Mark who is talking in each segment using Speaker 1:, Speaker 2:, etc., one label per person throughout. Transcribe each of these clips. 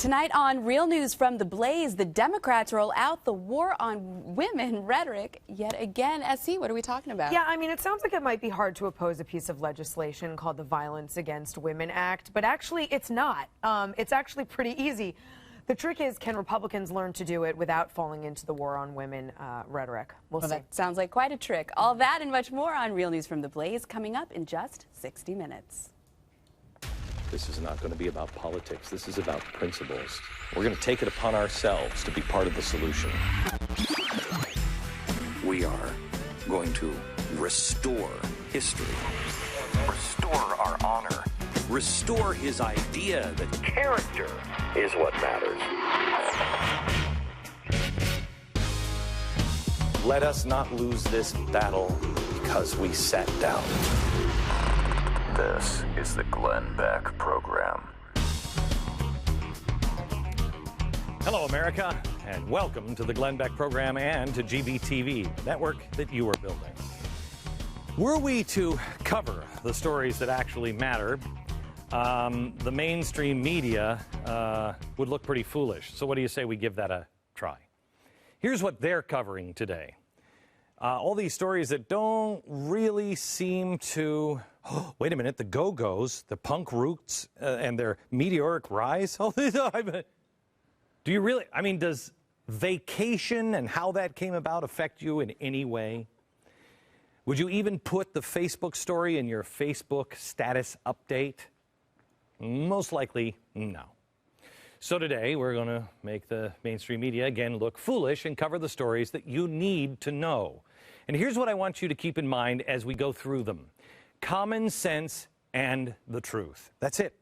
Speaker 1: Tonight on Real News from the Blaze, the Democrats roll out the war on women rhetoric yet again. SC, what are we talking about?
Speaker 2: Yeah, I mean, it sounds like it might be hard to oppose a piece of legislation called the Violence Against Women Act, but actually it's not. It's actually pretty easy. The trick is, can Republicans learn to do it without falling into the war on women rhetoric? We'll see.
Speaker 1: That sounds like quite a trick. All that and much more on Real News from the Blaze coming up in just 60 minutes.
Speaker 3: This is not going to be about politics. This is about principles. We're going to take it upon ourselves to be part of the solution.
Speaker 4: We are going to restore history, restore our honor, restore his idea that character is what matters.
Speaker 3: Let us not lose this battle because we sat down.
Speaker 4: This is the Glenn Beck Program.
Speaker 3: Hello, America, and welcome to the Glenn Beck Program and to GBTV, the network that you are building. Were we to cover the stories that actually matter, the mainstream media would look pretty foolish. So what do you say we give that a try? Here's what they're covering today. All these stories that don't really seem to... Oh, wait a minute, the Go-Go's, the punk roots, and their meteoric rise? Oh, do you really... I mean, does vacation and how that came about affect you in any way? Would you even put the Facebook story in your Facebook status update? Most likely, no. So today, we're going to make the mainstream media again look foolish and cover the stories that you need to know. And here's what I want you to keep in mind as we go through them. Common sense and the truth. That's it.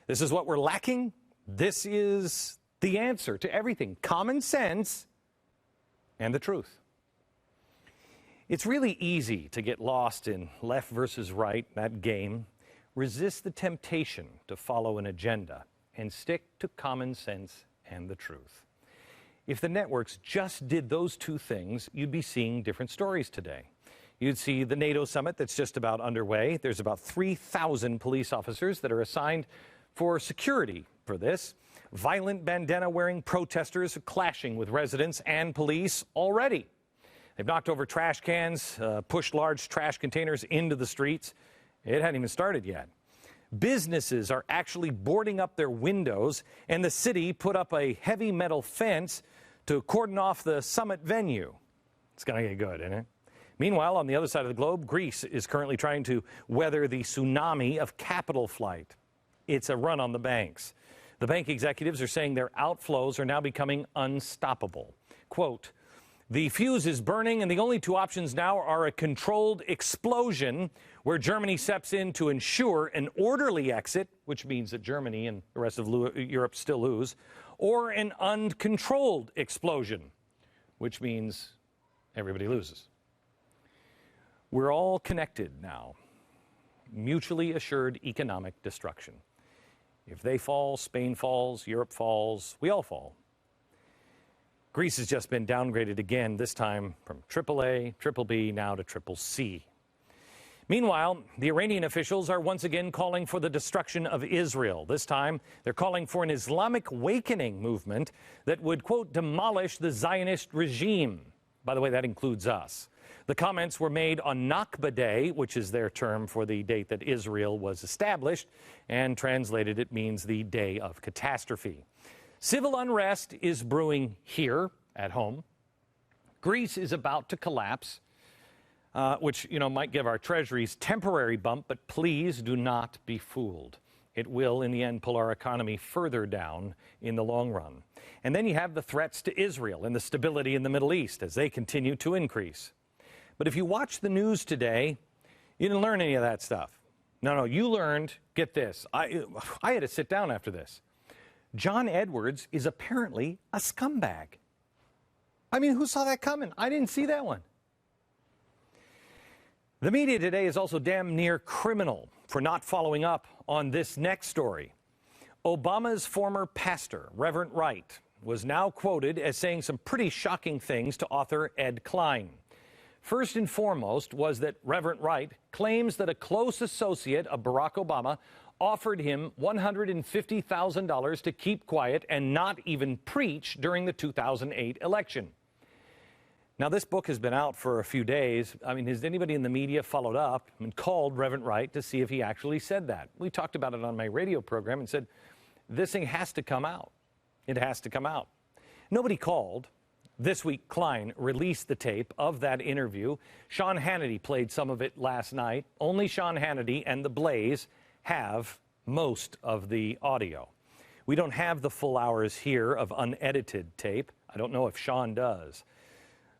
Speaker 3: This is what we're lacking. This is the answer to everything. Common sense and the truth. It's really easy to get lost in left versus right, that game. Resist the temptation to follow an agenda and stick to common sense and the truth. If the networks just did those two things, you'd be seeing different stories today. You'd see the NATO summit that's just about underway. There's about 3,000 police officers that are assigned for security for this. Violent bandana-wearing protesters are clashing with residents and police already. They've knocked over trash cans, pushed large trash containers into the streets. It hadn't even started yet. Businesses are actually boarding up their windows, and the city put up a heavy metal fence to cordon off the summit venue. It's going to get good, isn't it? Meanwhile, on the other side of the globe, Greece is currently trying to weather the tsunami of capital flight. It's a run on the banks. The bank executives are saying their outflows are now becoming unstoppable. Quote, "The fuse is burning, and the only two options now are a controlled explosion where Germany steps in to ensure an orderly exit," which means that Germany and the rest of Europe still lose, or an uncontrolled explosion, which means everybody loses. We're all connected now. Mutually assured economic destruction. If they fall, Spain falls, Europe falls, we all fall. Greece has just been downgraded again, this time from AAA, BBB, now to CCC. Meanwhile, the Iranian officials are once again calling for the destruction of Israel. This time, they're calling for an Islamic awakening movement that would, quote, demolish the Zionist regime. By the way, that includes us. The comments were made on Nakba Day, which is their term for the date that Israel was established, and translated it means the day of catastrophe. Civil unrest is brewing here at home. Greece is about to collapse, which, might give our treasuries temporary bump, but please do not be fooled. It will, in the end, pull our economy further down in the long run. And then you have the threats to Israel and the stability in the Middle East as they continue to increase. But if you watch the news today, you didn't learn any of that stuff. No, you learned, get this, I had to sit down after this. John Edwards is apparently a scumbag. I mean, who saw that coming? I didn't see that one. The media today is also damn near criminal for not following up on this next story. Obama's former pastor, Reverend Wright, was now quoted as saying some pretty shocking things to author Ed Klein. First and foremost was that Reverend Wright claims that a close associate of Barack Obama offered him $150,000 to keep quiet and not even preach during the 2008 election. Now, this book has been out for a few days. I mean, has anybody in the media followed up and called Reverend Wright to see if he actually said that? We talked about it on my radio program and said, this thing has to come out. It has to come out. Nobody called. This week, Klein released the tape of that interview. Sean Hannity played some of it last night. Only Sean Hannity and The Blaze have most of the audio. We don't have the full hours here of unedited tape. I don't know if Sean does.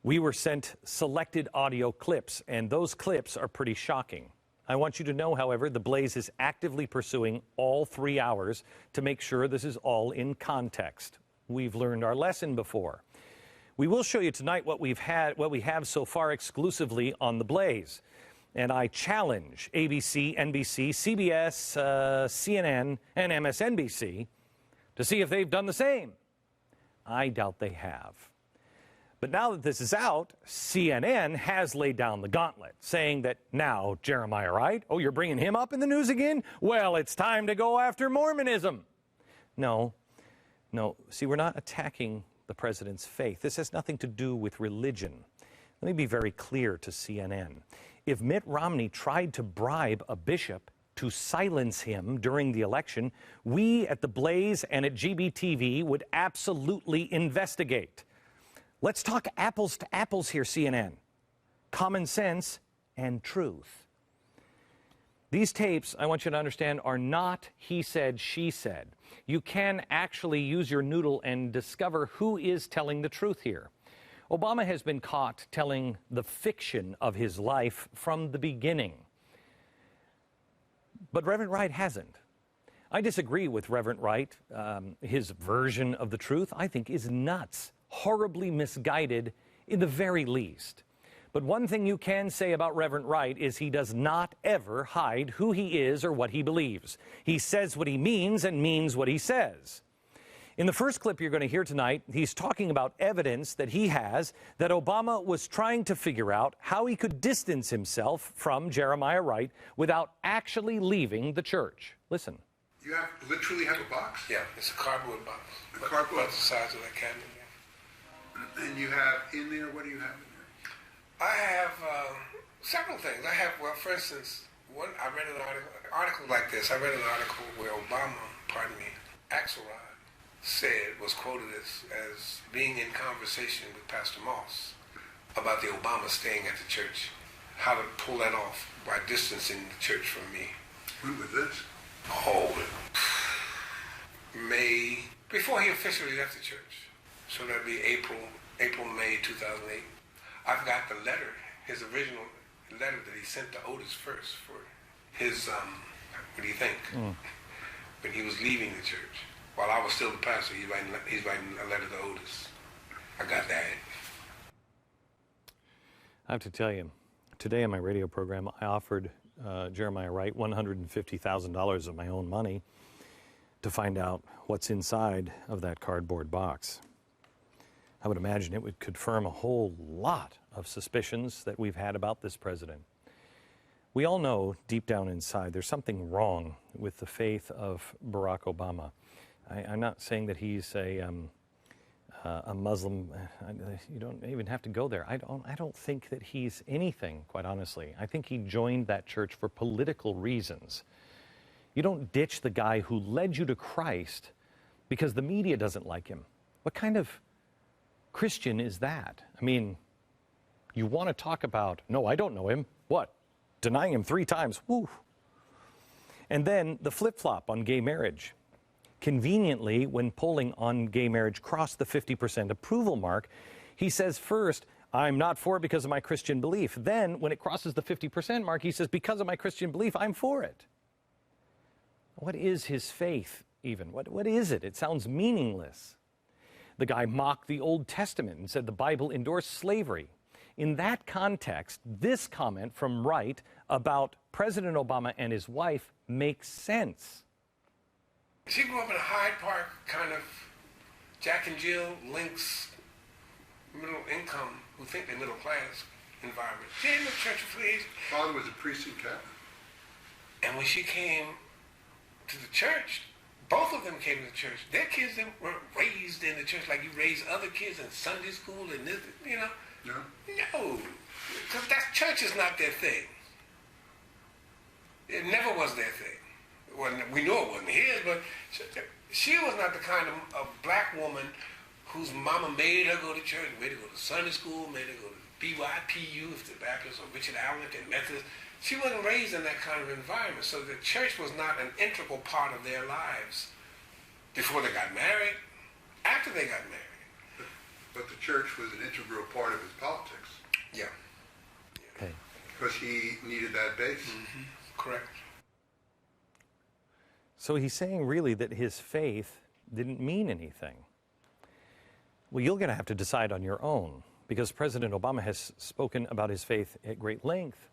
Speaker 3: We were sent selected audio clips, and those clips are pretty shocking. I want you to know, however, The Blaze is actively pursuing all 3 hours to make sure this is all in context. We've learned our lesson before. We will show you tonight what we have so far exclusively on The Blaze. And I challenge ABC, NBC, CBS, CNN, and MSNBC to see if they've done the same. I doubt they have. But now that this is out, CNN has laid down the gauntlet, saying that now Jeremiah Wright, oh, you're bringing him up in the news again? Well, it's time to go after Mormonism. No. See, we're not attacking the president's faith. This has nothing to do with religion. Let me be very clear to CNN. If Mitt Romney tried to bribe a bishop to silence him during the election, we at The Blaze and at GBTV would absolutely investigate. Let's talk apples to apples here, CNN. Common sense and truth. These tapes, I want you to understand, are not he said, she said. You can actually use your noodle and discover who is telling the truth here. Obama has been caught telling the fiction of his life from the beginning. But Reverend Wright hasn't. I disagree with Reverend Wright. His version of the truth, I think, is nuts, horribly misguided in the very least. But one thing you can say about Reverend Wright is he does not ever hide who he is or what he believes. He says what he means and means what he says. In the first clip you're going to hear tonight, he's talking about evidence that he has that Obama was trying to figure out how he could distance himself from Jeremiah Wright without actually leaving the church. Listen.
Speaker 5: You literally have a box?
Speaker 6: Yeah, it's a cardboard box.
Speaker 5: A cardboard?
Speaker 6: About the size of that cabinet, yeah.
Speaker 5: And you have in there, what do you have in there?
Speaker 6: I have several things. I have, well, for instance, I read an article like this. I read an article where Obama, Axelrod, was quoted as being in conversation with Pastor Moss about the Obama staying at the church. How to pull that off by distancing the church from me.
Speaker 5: When was this?
Speaker 6: Oh, May, before he officially left the church. So that'd be April, May 2008. I've got the letter, his original letter that he sent to Otis first for his, what do you think? When he was leaving the church. While I was still the pastor, he's writing a letter to Otis. I got that.
Speaker 3: I have to tell you, today on my radio program, I offered Jeremiah Wright $150,000 of my own money to find out what's inside of that cardboard box. I would imagine it would confirm a whole lot of suspicions that we've had about this president. We all know deep down inside there's something wrong with the faith of Barack Obama. I'm not saying that he's a Muslim. You don't even have to go there. I don't think that he's anything, quite honestly. I think he joined that church for political reasons. You don't ditch the guy who led you to Christ because the media doesn't like him. What kind of Christian is that? I mean, you want to talk about, no, I don't know him. What? Denying him 3 times. Woo. And then the flip-flop on gay marriage. Conveniently, when polling on gay marriage crossed the 50% approval mark, he says first, I'm not for it because of my Christian belief. Then, when it crosses the 50% mark, he says, because of my Christian belief, I'm for it. What is his faith, even? What is it? It sounds meaningless. The guy mocked the Old Testament and said the Bible endorsed slavery. In that context, this comment from Wright about President Obama and his wife makes sense.
Speaker 6: She grew up in a Hyde Park kind of Jack and Jill links middle income who think they're middle class environment. She ain't no church affiliation.
Speaker 5: Father was a priest in Catholic.
Speaker 6: And when she came to the church. Both of them came to the church. Their kids weren't raised in the church like you raise other kids in Sunday school and this, you know. No, because that church is not their thing. It never was their thing. Well, we know it wasn't his, but she was not the kind of black woman whose mama made her go to church, made her go to Sunday school, made her go to BYPU if the Baptist, or Richard Allen if the Methodist. She wasn't raised in that kind of environment, so the church was not an integral part of their lives before they got married, after they got married.
Speaker 5: But the church was an integral part of his politics.
Speaker 6: Yeah.
Speaker 3: Okay.
Speaker 5: Because he needed that base.
Speaker 6: Mm-hmm. Correct.
Speaker 3: So he's saying really that his faith didn't mean anything. Well, you're going to have to decide on your own, because President Obama has spoken about his faith at great length.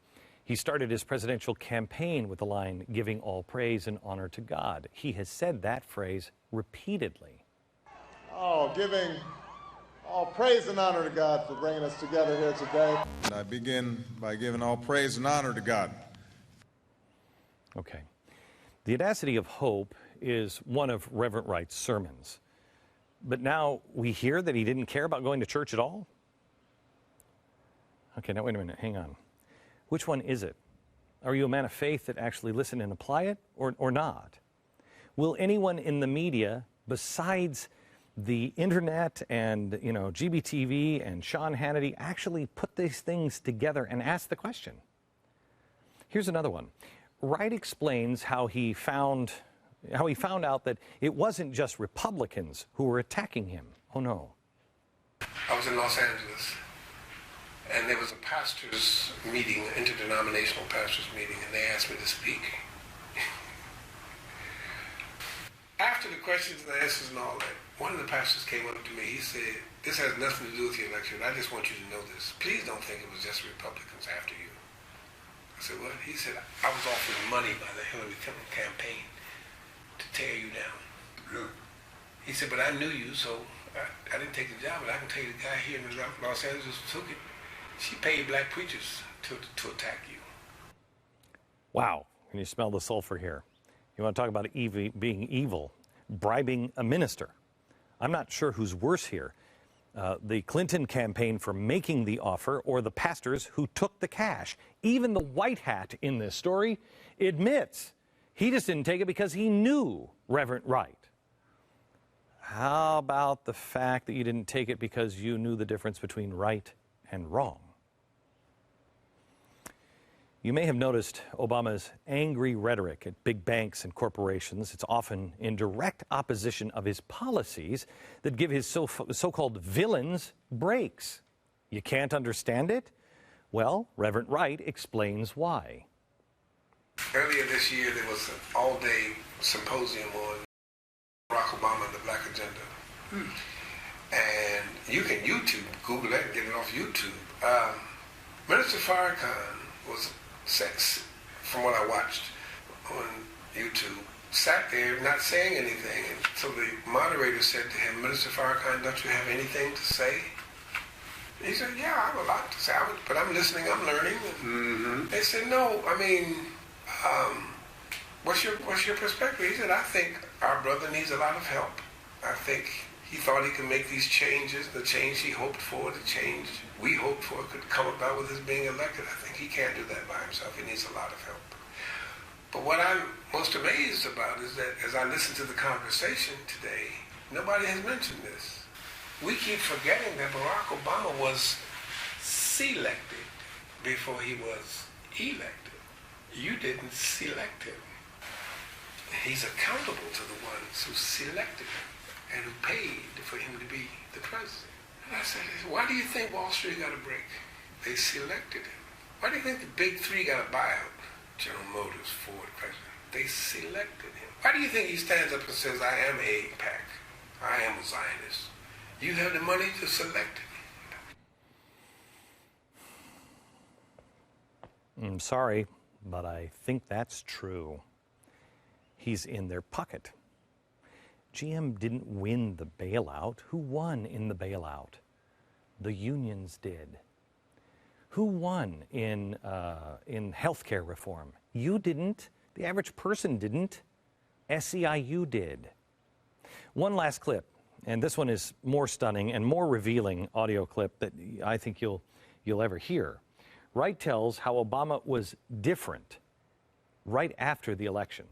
Speaker 3: He started his presidential campaign with the line, "Giving all praise and honor to God." He has said that phrase repeatedly.
Speaker 7: Oh, giving all praise and honor to God for bringing us together here today. And I begin by giving all praise and honor to God.
Speaker 3: Okay. The Audacity of Hope is one of Reverend Wright's sermons. But now we hear that he didn't care about going to church at all? Okay, now wait a minute, hang on. Which one is it? Are you a man of faith that actually listen and apply it, or not? Will anyone in the media, besides the internet and, GBTV and Sean Hannity, actually put these things together and ask the question? Here's another one. Wright explains how he found out that it wasn't just Republicans who were attacking him. Oh no.
Speaker 6: I was in Los Angeles, and there was a pastors' meeting, an interdenominational pastors' meeting, and they asked me to speak. After the questions and answers and all that, one of the pastors came up to me. He said, "This has nothing to do with your election. I just want you to know this. Please don't think it was just Republicans after you." I said, "What?" He said, "I was offered money by the Hillary Clinton campaign to tear you down."
Speaker 5: Really?
Speaker 6: He said, "But I knew you, so I didn't take the job, but I can tell you the guy here in Los Angeles who took it. She paid black preachers to attack you."
Speaker 3: Wow, can you smell the sulfur here? You want to talk about being evil, bribing a minister. I'm not sure who's worse here, the Clinton campaign for making the offer or the pastors who took the cash. Even the white hat in this story admits he just didn't take it because he knew Reverend Wright. How about the fact that you didn't take it because you knew the difference between right and wrong? You may have noticed Obama's angry rhetoric at big banks and corporations. It's often in direct opposition of his policies that give his so-called villains breaks. You can't understand it? Well, Reverend Wright explains why.
Speaker 6: Earlier this year, there was an all-day symposium on Barack Obama and the Black Agenda. And you can Google that and get it off YouTube. Minister Farrakhan was, from what I watched on YouTube, sat there not saying anything. And so the moderator said to him, "Minister Farrakhan, don't you have anything to say?" He said, "Yeah, I have a lot to say, but I'm listening, I'm learning." Mm-hmm. They said, "No, I mean, what's your perspective?" He said, "I think our brother needs a lot of help. I think he thought he could make these changes, the change he hoped for, the change we hoped for could come about with his being elected. I think he can't do that by himself. He needs a lot of help." But what I'm most amazed about is that as I listen to the conversation today, nobody has mentioned this. We keep forgetting that Barack Obama was selected before he was elected. You didn't select him. He's accountable to the ones who selected him and who paid for him to be the president. And I said, why do you think Wall Street got a break? They selected him. Why do you think the big three got a buyout? General Motors, Ford, President. They selected him. Why do you think he stands up and says, "I am AIPAC. I am a Zionist"? You have the money to select him.
Speaker 3: I'm sorry, but I think that's true. He's in their pocket. GM didn't win the bailout. Who won in the bailout? The unions did. Who won in healthcare reform? You didn't. The average person didn't. SEIU did. One last clip, and this one is more stunning and more revealing audio clip that I think you'll ever hear. Wright tells how Obama was different right after the election.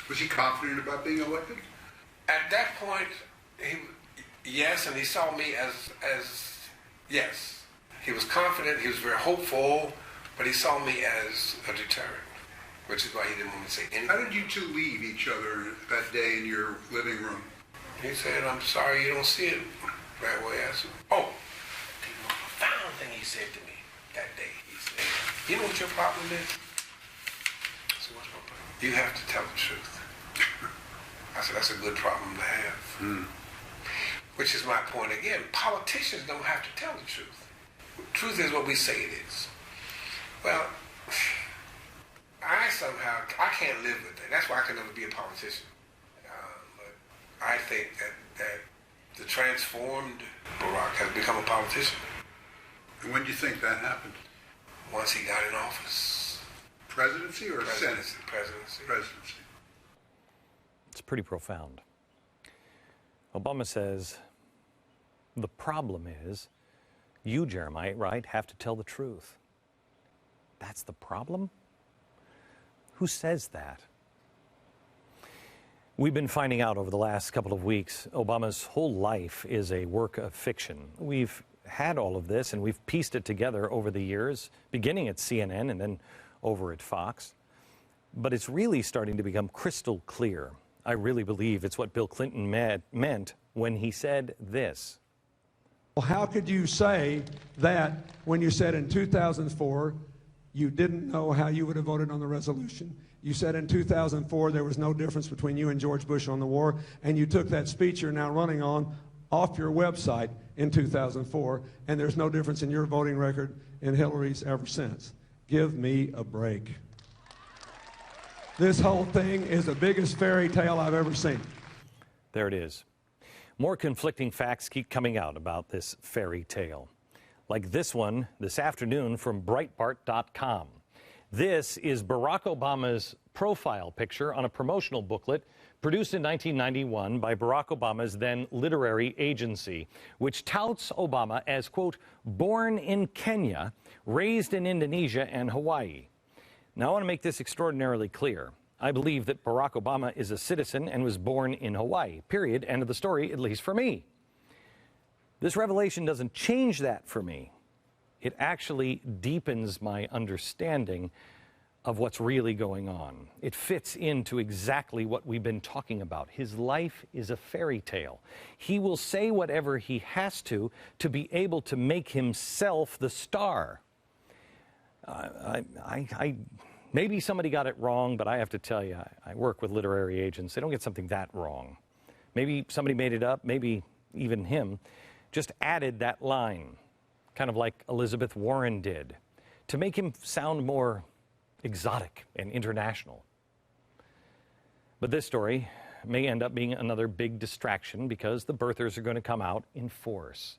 Speaker 5: Was he confident about being elected?
Speaker 6: At that point, yes, and he saw me as yes. He was confident, he was very hopeful, but he saw me as a deterrent, which is why he didn't want me to say anything.
Speaker 5: How did you two leave each other that day in your living room?
Speaker 6: He said, "I'm sorry you don't see it that way." I said, "Oh, the most profound thing he said to me that day, he said, you know what your problem is?" I said, "What's my problem?" "You have to tell the truth." I said, "That's a good problem to have." Which is my point again. Politicians don't have to tell the truth. Truth is what we say it is. Well, I can't live with that. That's why I can never be a politician. But I think that the transformed Barack has become a politician.
Speaker 5: And when do you think that happened?
Speaker 6: Once he got in office.
Speaker 5: Presidency or Senate?
Speaker 6: Presidency.
Speaker 5: Presidency.
Speaker 3: It's pretty profound. Obama says, the problem is you, Jeremiah Wright, have to tell the truth. That's the problem? Who says that? We've been finding out over the last couple of weeks, Obama's whole life is a work of fiction. We've had all of this and we've pieced it together over the years, beginning at CNN and then over at Fox. But it's really starting to become crystal clear. I really believe it's what Bill Clinton meant when he said this.
Speaker 8: Well, how could you say that when you said in 2004 you didn't know how you would have voted on the resolution? You said in 2004 there was no difference between you and George Bush on the war, and you took that speech you're now running on off your website in 2004, and there's no difference in your voting record and Hillary's ever since. Give me a break. This whole thing is the biggest fairy tale I've ever seen.
Speaker 3: There it is. More conflicting facts keep coming out about this fairy tale. Like this one this afternoon from Breitbart.com. This is Barack Obama's profile picture on a promotional booklet produced in 1991 by Barack Obama's then literary agency, which touts Obama as, quote, born in Kenya, raised in Indonesia and Hawaii. Now, I want to make this extraordinarily clear. I believe that Barack Obama is a citizen and was born in Hawaii, period. End of the story, at least for me. This revelation doesn't change that for me. It actually deepens my understanding of what's really going on. It fits into exactly what we've been talking about. His life is a fairy tale. He will say whatever he has to be able to make himself the star. Maybe somebody got it wrong, but I have to tell you, I work with literary agents. They don't get something that wrong. Maybe somebody made it up, maybe even him, just added that line, kind of like Elizabeth Warren did, to make him sound more exotic and international. But this story may end up being another big distraction because the birthers are going to come out in force,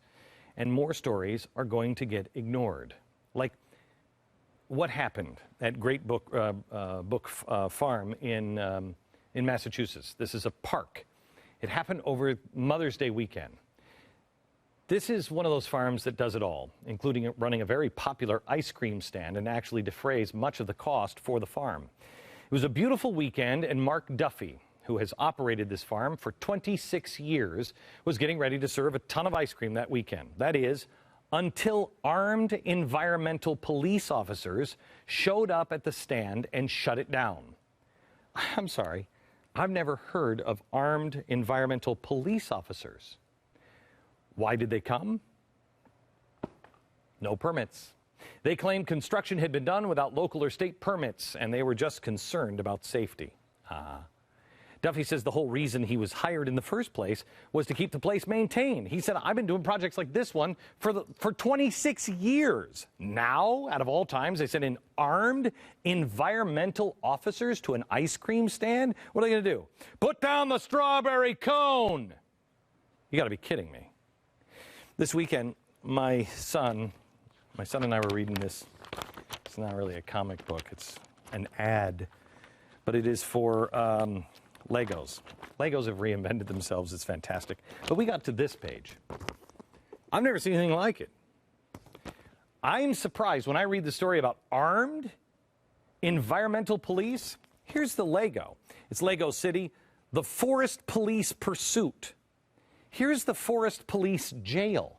Speaker 3: and more stories are going to get ignored. Like what happened at Great Book Farm in Massachusetts. This is a park. It happened over Mother's Day weekend. This is one of those farms that does it all, including running a very popular ice cream stand and actually defrays much of the cost for the farm. It was a beautiful weekend, and Mark Duffy, who has operated this farm for 26 years, was getting ready to serve a ton of ice cream that weekend. That is, until armed environmental police officers showed up at the stand and shut it down. I'm sorry, I've never heard of armed environmental police officers. Why did they come? No permits. They claimed construction had been done without local or state permits, and they were just concerned about safety. Duffy says the whole reason he was hired in the first place was to keep the place maintained. He said, I've been doing projects like this one for 26 years. Now, out of all times, they sent in armed environmental officers to an ice cream stand? What are they going to do? Put down the strawberry cone! You got to be kidding me. This weekend, my son and I were reading this. It's not really a comic book. It's an ad but it is for Legos. Legos have reinvented themselves. It's fantastic. But we got to this page. I've never seen anything like it. I'm surprised when I read the story about armed environmental police. Here's the Lego. It's Lego City, the Forest Police Pursuit. Here's the Forest Police Jail.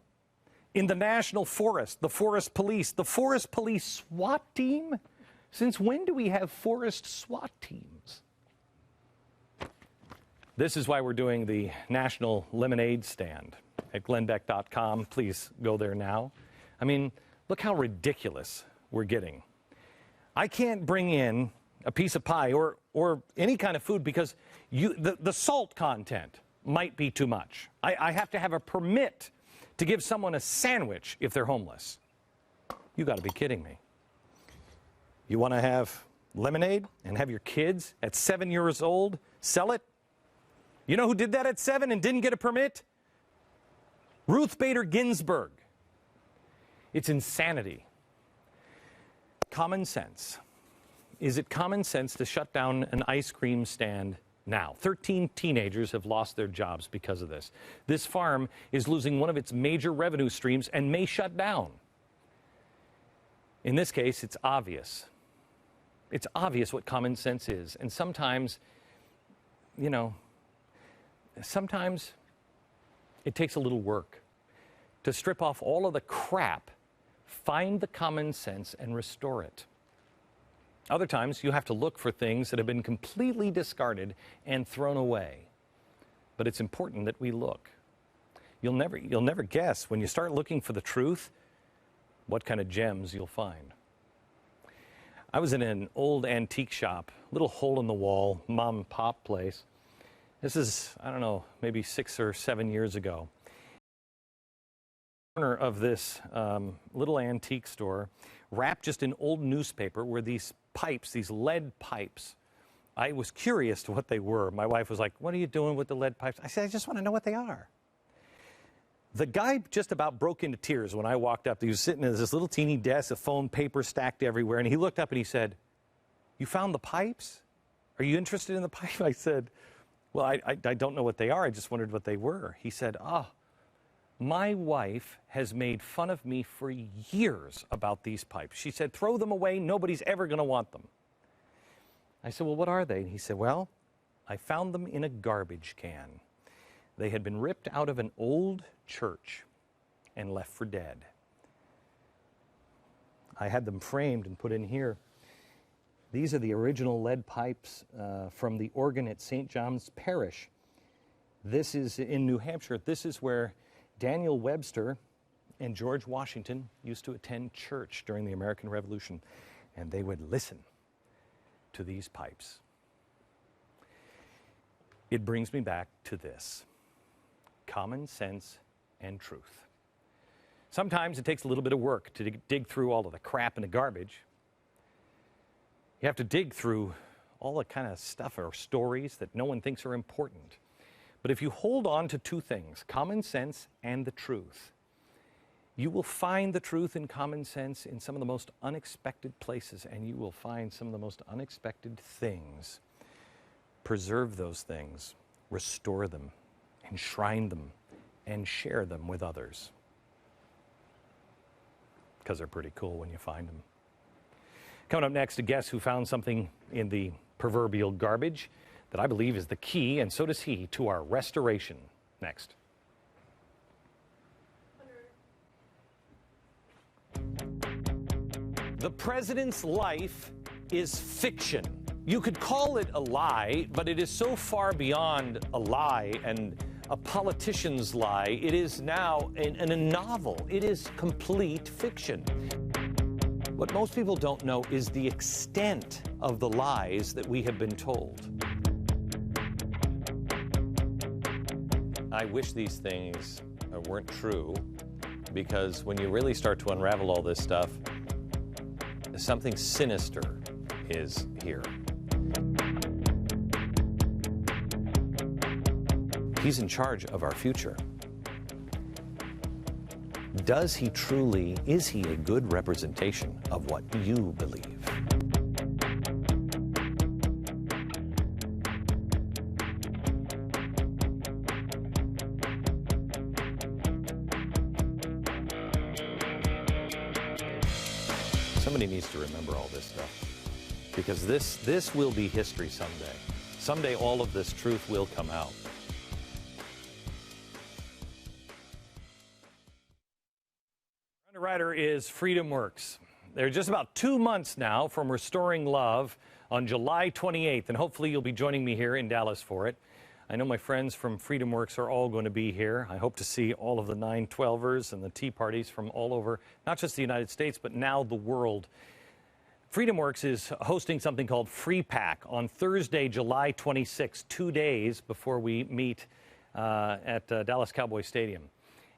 Speaker 3: In the National Forest, the Forest Police SWAT team? Since when do we have forest SWAT teams? This is why we're doing the National Lemonade Stand at glennbeck.com. Please go there now. I mean, look how ridiculous we're getting. I can't bring in a piece of pie or any kind of food because the salt content might be too much. I have to have a permit to give someone a sandwich if they're homeless. You got to be kidding me. You want to have lemonade and have your kids at 7 years old sell it? You know who did that at 7 and didn't get a permit? Ruth Bader Ginsburg. It's insanity. Common sense. Is it common sense to shut down an ice cream stand now? 13 teenagers have lost their jobs because of this. This farm is losing one of its major revenue streams and may shut down. In this case, it's obvious. It's obvious what common sense is. And sometimes, you know, sometimes it takes a little work to strip off all of the crap, find the common sense, and restore it. Other times, you have to look for things that have been completely discarded and thrown away. But it's important that we look. You'll never guess when you start looking for the truth what kind of gems you'll find. I was in an old antique shop, little hole-in-the-wall, mom-and-pop place. This is, I don't know, maybe 6 or 7 years ago. Corner of this little antique store, wrapped just in old newspaper, were these pipes, these lead pipes. I was curious to what they were. My wife was like, "What are you doing with the lead pipes?" I said, "I just want to know what they are." The guy just about broke into tears when I walked up. He was sitting at this little teeny desk, a foam paper stacked everywhere, and he looked up and he said, "You found the pipes? Are you interested in the pipe?" I said, "Well, I don't know what they are. I just wondered what they were." He said, "My wife has made fun of me for years about these pipes. She said, throw them away. Nobody's ever going to want them." I said, "Well, what are they?" And he said, "Well, I found them in a garbage can. They had been ripped out of an old church and left for dead. I had them framed and put in here. These are the original lead pipes from the organ at St. John's Parish. This is in New Hampshire. This is where Daniel Webster and George Washington used to attend church during the American Revolution, and they would listen to these pipes." It brings me back to this: common sense and truth. Sometimes it takes a little bit of work to dig through all of the crap and the garbage. You have to dig through all the kind of stuff or stories that no one thinks are important. But if you hold on to two things, common sense and the truth, you will find the truth and common sense in some of the most unexpected places, and you will find some of the most unexpected things. Preserve those things, restore them, enshrine them, and share them with others, because they're pretty cool when you find them. Coming up next, a guest who found something in the proverbial garbage that I believe is the key, and so does he, to our restoration. Next. The president's life is fiction. You could call it a lie, but it is so far beyond a lie and a politician's lie. It is now in a novel. It is complete fiction. What most people don't know is the extent of the lies that we have been told. I wish these things weren't true, because when you really start to unravel all this stuff, something sinister is here. He's in charge of our future. Is he a good representation of what you believe? Somebody needs to remember all this stuff, because this will be history someday. Someday all of this truth will come out. Our underwriter is FreedomWorks. They're just about 2 months now from Restoring Love on July 28th, and hopefully you'll be joining me here in Dallas for it. I know my friends from FreedomWorks are all going to be here. I hope to see all of the 912ers and the Tea Parties from all over, not just the United States, but now the world. FreedomWorks is hosting something called Free Pack on Thursday, July 26th, 2 days before we meet at Dallas Cowboy Stadium.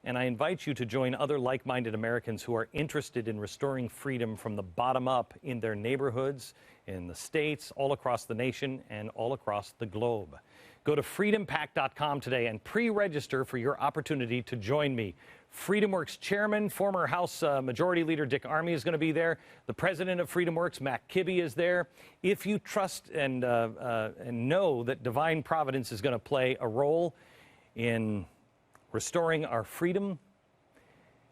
Speaker 3: And I invite you to join other like-minded Americans who are interested in restoring freedom from the bottom up in their neighborhoods, in the states, all across the nation, and all across the globe. Go to freedompack.com today and pre-register for your opportunity to join me. FreedomWorks Chairman, former House Majority Leader Dick Armey is going to be there. The President of FreedomWorks, Matt Kibbe, is there. If you trust and know that divine providence is going to play a role in restoring our freedom,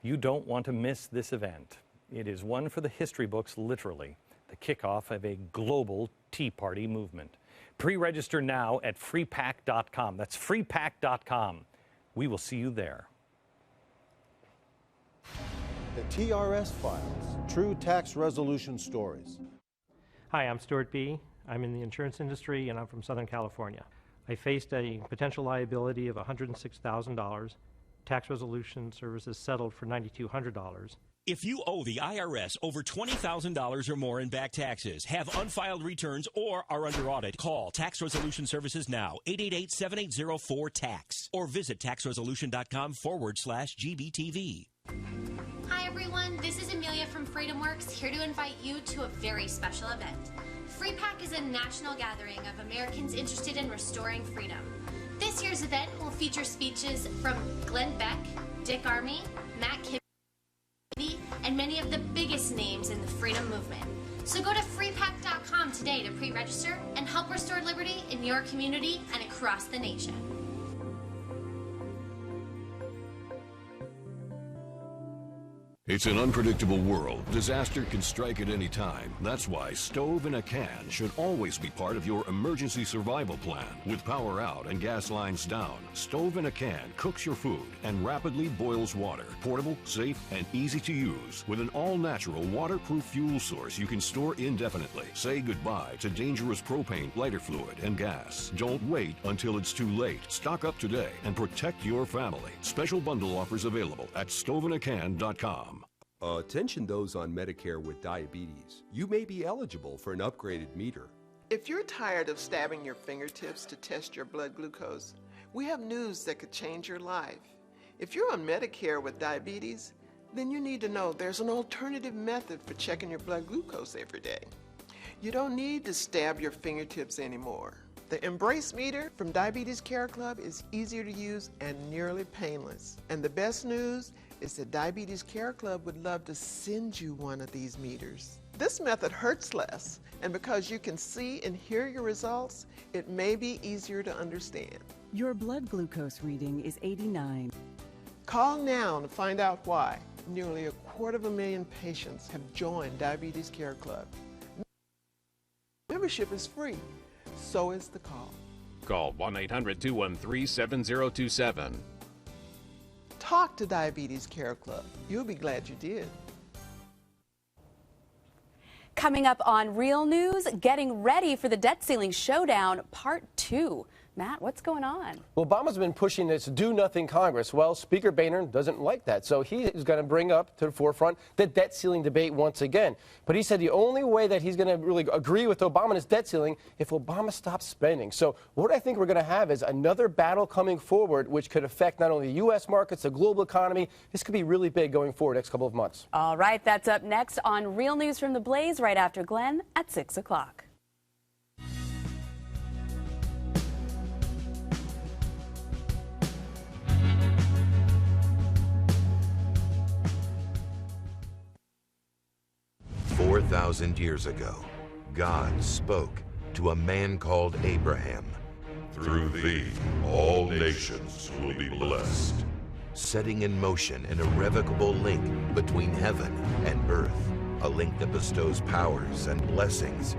Speaker 3: you don't want to miss this event. It is one for the history books, literally, the kickoff of a global Tea Party movement. Pre-register now at freepack.com. That's freepack.com. We will see you there.
Speaker 9: The TRS Files, True Tax Resolution Stories.
Speaker 10: Hi, I'm Stuart B. I'm in the insurance industry, and I'm from Southern California. I faced a potential liability of $106,000. Tax resolution services settled for $9,200.
Speaker 11: If you owe the IRS over $20,000 or more in back taxes, have unfiled returns, or are under audit, call Tax Resolution Services now, 888-7804-TAX, or visit taxresolution.com/GBTV.
Speaker 12: Hi everyone, this is Amelia from FreedomWorks, here to invite you to a very special event. Free Pack is a national gathering of Americans interested in restoring freedom. This year's event will feature speeches from Glenn Beck, Dick Armey, Matt Kibbe, and many of the biggest names in the freedom movement. So go to freepack.com today to pre-register and help restore liberty in your community and across the nation.
Speaker 13: It's an unpredictable world. Disaster can strike at any time. That's why stove in a can should always be part of your emergency survival plan. With power out and gas lines down, stove in a can cooks your food and rapidly boils water. Portable, safe, and easy to use. With an all-natural waterproof fuel source you can store indefinitely. Say goodbye to dangerous propane, lighter fluid, and gas. Don't wait until it's too late. Stock up today and protect your family. Special bundle offers available at stoveinacan.com.
Speaker 14: Attention those on Medicare with diabetes. You may be eligible for an upgraded meter.
Speaker 15: If you're tired of stabbing your fingertips to test your blood glucose, we have news that could change your life. If you're on Medicare with diabetes, then you need to know there's an alternative method for checking your blood glucose every day. You don't need to stab your fingertips anymore. The Embrace meter from Diabetes Care Club is easier to use and nearly painless. And the best news is that Diabetes Care Club would love to send you one of these meters. This method hurts less, and because you can see and hear your results, it may be easier to understand.
Speaker 16: Your blood glucose reading is 89.
Speaker 15: Call now to find out why. Nearly 250,000 patients have joined Diabetes Care Club. Membership is free, so is the call.
Speaker 17: Call 1-800-213-7027.
Speaker 15: Talk to Diabetes Care Club. You'll be glad you did.
Speaker 1: Coming up on Real News, getting ready for the debt ceiling showdown, part 2. Matt, what's going on?
Speaker 18: Well, Obama's been pushing this do-nothing Congress. Well, Speaker Boehner doesn't like that, so he is going to bring up to the forefront the debt ceiling debate once again. But he said the only way that he's going to really agree with Obama on his debt ceiling if Obama stops spending. So what I think we're going to have is another battle coming forward, which could affect not only the U.S. markets, the global economy. This could be really big going forward next couple of months.
Speaker 1: All right, that's up next on Real News from the Blaze right after Glenn at 6 o'clock.
Speaker 19: "4,000 years ago, God spoke to a man called Abraham. Through thee, all nations will be blessed," setting in motion an irrevocable link between heaven and earth. a link that bestows powers and blessings,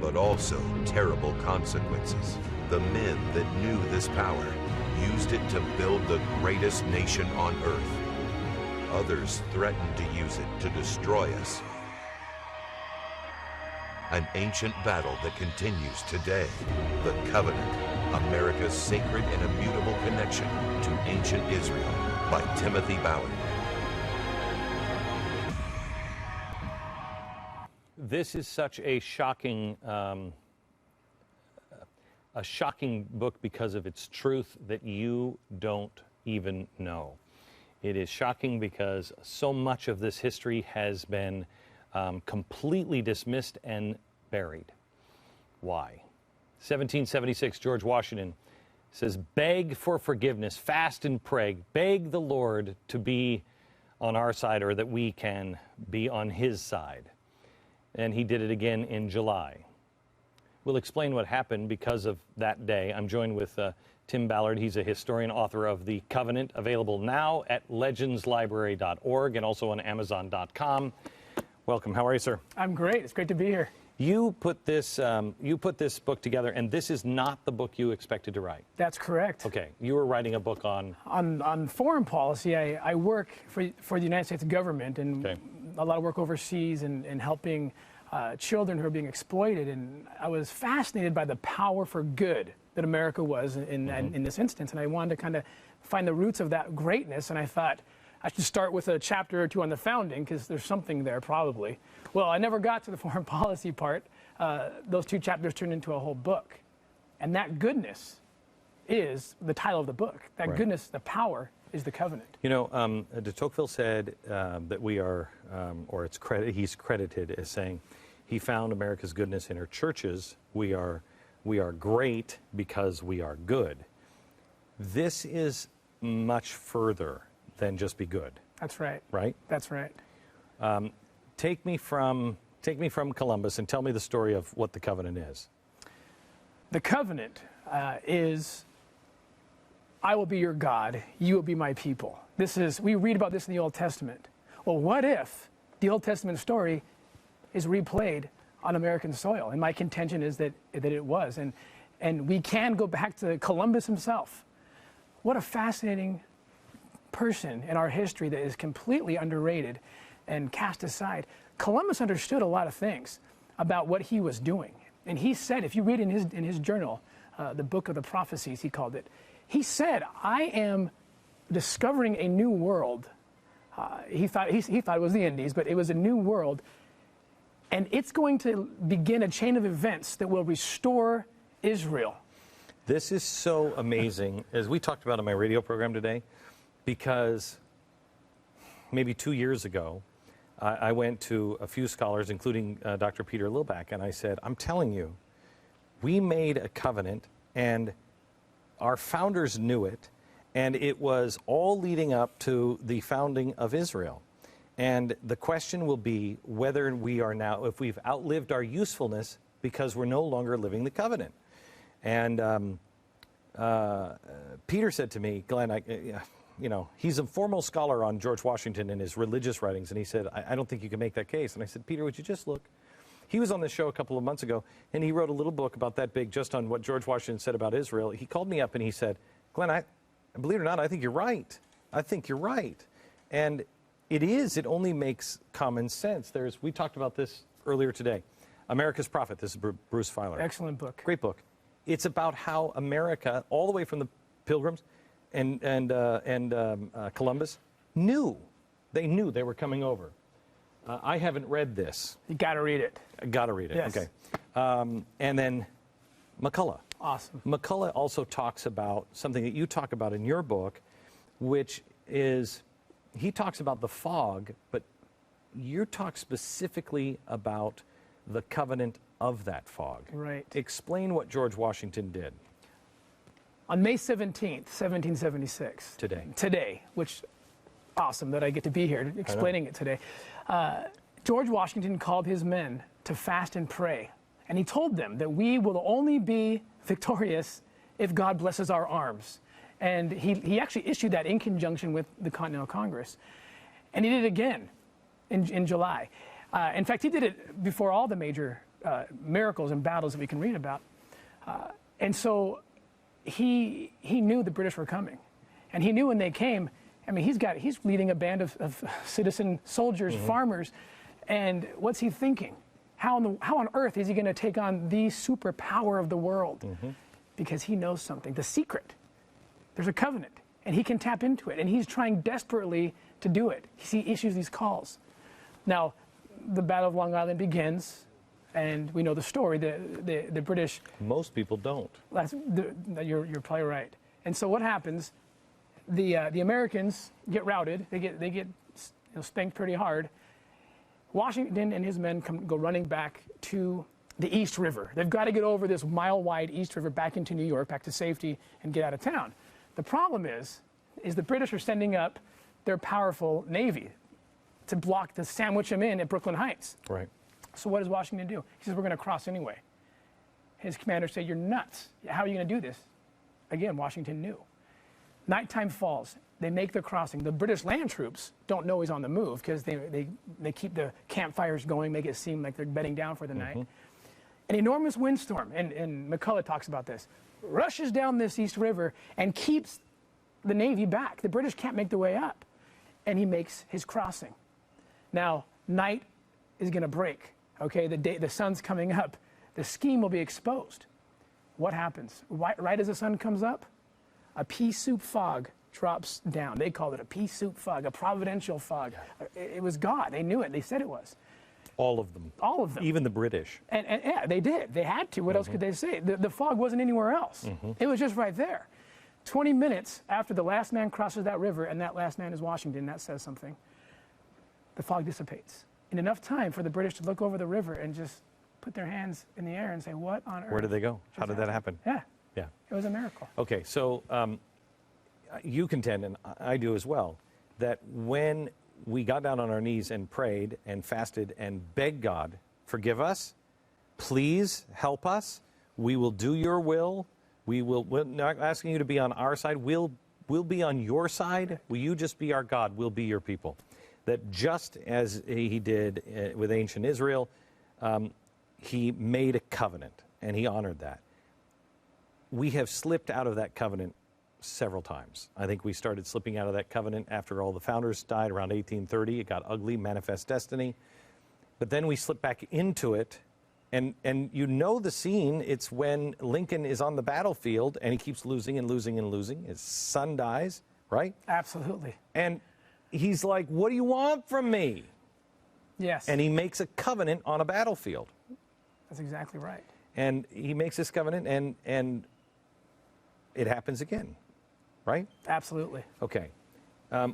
Speaker 19: but also terrible consequences. The men that knew this power used it to build the greatest nation on earth. Others threatened to use it to destroy us. An ancient battle that continues today. The Covenant, America's sacred and immutable connection to ancient Israel, by Timothy Ballard.
Speaker 3: This is such a shocking book because of its truth that you don't even know. It is shocking because so much of this history has been completely dismissed and buried. Why? 1776, George Washington says, beg for forgiveness, fast and pray, beg the Lord to be on our side, or that we can be on his side. And he did it again in July. We'll explain what happened because of that day. I'm joined with Tim Ballard. He's a historian, author of The Covenant, available now at legendslibrary.org and also on Amazon.com. Welcome. How are you, sir?
Speaker 17: I'm great. It's great to be here.
Speaker 3: You put this book together, and this is not the book you expected to write.
Speaker 17: That's correct.
Speaker 3: Okay. You were writing a book
Speaker 17: on foreign policy. I work for the United States government, and a lot of work overseas and helping children who are being exploited. And I was fascinated by the power for good that America was in this instance. And I wanted to kind of find the roots of that greatness. And I thought I should start with a chapter or two on the founding, because there's something there probably. Well, I never got to the foreign policy part. Those two chapters turned into a whole book. And that goodness is the title of the book. That goodness, the power, is the covenant.
Speaker 3: You know, de Tocqueville said that we are, he's credited as saying, he found America's goodness in her churches. We are great because we are good. This is much further than just be good.
Speaker 17: That's right.
Speaker 3: Right?
Speaker 17: That's right.
Speaker 3: Take me from Columbus and tell me the story of what the covenant is.
Speaker 17: The covenant is, I will be your God, you will be my people. We read about this in the Old Testament. Well, what if the Old Testament story is replayed on American soil? And my contention is that it was. And we can go back to Columbus himself. What a fascinating person in our history that is completely underrated and cast aside. Columbus understood a lot of things about what he was doing. And he said, if you read in his journal, the Book of the Prophecies, he called it, he said, I am discovering a new world. He thought it was the Indies, but it was a new world. And it's going to begin a chain of events that will restore Israel.
Speaker 3: This is so amazing, as we talked about on my radio program today, because maybe 2 years ago, I went to a few scholars, including Dr. Peter Lilback, and I said, I'm telling you, we made a covenant, and our founders knew it, and it was all leading up to the founding of Israel. And the question will be whether we are now, if we've outlived our usefulness because we're no longer living the covenant. And Peter said to me, Glenn, you know, he's a formal scholar on George Washington and his religious writings, and he said, I don't think you can make that case. And I said, Peter, would you just look? He was on the show a couple of months ago, and he wrote a little book about that big, just on what George Washington said about Israel. He called me up and he said, Glenn, believe it or not, I think you're right. I think you're right. And it only makes common sense. We talked about this earlier today. America's Prophet, this is Bruce Feiler.
Speaker 17: Excellent book.
Speaker 3: Great book. It's about how America, all the way from the Pilgrims and Columbus, knew. They knew they were coming over. I haven't read this.
Speaker 17: You got to read it.
Speaker 3: I got to read it.
Speaker 17: Yes.
Speaker 3: Okay. And then McCullough.
Speaker 17: Awesome.
Speaker 3: McCullough also talks about something that you talk about in your book, which is, he talks about the fog, but you talk specifically about the covenant of that fog.
Speaker 17: Right.
Speaker 3: Explain what George Washington did.
Speaker 17: On May 17th, 1776. Today, which awesome that I get to be here explaining it today. George Washington called his men to fast and pray. And he told them that we will only be victorious if God blesses our arms. And he actually issued that in conjunction with the Continental Congress. And he did it again in July. In fact, he did it before all the major miracles and battles that we can read about. And so he knew the British were coming. And he knew when they came, I mean, he's leading a band of citizen soldiers, farmers. And what's he thinking? How on earth is he going to take on the superpower of the world? Because he knows something, the secret. There's a covenant, and he can tap into it. And he's trying desperately to do it. He issues these calls. Now, the Battle of Long Island begins, and we know the story. The British.
Speaker 3: Most people don't.
Speaker 17: You're probably right. And so what happens? The Americans get routed. They get spanked pretty hard. Washington and his men go running back to the East River. They've got to get over this mile-wide East River back into New York, back to safety, and get out of town. The problem is the British are sending up their powerful navy to sandwich them in at Brooklyn Heights.
Speaker 3: Right.
Speaker 17: So what does Washington do? He says, we're going to cross anyway. His commanders say, you're nuts. How are you going to do this? Again, Washington knew. Nighttime falls. They make the crossing. The British land troops don't know he's on the move because they keep the campfires going, make it seem like they're bedding down for the night. An enormous windstorm, and McCullough talks about this, rushes down this East River and keeps the Navy back. The British can't make their way up. And he makes his crossing. Now, night is going to break. Okay, the sun's coming up. The scheme will be exposed. What happens? Right as the sun comes up, a pea soup fog drops down. They called it a pea soup fog, a providential fog. It was God. They knew it. They said it was.
Speaker 3: All of them.
Speaker 17: All of them.
Speaker 3: Even the British.
Speaker 17: And yeah, they did. They had to. What else could they say? The fog wasn't anywhere else. It was just right there. 20 minutes after the last man crosses that river, and that last man is Washington, that says something, the fog dissipates. In enough time for the British to look over the river and just put their hands in the air and say, what on earth?
Speaker 3: Where did they go? How did that happen?
Speaker 17: Yeah.
Speaker 3: Yeah.
Speaker 17: It was a miracle.
Speaker 3: Okay, so you contend, and I do as well, that when we got down on our knees and prayed and fasted and begged God, forgive us, please help us, we will do your will, we're not asking you to be on our side, we'll be on your side, will you just be our God, we'll be your people. That just as he did with ancient Israel, he made a covenant, and he honored that. We have slipped out of that covenant several times. I think we started slipping out of that covenant after all the founders died around 1830. It got ugly, manifest destiny. But then we slipped back into it, and you know the scene. It's when Lincoln is on the battlefield, and he keeps losing and losing and losing. His son dies, right?
Speaker 17: Absolutely.
Speaker 3: And he's like, what do you want from me?
Speaker 17: Yes.
Speaker 3: And he makes a covenant on a battlefield.
Speaker 17: That's exactly right.
Speaker 3: And he makes this covenant, and it happens again, right?
Speaker 17: Absolutely.
Speaker 3: Okay.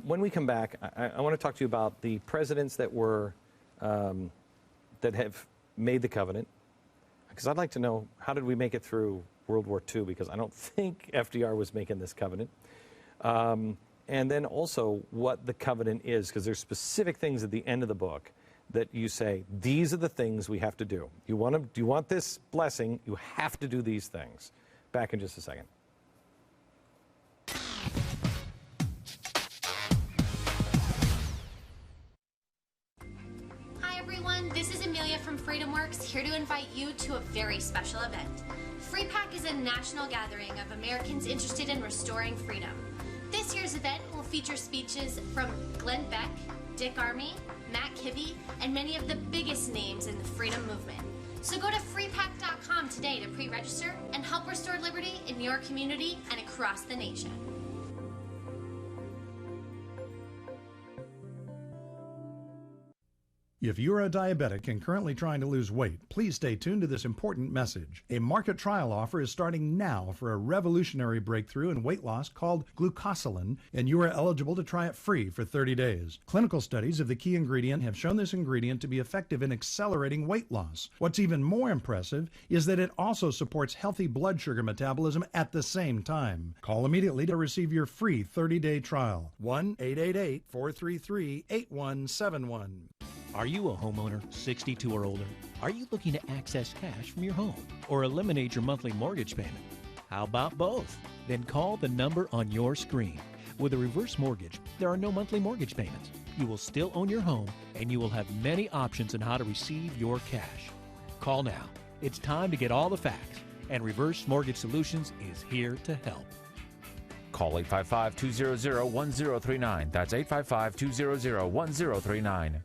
Speaker 3: When we come back, I want to talk to you about the presidents that were that have made the covenant, because I'd like to know, how did we make it through World War II? Because I don't think FDR was making this covenant. And then also what the covenant is, because there's specific things at the end of the book that you say, these are the things we have to do. Do you want this blessing? You have to do these things. Back in just a second.
Speaker 12: Hi everyone, this is Amelia from FreedomWorks, here to invite you to a very special event. FreePAC is a national gathering of Americans interested in restoring freedom. This year's event will feature speeches from Glenn Beck, Dick Armey, Matt Kibbe, and many of the biggest names in the freedom movement. So go to freepac.com today to pre-register and help restore liberty in your community and across the nation.
Speaker 20: If you're a diabetic and currently trying to lose weight, please stay tuned to this important message. A market trial offer is starting now for a revolutionary breakthrough in weight loss called glucosilin, and you are eligible to try it free for 30 days. Clinical studies of the key ingredient have shown this ingredient to be effective in accelerating weight loss. What's even more impressive is that it also supports healthy blood sugar metabolism at the same time. Call immediately to receive your free 30-day trial. 1-888-433-8171.
Speaker 11: Are you a homeowner 62 or older? Are you looking to access cash from your home or eliminate your monthly mortgage payment? How about both? Then call the number on your screen. With a reverse mortgage, there are no monthly mortgage payments.
Speaker 21: you will still own your home, and you will have many options on how to receive your cash. Call now. It's time to get all the facts, and Reverse Mortgage Solutions is here to help.
Speaker 22: Call 855-200-1039. That's 855-200-1039.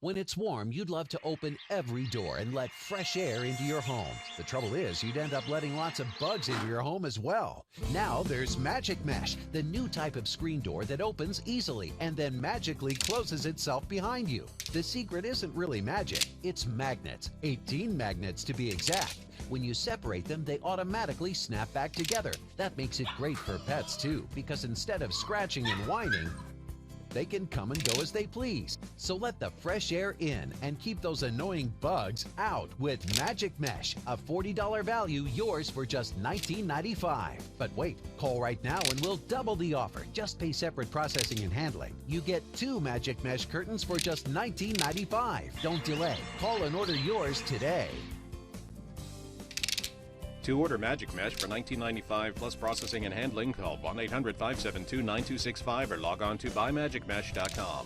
Speaker 23: When it's warm, you'd love to open every door and let fresh air into your home. The trouble is, you'd end up letting lots of bugs into your home as well. Now there's Magic Mesh, the new type of screen door that opens easily and then magically closes itself behind you. The secret isn't really magic, it's magnets, 18 magnets to be exact. When you separate them, they automatically snap back together. That makes it great for pets too, because instead of scratching and whining, they can come and go as they please. So let the fresh air in and keep those annoying bugs out with Magic Mesh, a $40 value, yours for just $19.95. But wait, call right now and we'll double the offer. Just pay separate processing and handling. You get 2 Magic Mesh curtains for just $19.95. Don't delay. Call and order yours today.
Speaker 24: To order Magic Mesh for $19.95 plus processing and handling, call 1-800-572-9265 or log on to buymagicmesh.com.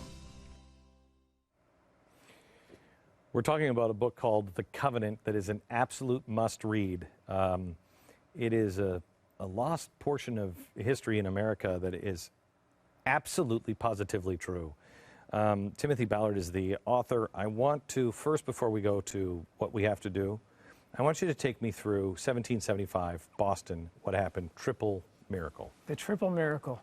Speaker 3: We're talking about a book called The Covenant that is an absolute must-read. It is a lost portion of history in America that is absolutely, positively true. Timothy Ballard is the author. I want to, first, before we go to what we have to do, I want you to take me through 1775, Boston, what happened, triple miracle.
Speaker 17: The triple miracle.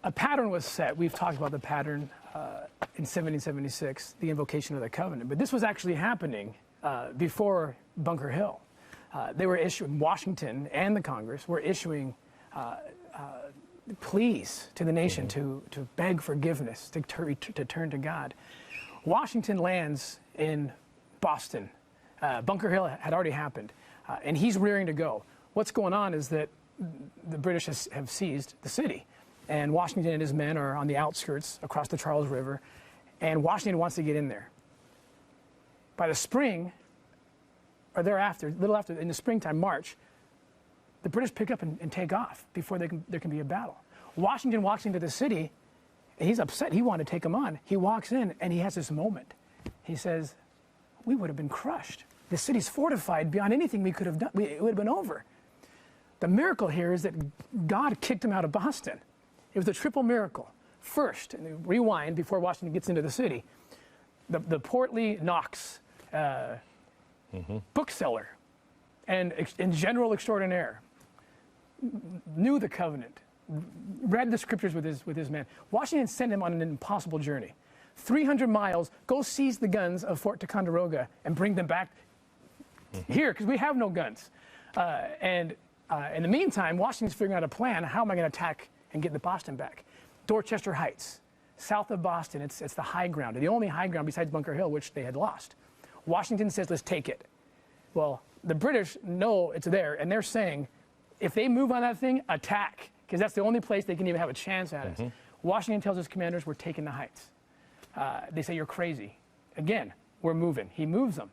Speaker 17: A pattern was set. We've talked about the pattern in 1776, the invocation of the covenant. But this was actually happening before Bunker Hill. They were issuing, Washington and the Congress were issuing pleas to the nation to beg forgiveness, to turn to God. Washington lands in Boston. Bunker Hill had already happened, and he's rearing to go. What's going on is that the British have seized the city, and Washington and his men are on the outskirts across the Charles River, and Washington wants to get in there. By the spring, or thereafter, a little after, in the springtime, March, the British pick up and take off before there can be a battle. Washington walks into the city, and he's upset. He wanted to take them on. He walks in, and he has this moment. He says, we would have been crushed. The city's fortified beyond anything we could have done. It would have been over. The miracle here is that God kicked him out of Boston. It was a triple miracle. First, and rewind before Washington gets into the city, the portly Knox, bookseller and general extraordinaire, knew the covenant, read the scriptures with his men. Washington sent him on an impossible journey. 300 miles, go seize the guns of Fort Ticonderoga and bring them back here, because we have no guns. And in the meantime, Washington's figuring out a plan. How am I going to attack and get the Boston back? Dorchester Heights, south of Boston, it's the high ground, the only high ground besides Bunker Hill, which they had lost. Washington says, let's take it. Well, the British know it's there, and they're saying, if they move on that thing, attack, because that's the only place they can even have a chance at us. Washington tells his commanders, we're taking the heights. They say, you're crazy. Again, we're moving. He moves them.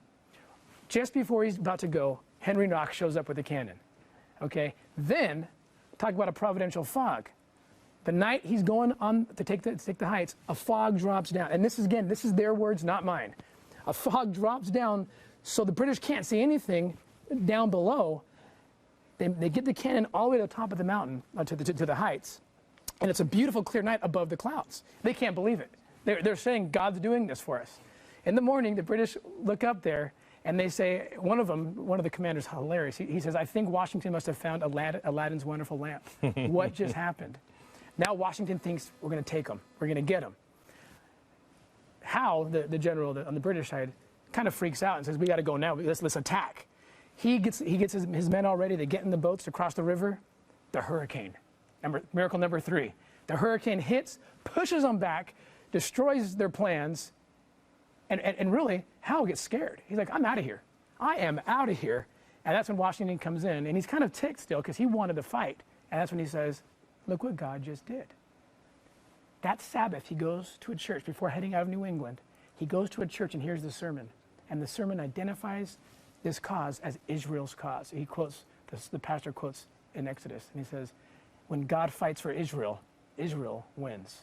Speaker 17: Just before he's about to go, Henry Knox shows up with a cannon. Okay? Then, talk about a providential fog. The night he's going on to take the heights, a fog drops down. And this is their words, not mine. A fog drops down so the British can't see anything down below. They get the cannon all the way to the top of the mountain, to the heights. And it's a beautiful, clear night above the clouds. They can't believe it. They're saying, God's doing this for us. In the morning, the British look up there, and they say, one of the commanders, hilarious, he says, I think Washington must have found Aladdin's wonderful lamp. What just happened? Now Washington thinks we're going to take them. We're going to get them. Howe, the general on the British side, kind of freaks out and says, we got to go now. Let's attack. He gets his men all ready. They get in the boats to cross the river. The hurricane. Miracle number 3. The hurricane hits, pushes them back, destroys their plans, and really, Howe gets scared. He's like, I'm out of here. I am out of here. And that's when Washington comes in, and he's kind of ticked still because he wanted to fight. And that's when he says, look what God just did. That Sabbath, he goes to a church before heading out of New England. He goes to a church and hears the sermon. And the sermon identifies this cause as Israel's cause. He quotes, the pastor quotes in Exodus, and he says, when God fights for Israel, Israel wins.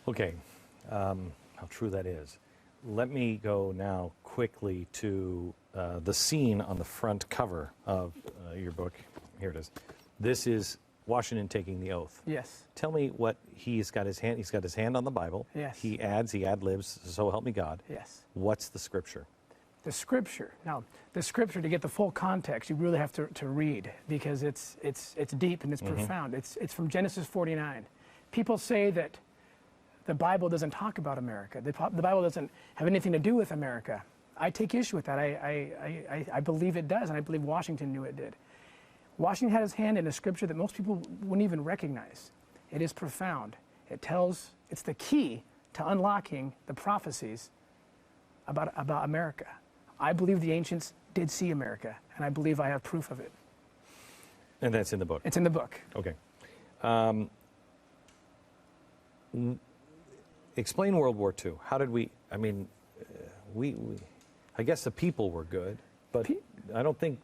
Speaker 3: Okay, how true that is. Let me go now quickly to the scene on the front cover of your book. Here it is. This is Washington taking the oath.
Speaker 17: Yes.
Speaker 3: Tell me what he's got his hand on the Bible.
Speaker 17: Yes.
Speaker 3: He ad-libs, so help me God.
Speaker 17: Yes.
Speaker 3: What's the scripture?
Speaker 17: The scripture. Now, the scripture, to get the full context, you really have to read, because it's deep and it's profound. It's from Genesis 49. People say that the Bible doesn't talk about America. The Bible doesn't have anything to do with America. I take issue with that. I believe it does, and I believe Washington knew it did. Washington had his hand in a scripture that most people wouldn't even recognize. It is profound. It's the key to unlocking the prophecies about America. I believe the ancients did see America, and I believe I have proof of it.
Speaker 3: And that's in the book?
Speaker 17: It's in the book.
Speaker 3: Okay. Explain World War II. How did we, I mean, I guess the people were good, but I don't think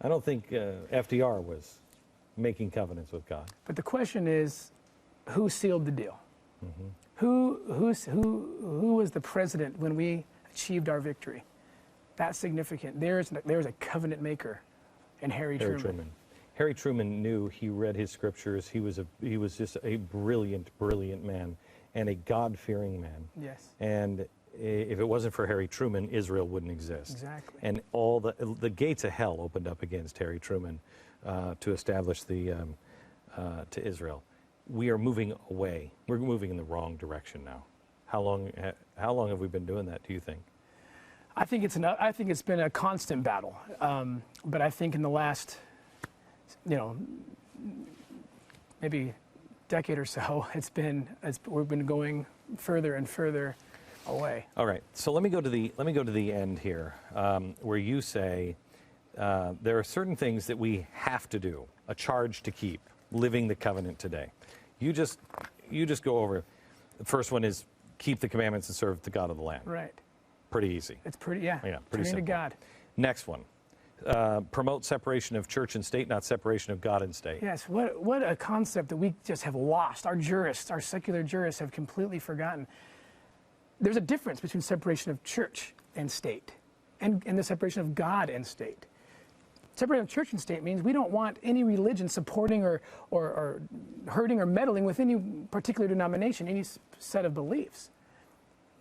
Speaker 3: FDR was making covenants with God.
Speaker 17: But the question is, who sealed the deal? Who was the president when we achieved our victory? That's significant. There's a covenant maker in Harry Truman.
Speaker 3: Harry Truman knew. He read his scriptures. He was just a brilliant man, and a God-fearing man.
Speaker 17: Yes.
Speaker 3: And if it wasn't for Harry Truman, Israel wouldn't exist.
Speaker 17: Exactly.
Speaker 3: And all the gates of hell opened up against Harry Truman to establish to Israel. We are moving away. We're moving in the wrong direction now. How long have we been doing that, do you think?
Speaker 17: I think it's been a constant battle, but I think in the last, maybe decade or so, we've been going further and further away.
Speaker 3: All right. So let me go to the end here, where you say there are certain things that we have to do, a charge to keep, living the covenant today. You just go over. The first one is keep the commandments and serve the God of the land.
Speaker 17: Right.
Speaker 3: Pretty easy.
Speaker 17: It's pretty
Speaker 3: pretty
Speaker 17: turning
Speaker 3: simple.
Speaker 17: to God.
Speaker 3: Next one. Promote separation of church and state, not separation of God and state.
Speaker 17: Yes, what a concept that we just have lost. Our jurists, our secular jurists have completely forgotten. There's a difference between separation of church and state and the separation of God and state. Separation of church and state means we don't want any religion supporting or hurting or meddling with any particular denomination, any set of beliefs.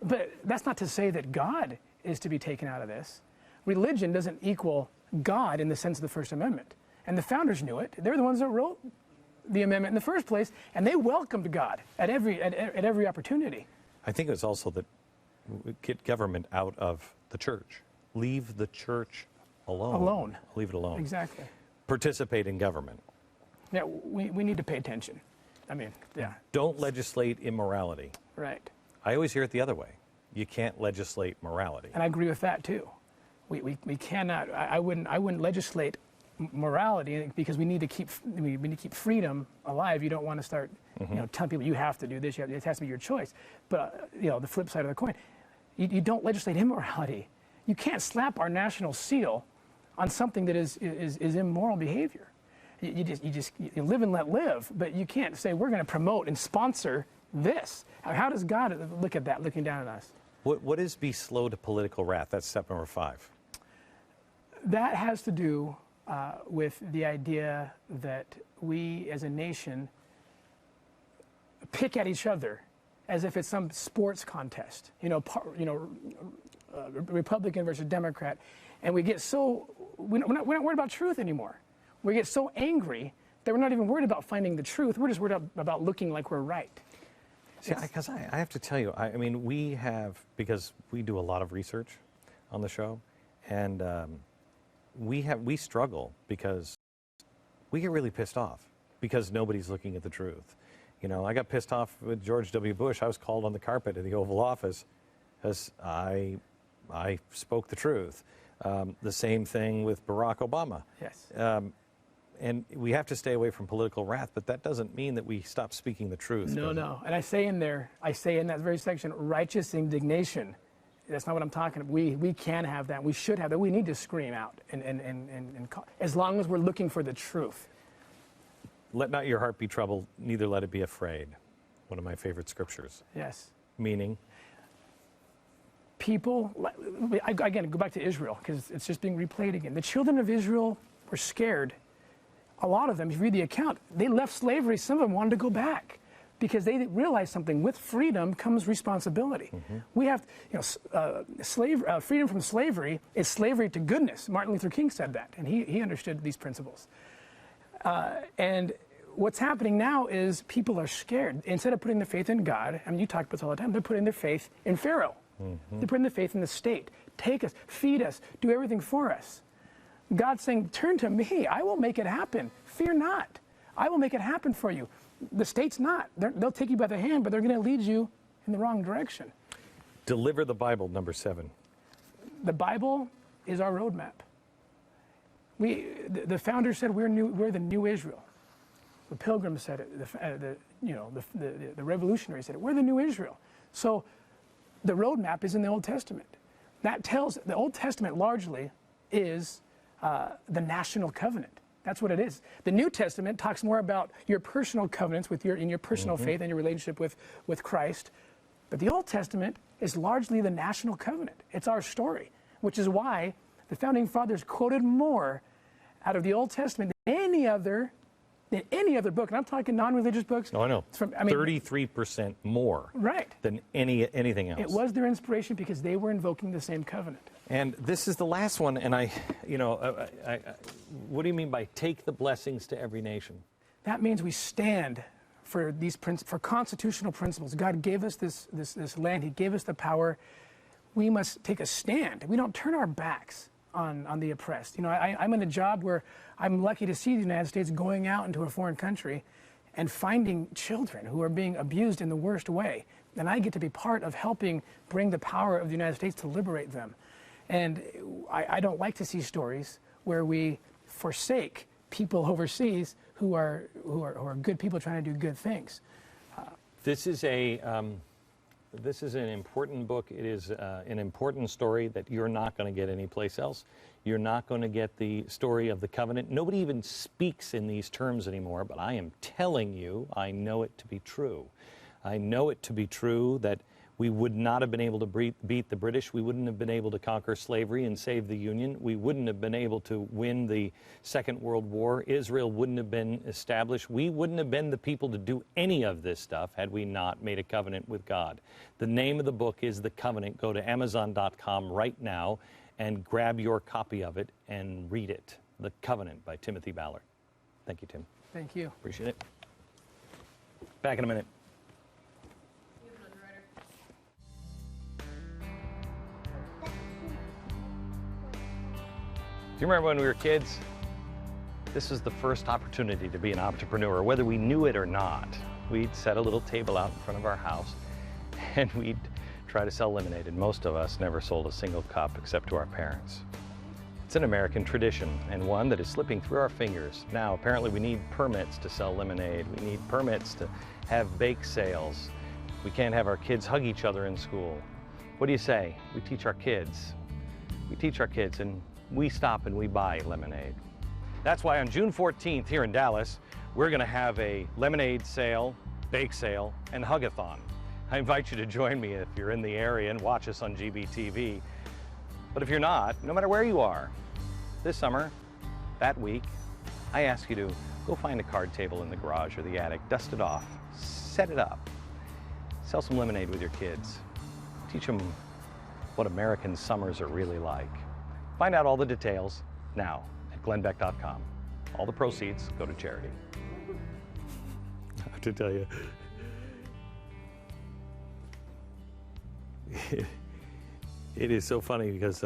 Speaker 17: But that's not to say that God is to be taken out of this. Religion doesn't equal God in the sense of the First Amendment. And the founders knew it. They're the ones that wrote the amendment in the first place, and they welcomed God at every opportunity.
Speaker 3: I think it's also that we get government out of the church. Leave the church alone. Leave it alone.
Speaker 17: Exactly.
Speaker 3: Participate in government.
Speaker 17: Yeah, we need to pay attention. I mean, yeah.
Speaker 3: Don't legislate immorality.
Speaker 17: Right.
Speaker 3: I always hear it the other way. You can't legislate morality.
Speaker 17: And I agree with that too. We cannot. I wouldn't legislate morality, because we need to keep freedom alive. You don't want to start telling people you have to do this. It has to be your choice. But the flip side of the coin, you don't legislate immorality. You can't slap our national seal on something that is immoral behavior. You live and let live, but you can't say we're going to promote and sponsor this. How does God look at that, looking down at us?
Speaker 3: What is be slow to political wrath? That's step number 5.
Speaker 17: That has to do with the idea that we as a nation pick at each other as if it's some sports contest, Republican versus Democrat, and we get we're not worried about truth anymore. We get so angry that we're not even worried about finding the truth. We're just worried about looking like we're right.
Speaker 3: See, because I have to tell you, I mean, because we do a lot of research on the show, and we struggle because we get really pissed off because nobody's looking at the truth. I got pissed off with George W. Bush. I was called on the carpet at the Oval Office because I spoke the truth. The same thing with Barack Obama.
Speaker 17: Yes.
Speaker 3: And we have to stay away from political wrath, but that doesn't mean that we stop speaking the truth.
Speaker 17: No. And I say in that very section, righteous indignation. That's not what I'm talking about. We can have that. We should have that. We need to scream out, and call, as long as we're looking for the truth.
Speaker 3: Let not your heart be troubled, neither let it be afraid. one of my favorite scriptures.
Speaker 17: Yes.
Speaker 3: Meaning?
Speaker 17: People, again, go back to Israel, because it's just being replayed again. The children of Israel were scared. A lot of them, if you read the account, they left slavery. Some of them wanted to go back because they realized something. With freedom comes responsibility. We have, freedom from slavery is slavery to goodness. Martin Luther King said that, and he understood these principles. And what's happening now is people are scared. Instead of putting their faith in God, I mean, you talk about this all the time, they're putting their faith in Pharaoh. They're putting their faith in the state. Take us, feed us, do everything for us. God's saying, turn to me. I will make it happen. Fear not. I will make it happen for you. The state's not. They'll take you by the hand, but they're going to lead you in the wrong direction.
Speaker 3: Deliver the Bible, number 7.
Speaker 17: The Bible is our roadmap. The founders said we're the new Israel. The Pilgrims said it. The revolutionaries said it. We're the new Israel. So the roadmap is in the Old Testament. That tells the Old Testament largely is the national covenant. That's what it is. The New Testament talks more about your personal covenants in your personal faith and your relationship with Christ. But the Old Testament is largely the national covenant. It's our story, which is why the Founding Fathers quoted more out of the Old Testament than any other book. And I'm talking non-religious books.
Speaker 3: No, I know. 33% more than anything else.
Speaker 17: It was their inspiration because they were invoking the same covenant.
Speaker 3: And this is the last one, and what do you mean by take the blessings to every nation?
Speaker 17: That means we stand for these for constitutional principles. God gave us this land. He gave us the power. We must take a stand. We don't turn our backs on the oppressed. I'm in a job where I'm lucky to see the United States going out into a foreign country and finding children who are being abused in the worst way. And I get to be part of helping bring the power of the United States to liberate them. And I don't like to see stories where we forsake people overseas who are good people trying to do good things.
Speaker 3: This is an important book. It is an important story that you're not going to get anyplace else. You're not going to get the story of the covenant. Nobody even speaks in these terms anymore, but I am telling you, I know it to be true. I know it to be true that we would not have been able to beat the British. We wouldn't have been able to conquer slavery and save the Union. We wouldn't have been able to win the Second World War. Israel wouldn't have been established. We wouldn't have been the people to do any of this stuff had we not made a covenant with God. The name of the book is The Covenant. Go to Amazon.com right now and grab your copy of it and read it. The Covenant by Timothy Ballard. Thank you, Tim.
Speaker 17: Thank you.
Speaker 3: Appreciate it. Back in a minute. Do you remember when we were kids? This was the first opportunity to be an entrepreneur, whether we knew it or not. We'd set a little table out in front of our house and we'd try to sell lemonade, and most of us never sold a single cup except to our parents. It's an American tradition and one that is slipping through our fingers. Now, apparently we need permits to sell lemonade. We need permits to have bake sales. We can't have our kids hug each other in school. What do you say? We teach our kids. We teach our kids, and we stop and we buy lemonade. That's why on June 14th here in Dallas, we're going to have a lemonade sale, bake sale, and hug-a-thon. I invite you to join me if you're in the area and watch us on GBTV. But if you're not, no matter where you are, this summer, that week, I ask you to go find a card table in the garage or the attic, dust it off, set it up, sell some lemonade with your kids, teach them what American summers are really like. Find out all the details now at glennbeck.com. All the proceeds go to charity. I have to tell you, it is so funny because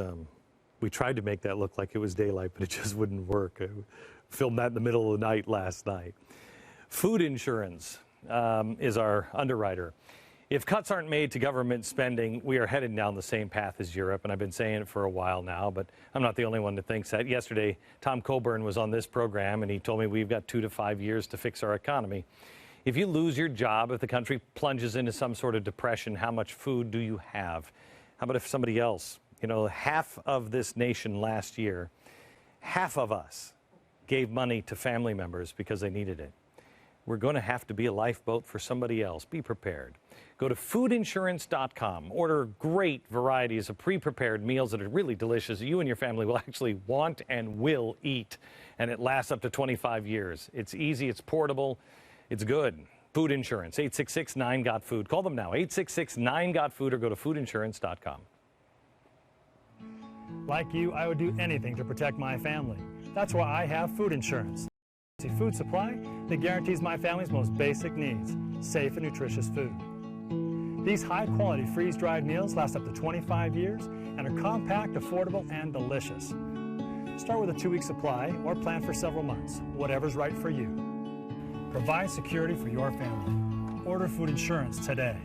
Speaker 3: we tried to make that look like it was daylight, but it just wouldn't work. I filmed that in the middle of the night last night. Food insurance is our underwriter. If cuts aren't made to government spending, we are headed down the same path as Europe, and I've been saying it for a while now, but I'm not the only one that thinks that. Yesterday, Tom Coburn was on this program, and he told me we've got 2 to 5 years to fix our economy. If you lose your job, if the country plunges into some sort of depression, how much food do you have? How about if somebody else, half of this nation last year, half of us gave money to family members because they needed it. we're going to have to be a lifeboat for somebody else. Be prepared. Go to foodinsurance.com. Order great varieties of pre-prepared meals that are really delicious. You and your family will actually want and will eat. And it lasts up to 25 years. It's easy, it's portable, it's good. Food Insurance, 866-9-GOT-FOOD. Call them now, 866-9-GOT-FOOD, or go to foodinsurance.com.
Speaker 2: Like you, I would do anything to protect my family. That's why I have food insurance. Food supply that guarantees my family's most basic needs, safe and nutritious food. These high-quality freeze-dried meals last up to 25 years and are compact, affordable, and delicious. Start with a 2-week supply or plan for several months, whatever's right for you. Provide security for your family. Order food insurance today.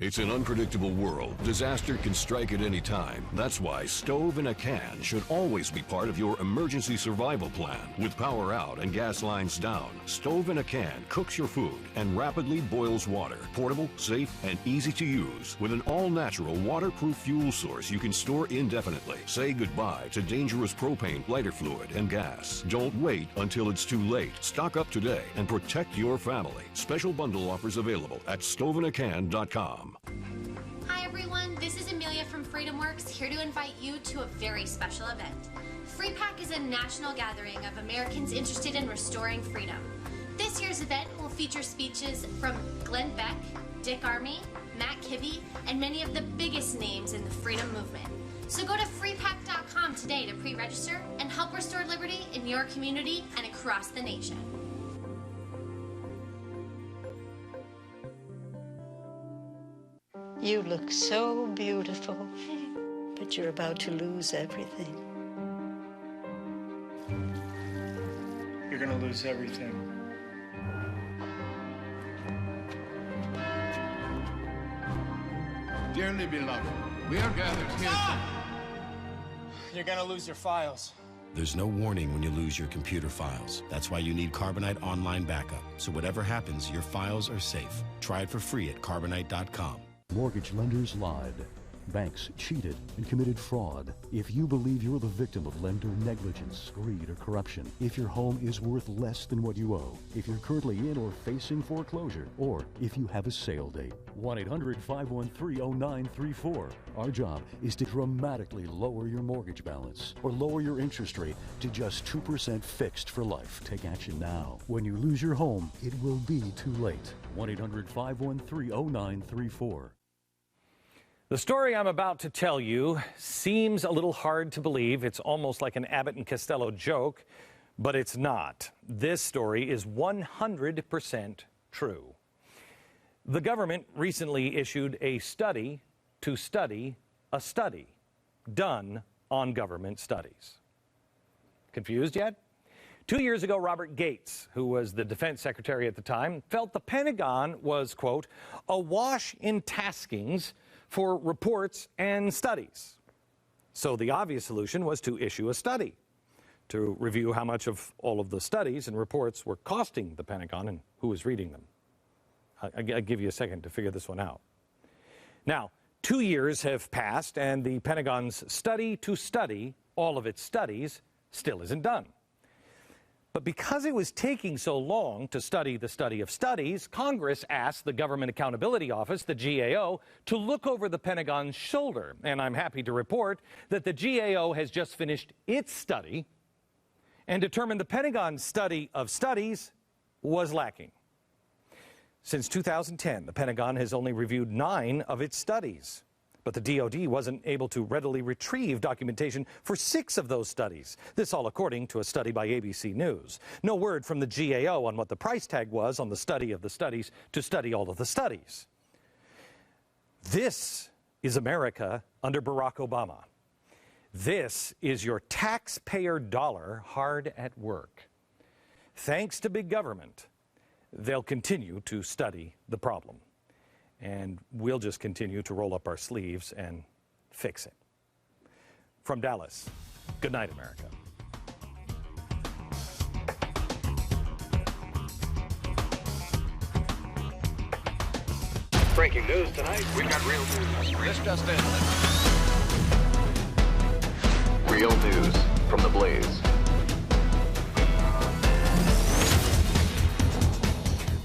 Speaker 13: It's an unpredictable world. Disaster can strike at any time. That's why stove in a can should always be part of your emergency survival plan. With power out and gas lines down, stove in a can cooks your food and rapidly boils water. Portable, safe, and easy to use. With an all-natural waterproof fuel source you can store indefinitely. Say goodbye to dangerous propane, lighter fluid, and gas. Don't wait until it's too late. Stock up today and protect your family. Special bundle offers available at stoveinacan.com.
Speaker 12: Hi everyone, this is Amelia from FreedomWorks, here to invite you to a very special event. Free Pack is a national gathering of Americans interested in restoring freedom. This year's event will feature speeches from Glenn Beck, Dick Armey, Matt Kibbe, and many of the biggest names in the freedom movement. So go to freepack.com today to pre-register and help restore liberty in your community and across the nation.
Speaker 4: You look so beautiful, but you're about to lose everything.
Speaker 2: You're gonna lose everything.
Speaker 7: Dearly beloved, we are gathered here.
Speaker 2: You're gonna lose your files.
Speaker 22: There's no warning when you lose your computer files. That's why you need Carbonite Online Backup. So whatever happens, your files are safe. Try it for free at Carbonite.com.
Speaker 25: Mortgage lenders lied. Banks cheated and committed fraud. If you believe you're the victim of lender negligence, greed, or corruption, if your home is worth less than what you owe, if you're currently in or facing foreclosure, or if you have a sale date, 1-800-513-0934. Our job is to dramatically lower your mortgage balance or lower your interest rate to just 2% fixed for life. Take action now. When you lose your home, it will be too late. 1-800-513-0934.
Speaker 3: The story I'm about to tell you seems a little hard to believe. It's almost like an Abbott and Costello joke, but it's not. This story is 100% true. The government recently issued a study to study a study done on government studies. Confused yet? 2 years ago, Robert Gates, who was the defense secretary at the time, felt the Pentagon was, quote, awash in taskings for reports and studies. So the obvious solution was to issue a study to review how much of all of the studies and reports were costing the Pentagon and who was reading them. I'll give you a second to figure this one out. Now, 2 years have passed and the Pentagon's study to study all of its studies still isn't done. But because it was taking so long to study the study of studies, Congress asked the Government Accountability Office, the GAO, to look over the Pentagon's shoulder. And I'm happy to report that the GAO has just finished its study and determined the Pentagon's study of studies was lacking. Since 2010, the Pentagon has only reviewed 9 of its studies. But the DoD wasn't able to readily retrieve documentation for 6 of those studies. This all according to a study by ABC News. No word from the GAO on what the price tag was on the study of the studies to study all of the studies. This is America under Barack Obama. This is your taxpayer dollar hard at work. Thanks to big government, they'll continue to study the problem. And we'll just continue to roll up our sleeves and fix it. From Dallas, good night, America.
Speaker 26: Breaking news tonight. We've got real news. This just in. Real news from the Blaze.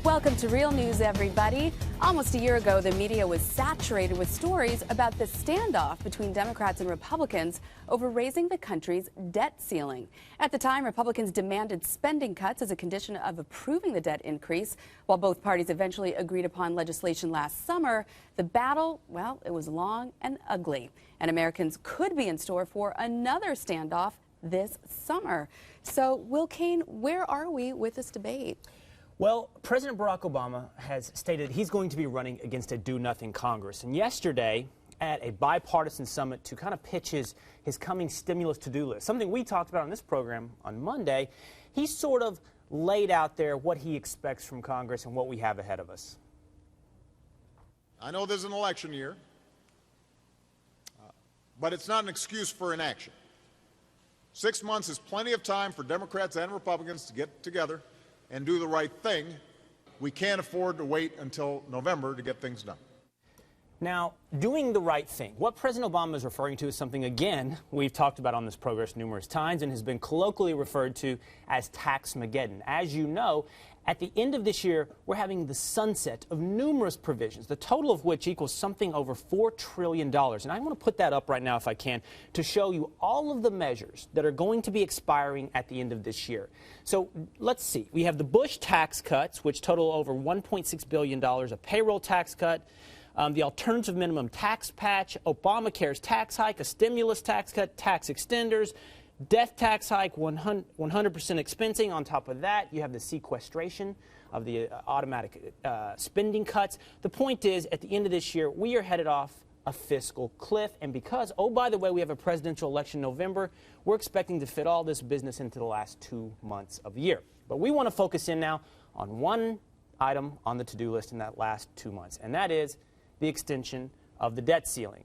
Speaker 1: Welcome to Real News, everybody. Almost a year ago, the media was saturated with stories about the standoff between Democrats and Republicans over raising the country's debt ceiling. At the time, Republicans demanded spending cuts as a condition of approving the debt increase. While both parties eventually agreed upon legislation last summer, the battle, well, it was long and ugly. And Americans could be in store for another standoff this summer. So, Will Kane, where are we with this debate?
Speaker 5: Well, President Barack Obama has stated he's going to be running against a do-nothing Congress. And yesterday, at a bipartisan summit to kind of pitch his coming stimulus to-do list, something we talked about on this program on Monday, he sort of laid out there what he expects from Congress and what we have ahead of us.
Speaker 6: I know there's an election year, but it's not an excuse for inaction. 6 months is plenty of time for Democrats and Republicans to get together and do the right thing. We can't afford to wait until November to get things done.
Speaker 5: Now, doing the right thing, what President Obama is referring to is something, again, we've talked about on this program numerous times and has been colloquially referred to as Tax-mageddon. As you know, at the end of this year, we're having the sunset of numerous provisions, the total of which equals something over $4 trillion. And I want to put that up right now, if I can, to show you all of the measures that are going to be expiring at the end of this year. So let's see. We have the Bush tax cuts, which total over $1.6 billion, a payroll tax cut, the alternative minimum tax patch, Obamacare's tax hike, a stimulus tax cut, tax extenders, death tax hike, 100% expensing. On top of that, you have the sequestration of the automatic spending cuts. The point is, at the end of this year, we are headed off a fiscal cliff. And because, oh, by the way, we have a presidential election in November, we're expecting to fit all this business into the last 2 months of the year. But we want to focus in now on one item on the to-do list in that last 2 months, and that is the extension of the debt ceiling.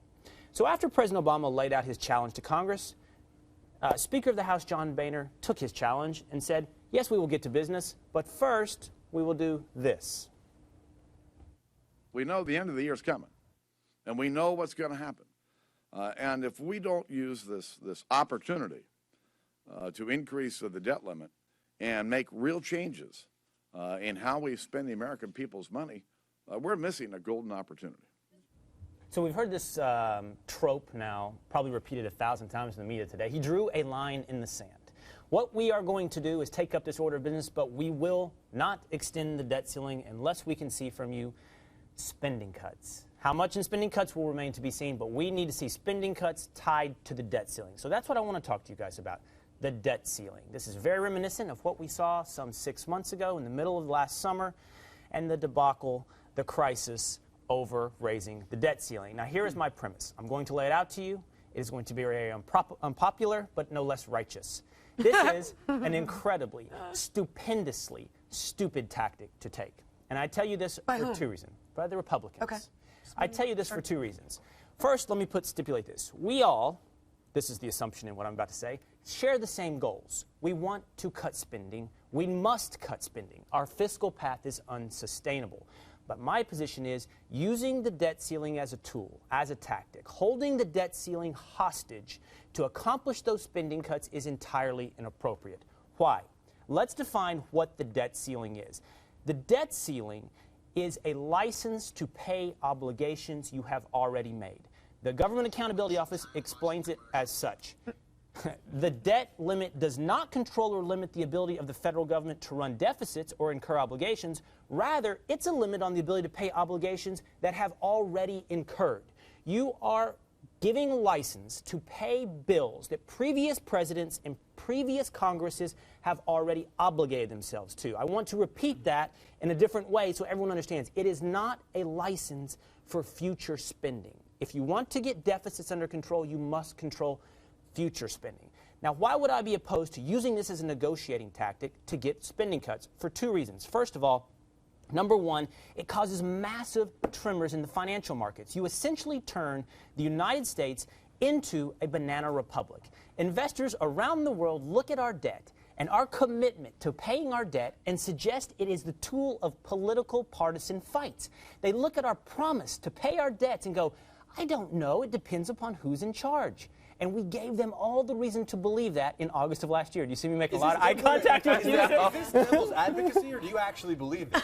Speaker 5: So after President Obama laid out his challenge to Congress, Speaker of the House John Boehner took his challenge and said, yes, we will get to business, but first we will do this.
Speaker 8: We know the end of the year is coming, and we know what's going to happen. And if we don't use this opportunity to increase the debt limit and make real changes in how we spend the American people's money, we're missing a golden opportunity.
Speaker 5: So we've heard this trope now, probably repeated 1,000 times in the media today. He drew a line in the sand. What we are going to do is take up this order of business, but we will not extend the debt ceiling unless we can see from you spending cuts. How much in spending cuts will remain to be seen, but we need to see spending cuts tied to the debt ceiling. So that's what I want to talk to you guys about, the debt ceiling. This is very reminiscent of what we saw some 6 months ago in the middle of last summer and the debacle, the crisis over raising the debt ceiling. Now, here is my premise. I'm going to lay it out to you. It is going to be very unpopular, but no less righteous. This is an incredibly, stupendously stupid tactic to take. And I tell you this for 2 reasons. By the Republicans. Okay. I tell you this for 2 reasons. First, let me stipulate this. We all, this is the assumption in what I'm about to say, share the same goals. We want to cut spending. We must cut spending. Our fiscal path is unsustainable. But my position is using the debt ceiling as a tool, as a tactic, holding the debt ceiling hostage to accomplish those spending cuts is entirely inappropriate. Why? Let's define what the debt ceiling is. The debt ceiling is a license to pay obligations you have already made. The Government Accountability Office explains it as such. The debt limit does not control or limit the ability of the federal government to run deficits or incur obligations. Rather, it's a limit on the ability to pay obligations that have already incurred. You are giving a license to pay bills that previous presidents and previous Congresses have already obligated themselves to. I want to repeat that in a different way so everyone understands. It is not a license for future spending. If you want to get deficits under control, you must control future spending. Now, why would I be opposed to using this as a negotiating tactic to get spending cuts? For 2 reasons. First of all, number one, it causes massive tremors in the financial markets. You essentially turn the United States into a banana republic. Investors around the world look at our debt and our commitment to paying our debt and suggest it is the tool of political partisan fights. They look at our promise to pay our debts and go, I don't know, it depends upon who's in charge. and we gave them all the reason to believe that in August of last year. Do you see me make a lot of eye contact with you?
Speaker 9: Is this devil's advocacy, or do you actually believe it?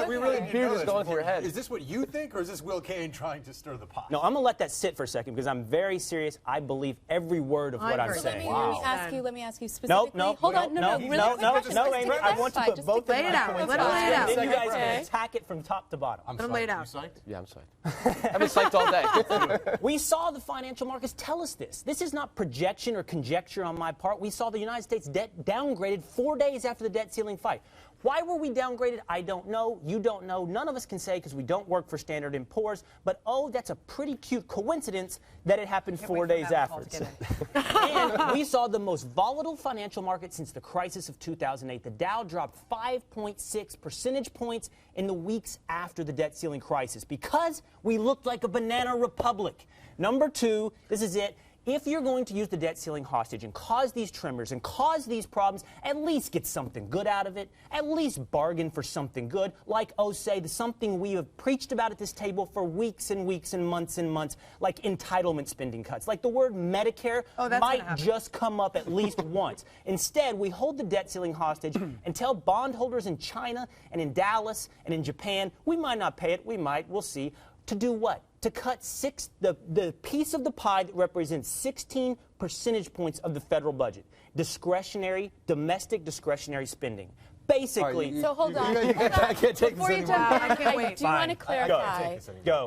Speaker 9: We really
Speaker 10: is going through your head.
Speaker 9: Is this what you think, or is this Will Cain trying to stir the pot?
Speaker 5: No, I'm going to let that sit for a second because I'm very serious. I believe every word of what I'm saying.
Speaker 1: Let me ask you specifically.
Speaker 5: No,
Speaker 1: hold on,
Speaker 5: no, Amy. I want to put both of my points
Speaker 1: Let him lay it out.
Speaker 5: Then you guys can attack it from top to bottom.
Speaker 10: Let him lay it out.
Speaker 9: You psyched?
Speaker 10: Yeah, I'm psyched. I've been psyched all day.
Speaker 5: We saw the financial markets tell us this. This is not projection or conjecture on my part. We saw the United States debt downgraded 4 days after the debt ceiling fight. Why were we downgraded? I don't know. You don't know. None of us can say because we don't work for Standard & Poor's. But, oh, that's a pretty cute coincidence that it happened 4 days after. And we saw the most volatile financial market since the crisis of 2008. The Dow dropped 5.6 percentage points in the weeks after the debt ceiling crisis because we looked like a banana republic. Number two, this is it. If you're going to use the debt ceiling hostage and cause these tremors and cause these problems, at least get something good out of it. At least bargain for something good. Like, say, something we have preached about at this table for weeks and weeks and months, like entitlement spending cuts. Like the word Medicare might just come up at least once. Instead, we hold the debt ceiling hostage and tell bondholders in China and in Dallas and in Japan, we might not pay it, we'll see, to do what? To cut the piece of the pie that represents 16 percentage points of the federal budget. Discretionary, domestic discretionary spending. Basically.
Speaker 1: So hold on.
Speaker 10: I can't take this anymore.
Speaker 1: I do want to clarify.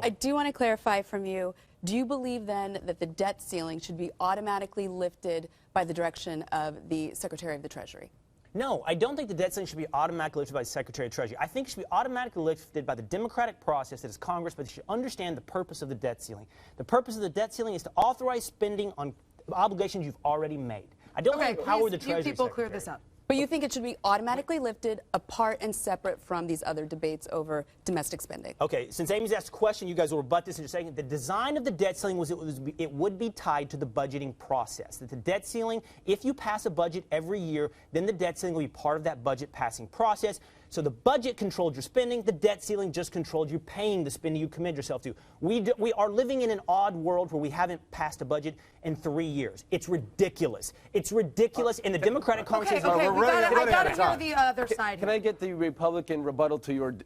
Speaker 1: I do want to clarify from you. Do you believe then that the debt ceiling should be automatically lifted by the direction of the Secretary of the Treasury?
Speaker 5: No, I don't think the debt ceiling should be automatically lifted by the Secretary of the Treasury. I think it should be automatically lifted by the democratic process that is Congress, but they should understand the purpose of the debt ceiling. The purpose of the debt ceiling is to authorize spending on obligations you've already made. I don't want to empower the Treasury
Speaker 14: people
Speaker 5: Secretary.
Speaker 14: Clear this up.
Speaker 1: But you think it should be automatically lifted apart and separate from these other debates over domestic spending?
Speaker 5: Okay, since Amy's asked a question, you guys will rebut this in just a second. The design of the debt ceiling was it would be tied to the budgeting process. That the debt ceiling, if you pass a budget every year, then the debt ceiling will be part of that budget passing process. So the budget controlled your spending. The debt ceiling just controlled you paying the spending you committed yourself to. We are living in an odd world where we haven't passed a budget in 3 years. It's ridiculous. It's ridiculous. And the Democratic Congress
Speaker 14: I got to hear the other side.
Speaker 10: Can I get the Republican rebuttal to your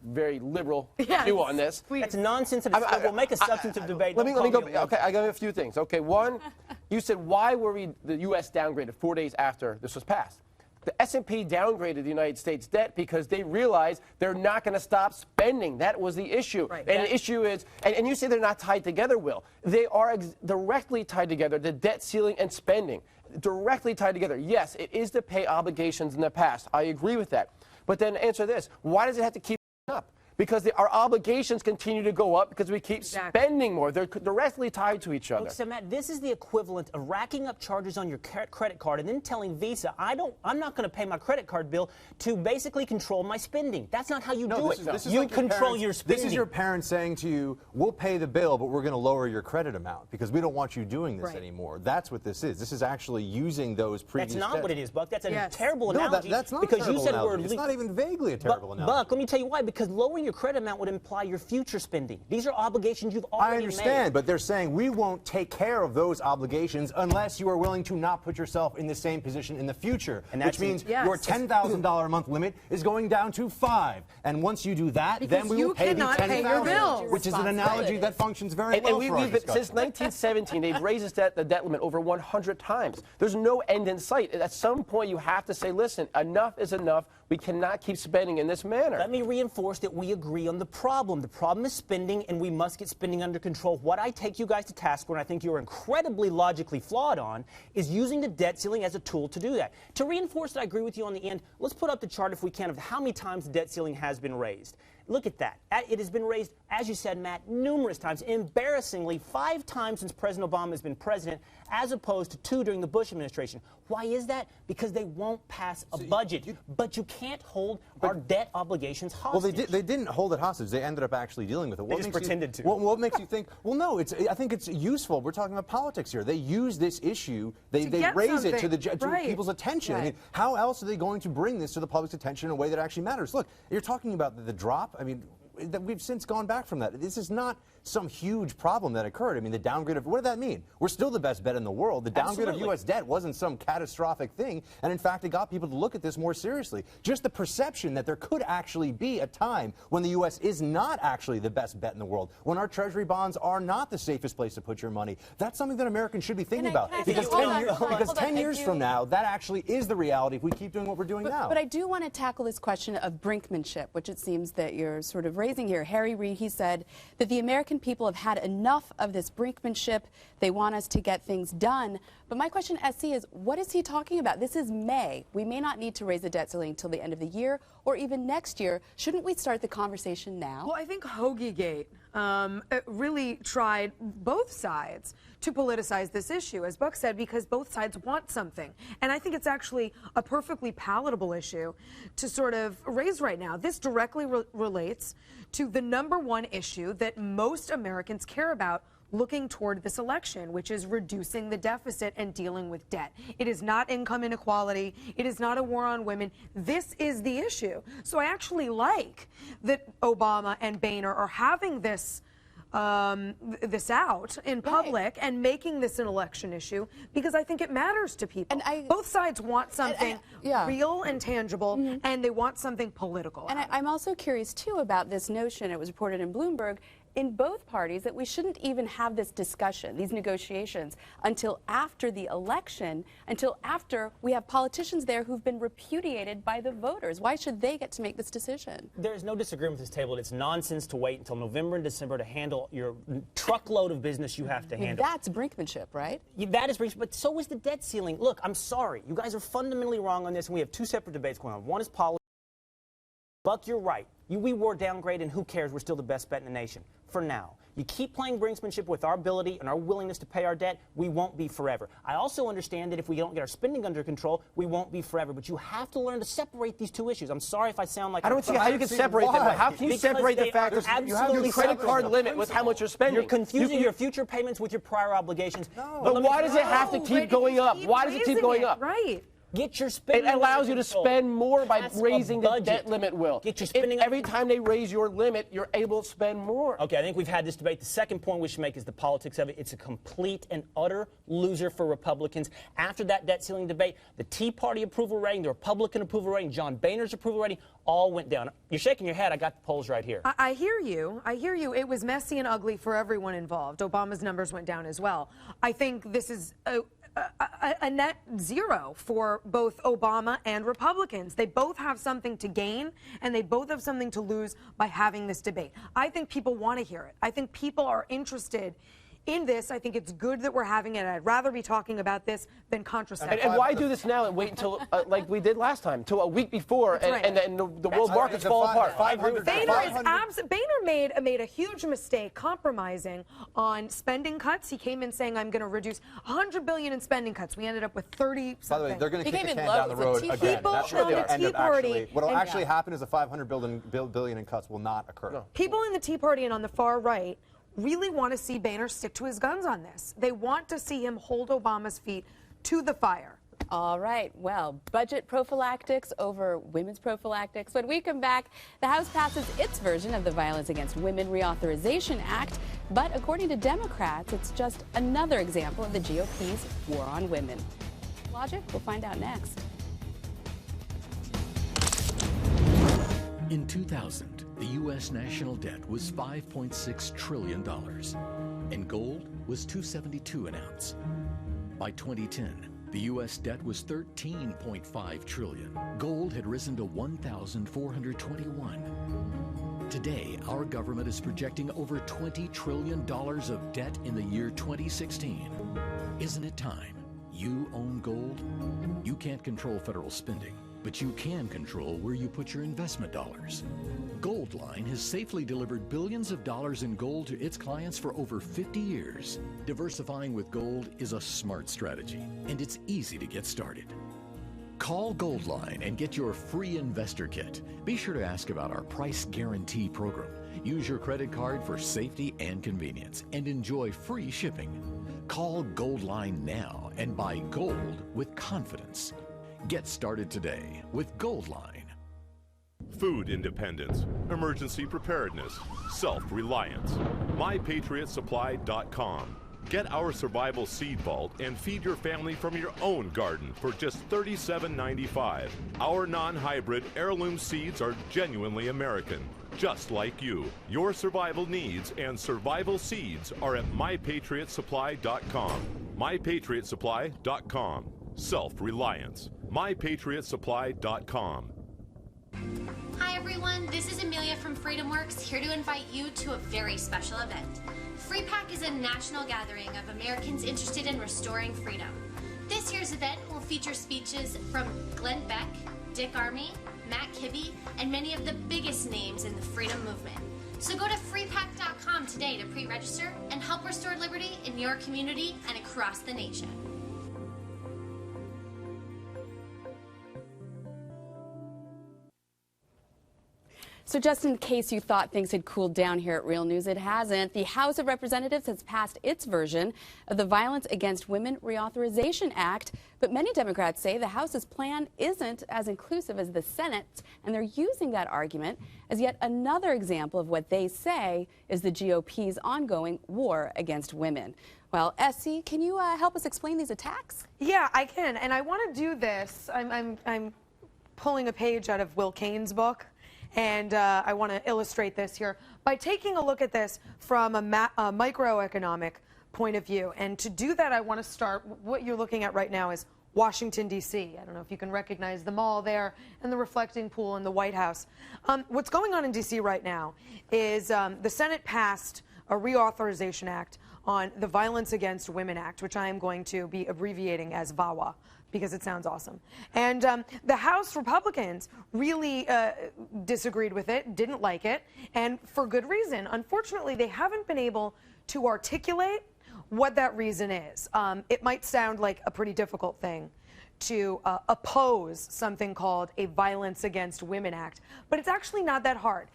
Speaker 10: very liberal view on this?
Speaker 5: That's nonsense. We'll make a substantive debate.
Speaker 10: Let me go. Okay, I got a few things. Okay, one, you said why were the U.S. downgraded 4 days after this was passed? The S&P downgraded the United States debt because they realized they're not going to stop spending. That was the issue. Right. And the issue is, and you say they're not tied together, Will. They are directly tied together, the debt ceiling and spending. Directly tied together. Yes, it is to pay obligations in the past. I agree with that. But then answer this. Why does it have to keep up? Because our obligations continue to go up because we keep spending more. They're directly tied to each other.
Speaker 5: Look, so Matt, this is the equivalent of racking up charges on your credit card and then telling Visa, I'm not going to pay my credit card bill to basically control my spending. That's not how you do it. You like control your spending.
Speaker 9: This is your parents saying to you, we'll pay the bill, but we're going to lower your credit amount because we don't want you doing this anymore. That's what this is. This is actually using those previous
Speaker 5: That's not what it is, Buck. That's a terrible analogy.
Speaker 9: No, that's not
Speaker 5: because
Speaker 9: a terrible
Speaker 5: you said
Speaker 9: analogy. It's not even vaguely a terrible analogy.
Speaker 5: Buck, let me tell you why. Because lowering your credit amount would imply your future spending. These are obligations you've already made.
Speaker 9: I understand, but they're saying we won't take care of those obligations unless you are willing to not put yourself in the same position in the future, which means your $10,000 a month limit is going down to $5,000. And once you do that, then we will pay the $10,000, which is an analogy that functions very well for our discussion.
Speaker 10: Since 1917, they've raised the debt limit over 100 times. There's no end in sight. At some point, you have to say, listen, enough is enough. We cannot keep spending in this manner.
Speaker 5: Let me reinforce that we agree on the problem. The problem is spending, and we must get spending under control. What I take you guys to task for, and I think you're incredibly logically flawed on, is using the debt ceiling as a tool to do that. To reinforce that I agree with you on the end, let's put up the chart, if we can, of how many times the debt ceiling has been raised. Look at that. It has been raised, as you said, Matt, numerous times. Embarrassingly, 5 times since President Obama has been president, as opposed to 2 during the Bush administration. Why is that? Because they won't pass a budget. But you can't hold our debt obligations hostage.
Speaker 9: Well, they didn't hold it hostage. They ended up actually dealing with it.
Speaker 5: They just pretended to.
Speaker 9: What makes you think, well, no, I think it's useful. We're talking about politics here. They use this issue. They raise it to people's attention. I mean, how else are they going to bring this to the public's attention in a way that actually matters? Look, you're talking about the drop. I mean, that we've since gone back from that. This is not some huge problem that occurred. I mean, the downgrade of, what did that mean? We're still the best bet in the world. The downgrade of U.S. debt wasn't some catastrophic thing, and in fact, it got people to look at this more seriously. Just the perception that there could actually be a time when the U.S. is not actually the best bet in the world, when our treasury bonds are not the safest place to put your money. That's something that Americans should be thinking about. Because 10 years from now, that actually is the reality if we keep doing what we're doing now.
Speaker 1: But I do want to tackle this question of brinkmanship, which it seems that you're sort of raising here. Harry Reid, he said that the American people have had enough of this brinkmanship. They want us to get things done. But my question, SC, is what is he talking about? This is May. We may not need to raise the debt ceiling until the end of the year or even next year. Shouldn't we start the conversation now?
Speaker 14: Well, I think Hoagiegate really tried both sides to politicize this issue, as Buck said, because both sides want something. And I think it's actually a perfectly palatable issue to sort of raise right now. This directly relates to the #1 issue that most Americans care about looking toward this election, which is reducing the deficit and dealing with debt. It is not income inequality. It is not a war on women. This is the issue. So I actually like that Obama and Boehner are having this this out in public and making this an election issue, because I think it matters to people. And both sides want something real and tangible, and they want something political.
Speaker 1: And I'm also curious, too, about this notion, it was reported in Bloomberg, in both parties, that we shouldn't even have this discussion, these negotiations, until after the election, until after we have politicians there who've been repudiated by the voters. Why should they get to make this decision?
Speaker 5: There's no disagreement with this table. It's nonsense to wait until November and December to handle your truckload of business you have to handle.
Speaker 1: That's brinkmanship, right?
Speaker 5: That is brinkmanship, but so is the debt ceiling. Look, I'm sorry. You guys are fundamentally wrong on this, and we have two separate debates going on. One is policy. Buck, you're right. We were downgraded, and who cares? We're still the best bet in the nation. For now. You keep playing brinksmanship with our ability and our willingness to pay our debt, we won't be forever. I also understand that if we don't get our spending under control, we won't be forever. But you have to learn to separate these two issues. I'm sorry if I sound like...
Speaker 10: I don't see how you can separate them. How can you separate the fact that you have your credit card limit with how much you're spending?
Speaker 5: You're confusing your future payments with your prior obligations.
Speaker 10: No. But why does it have to keep going up? Why does it keep going up?
Speaker 14: Right.
Speaker 5: Get your spending.
Speaker 10: It allows you to spend more by raising the debt limit, Will.
Speaker 5: Get your spending.
Speaker 10: Every time they raise your limit, you're able to spend more.
Speaker 5: Okay, I think we've had this debate. The second point we should make is the politics of it. It's a complete and utter loser for Republicans. After that debt ceiling debate, the Tea Party approval rating, the Republican approval rating, John Boehner's approval rating, all went down. You're shaking your head. I got the polls right here.
Speaker 14: I hear you. I hear you. It was messy and ugly for everyone involved. Obama's numbers went down as well. I think this is a net zero for both Obama and Republicans. They both have something to gain, and they both have something to lose by having this debate. I think people want to hear it. I think people are interested in this. I think it's good that we're having it. I'd rather be talking about this than contraception.
Speaker 10: And why do this now and wait until, like we did last time, until a week before, and the world markets fall apart?
Speaker 14: Boehner made a huge mistake compromising on spending cuts. He came in saying, I'm going to reduce $100 billion in spending cuts. We ended up with 30 something.
Speaker 9: By the way, they're going to kick the can down the road again. That's where they'll end up actually. What will actually happen is the $500 billion in cuts will not occur.
Speaker 14: No. People in the Tea Party and on the far right really want to see Boehner stick to his guns on this. They want to see him hold Obama's feet to the fire.
Speaker 1: All right. Well, budget prophylactics over women's prophylactics. When we come back, the House passes its version of the Violence Against Women Reauthorization Act. But according to Democrats, it's just another example of the GOP's war on women. Logic? We'll find out next.
Speaker 21: In 2000, the U.S. national debt was $5.6 trillion, and gold was $2.72 an ounce. By 2010, the U.S. debt was $13.5 trillion. Gold had risen to $1,421. Today, our government is projecting over $20 trillion of debt in the year 2016. Isn't it time? You own gold? You can't control federal spending, but you can control where you put your investment dollars. Goldline has safely delivered billions of dollars in gold to its clients for over 50 years. Diversifying with gold is a smart strategy, and it's easy to get started. Call Goldline and get your free investor kit. Be sure to ask about our price guarantee program. Use your credit card for safety and convenience, and enjoy free shipping. Call Goldline now and buy gold with confidence. Get started today with Goldline.
Speaker 11: food independence, emergency preparedness, self-reliance. MyPatriotSupply.com. Get our survival seed vault and feed your family from your own garden for just $37.95. Our non-hybrid heirloom seeds are genuinely American, just like you. Your survival needs and survival seeds are at MyPatriotSupply.com. MyPatriotSupply.com. Self-reliance. MyPatriotSupply.com.
Speaker 12: Hi everyone, this is Amelia from FreedomWorks, here to invite you to a very special event. Free Pack is a national gathering of Americans interested in restoring freedom. This year's event will feature speeches from Glenn Beck, Dick Armey, Matt Kibbe, and many of the biggest names in the freedom movement. So go to freepack.com today to pre-register and help restore liberty in your community and across the nation.
Speaker 1: So just in case you thought things had cooled down here at Real News, it hasn't. The House of Representatives has passed its version of the Violence Against Women Reauthorization Act, but many Democrats say the House's plan isn't as inclusive as the Senate's, and they're using that argument as yet another example of what they say is the GOP's ongoing war against women. Well, Essie, can you help us explain these attacks?
Speaker 14: Yeah, I can, and I want to do this. I'm pulling a page out of Will Kane's book. And I want to illustrate this here by taking a look at this from a microeconomic point of view. And to do that, I want to start, what you're looking at right now is Washington, D.C. I don't know if you can recognize the mall there and the reflecting pool in the White House. What's going on in D.C. right now is the Senate passed a reauthorization act on the Violence Against Women Act, which I am going to be abbreviating as VAWA, because it sounds awesome. And the House Republicans really disagreed with it, didn't like it, and for good reason. Unfortunately, they haven't been able to articulate what that reason is. It might sound like a pretty difficult thing to oppose something called a Violence Against Women Act, but it's actually not that hard.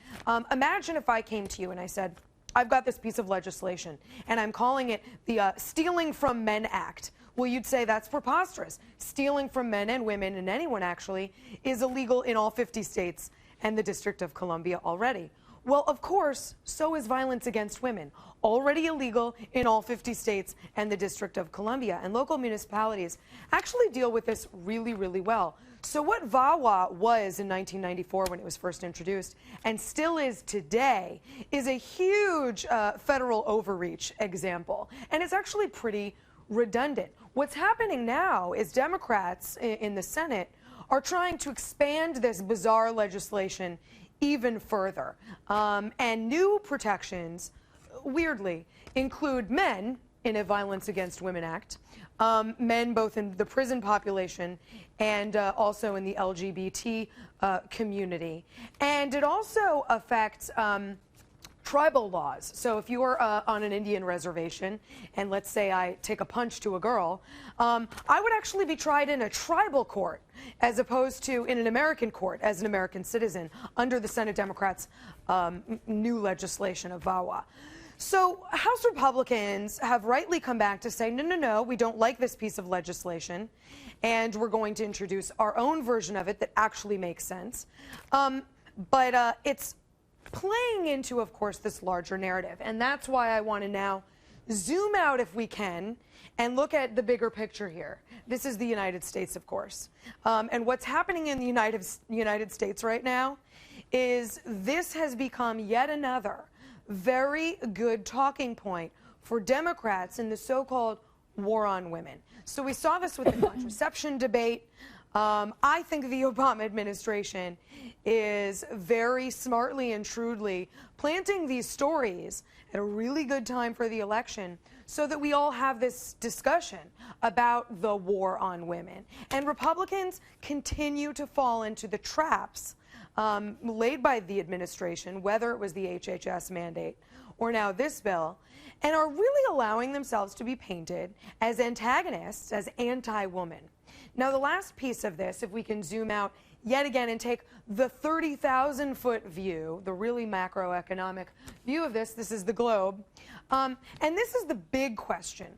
Speaker 14: Imagine if I came to you and I said, I've got this piece of legislation, and I'm calling it the Stealing from Men Act. Well, you'd say that's preposterous. Stealing from men and women, and anyone actually, is illegal in all 50 states and the District of Columbia already. Well, of course, so is violence against women, already illegal in all 50 states and the District of Columbia. And local municipalities actually deal with this really, really well. So what VAWA was in 1994 when it was first introduced, and still is today, is a huge federal overreach example. And it's actually pretty redundant. What's happening now is Democrats in the Senate are trying to expand this bizarre legislation even further. And new protections, weirdly, include men in a Violence Against Women Act, men both in the prison population and also in the LGBT community. And it also affects tribal laws. So if you are on an Indian reservation, and let's say I take a punch to a girl, I would actually be tried in a tribal court as opposed to in an American court as an American citizen under the Senate Democrats' new legislation of VAWA. So House Republicans have rightly come back to say, no, no, no, we don't like this piece of legislation, and we're going to introduce our own version of it that actually makes sense. But it's playing into, of course, this larger narrative. And that's why I want to now zoom out, if we can, and look at the bigger picture here. This is the United States, of course. And what's happening in the United States right now is this has become yet another very good talking point for Democrats in the so-called war on women. So we saw this with the contraception debate. I think the Obama administration is very smartly and shrewdly planting these stories at a really good time for the election so that we all have this discussion about the war on women. And Republicans continue to fall into the traps laid by the administration, whether it was the HHS mandate or now this bill, and are really allowing themselves to be painted as antagonists, as anti-woman. Now, the last piece of this, if we can zoom out yet again and take the 30,000-foot view, the really macroeconomic view of this, this is the globe, and this is the big question.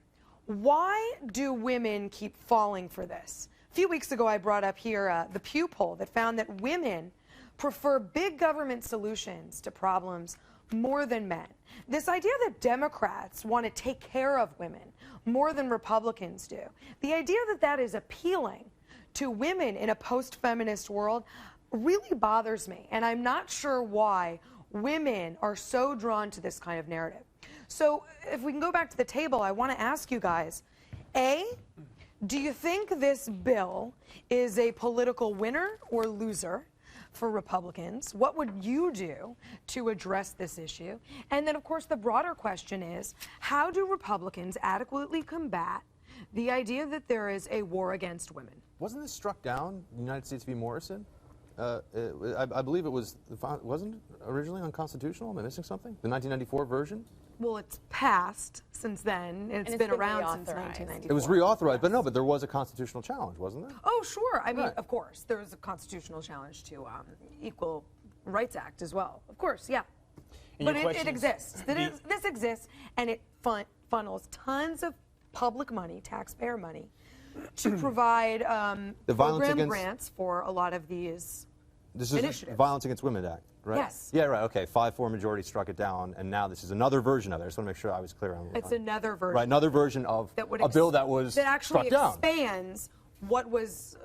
Speaker 14: Why do women keep falling for this? A few weeks ago, I brought up here the Pew poll that found that women prefer big government solutions to problems more than men. This idea that Democrats want to take care of women more than Republicans do, the idea that that is appealing to women in a post-feminist world really bothers me, and I'm not sure why women are so drawn to this kind of narrative. So if we can go back to the table, I want to ask you guys, A, do you think this bill is a political winner or loser for Republicans? What would you do to address this issue? And then, of course, the broader question is, how do Republicans adequately combat the idea that there is a war against women?
Speaker 9: Wasn't this struck down, United States v. Morrison? I believe it was, wasn't it originally unconstitutional? Am I missing something? The 1994 version?
Speaker 14: Well, it's passed since then, and it's been around since 1994.
Speaker 9: It was reauthorized, but no, but there was a constitutional challenge, wasn't there?
Speaker 14: Oh, sure. I mean,
Speaker 9: Right.
Speaker 14: of course, there was a constitutional challenge to Equal Rights Act as well. Of course, yeah. But it exists. This exists, and it funnels tons of public money, taxpayer money, to provide program grants for a lot of these initiatives.
Speaker 9: This is Violence Against Women Act, right?
Speaker 14: Yes.
Speaker 9: Yeah, right, okay. 5-4 majority struck it down, and now this is another version of it. I just want to make sure I was clear on
Speaker 14: It's another version.
Speaker 9: Right, another version of a bill that was
Speaker 14: that actually
Speaker 9: struck down.
Speaker 14: expands what was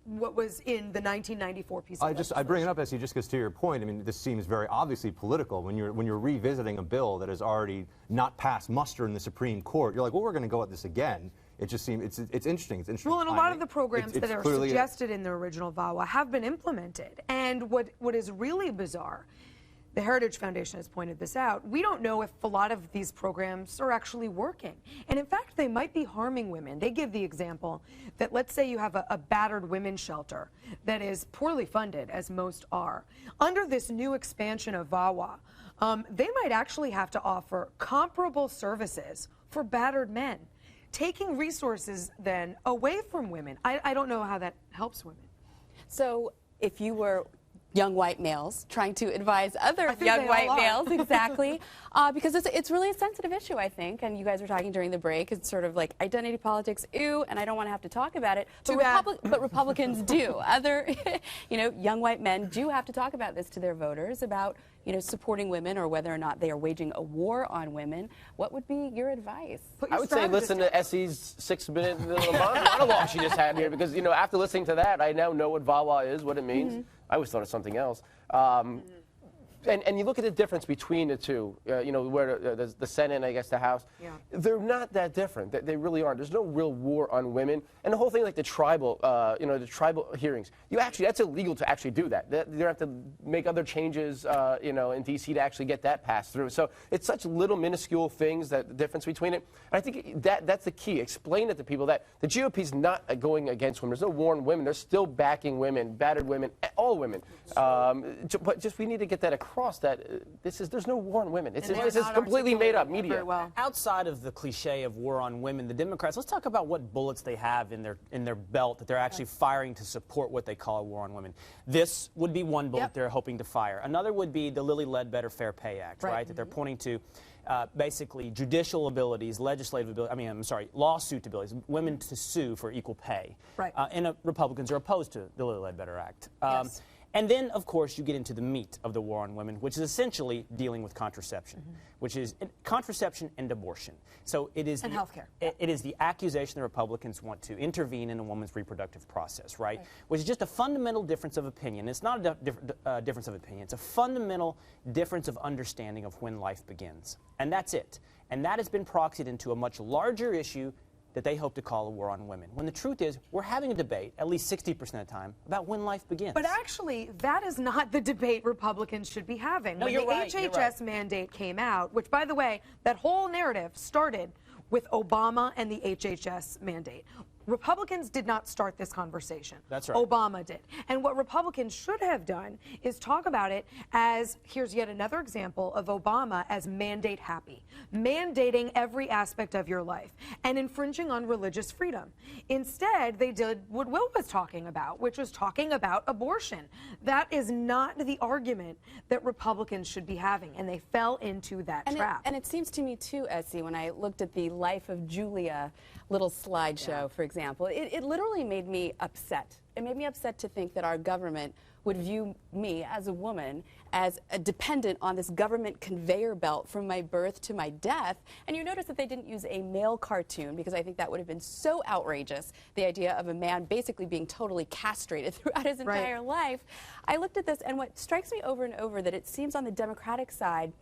Speaker 14: in the 1994 piece of legislation.
Speaker 9: I bring it up, Essie, just because to your point, I mean, this seems very obviously political. When you're revisiting a bill that has already not passed muster in the Supreme Court, you're like, well, we're going to go at this again. It just seems it's interesting. It's interesting.
Speaker 14: Well, and a lot of the programs that are suggested in the original VAWA have been implemented. And what is really bizarre, the Heritage Foundation has pointed this out, we don't know if a lot of these programs are actually working. And in fact, they might be harming women. They give the example that, let's say you have a battered women's shelter that is poorly funded, as most are. Under this new expansion of VAWA, they might actually have to offer comparable services for battered men, taking resources then away from women. I don't know how that helps women.
Speaker 1: So if you were young white males trying to advise other young white males, exactly, because it's really a sensitive issue, I think, and you guys were talking during the break, it's sort of like identity politics, ew, and I don't want to have to talk about it, but Republicans do. Other, young white men do have to talk about this to their voters, about, supporting women or whether or not they are waging a war on women. What would be your advice?
Speaker 10: I would say listen to Essie's 6-minute monologue she just had here, because, after listening to that, I now know what VAWA is, what it means. I always thought of something else. And you look at the difference between the two, where the Senate and I guess the House, they're not that different. They really aren't. There's no real war on women. And the whole thing, like the tribal hearings, that's illegal to actually do that. They have to make other changes, in D.C. to actually get that passed through. So it's such little minuscule things, that the difference between it. And I think that's the key. Explain it to people that the GOP's not going against women. There's no war on women. They're still backing women, battered women, all women. But just we need to get that across. That there's no war on women. This is completely made up media.
Speaker 5: Well. Outside of the cliche of war on women, the Democrats, let's talk about what bullets they have in their belt that they're actually firing to support what they call a war on women. This would be one bullet they're hoping to fire. Another would be the Lilly Ledbetter Fair Pay Act, right? That they're pointing to. Basically, judicial abilities, legislative abilities, lawsuit abilities, women to sue for equal pay. Right. And Republicans are opposed to the Lilly Ledbetter Act. Yes. And then, of course, you get into the meat of the war on women, which is essentially dealing with contraception, which is contraception and abortion. So it is
Speaker 14: healthcare.
Speaker 5: It is the accusation the Republicans want to intervene in a woman's reproductive process, right? Which is just a fundamental difference of opinion. It's not a difference of opinion. It's a fundamental difference of understanding of when life begins. And that's it. And that has been proxied into a much larger issue that they hope to call a war on women. When the truth is, we're having a debate, at least 60% of the time, about when life begins.
Speaker 14: But actually, that is not the debate Republicans should be having.
Speaker 5: No,
Speaker 14: when the HHS mandate came out, which, by the way, that whole narrative started with Obama and the HHS mandate. Republicans did not start this conversation.
Speaker 5: That's right.
Speaker 14: Obama did. And what Republicans should have done is talk about it as, here's yet another example of Obama as mandate happy, mandating every aspect of your life and infringing on religious freedom. Instead, they did what Will was talking about, which was talking about abortion. That is not the argument that Republicans should be having, and they fell into that trap.
Speaker 1: And it seems to me, too, Essie, when I looked at the Life of Julia little slideshow, for example, it literally made me upset. It made me upset to think that our government would view me as a woman as a dependent on this government conveyor belt from my birth to my death. And you notice that they didn't use a male cartoon, because I think that would have been so outrageous, the idea of a man basically being totally castrated throughout his entire life. I looked at this, and what strikes me over and over, that it seems on the Democratic side,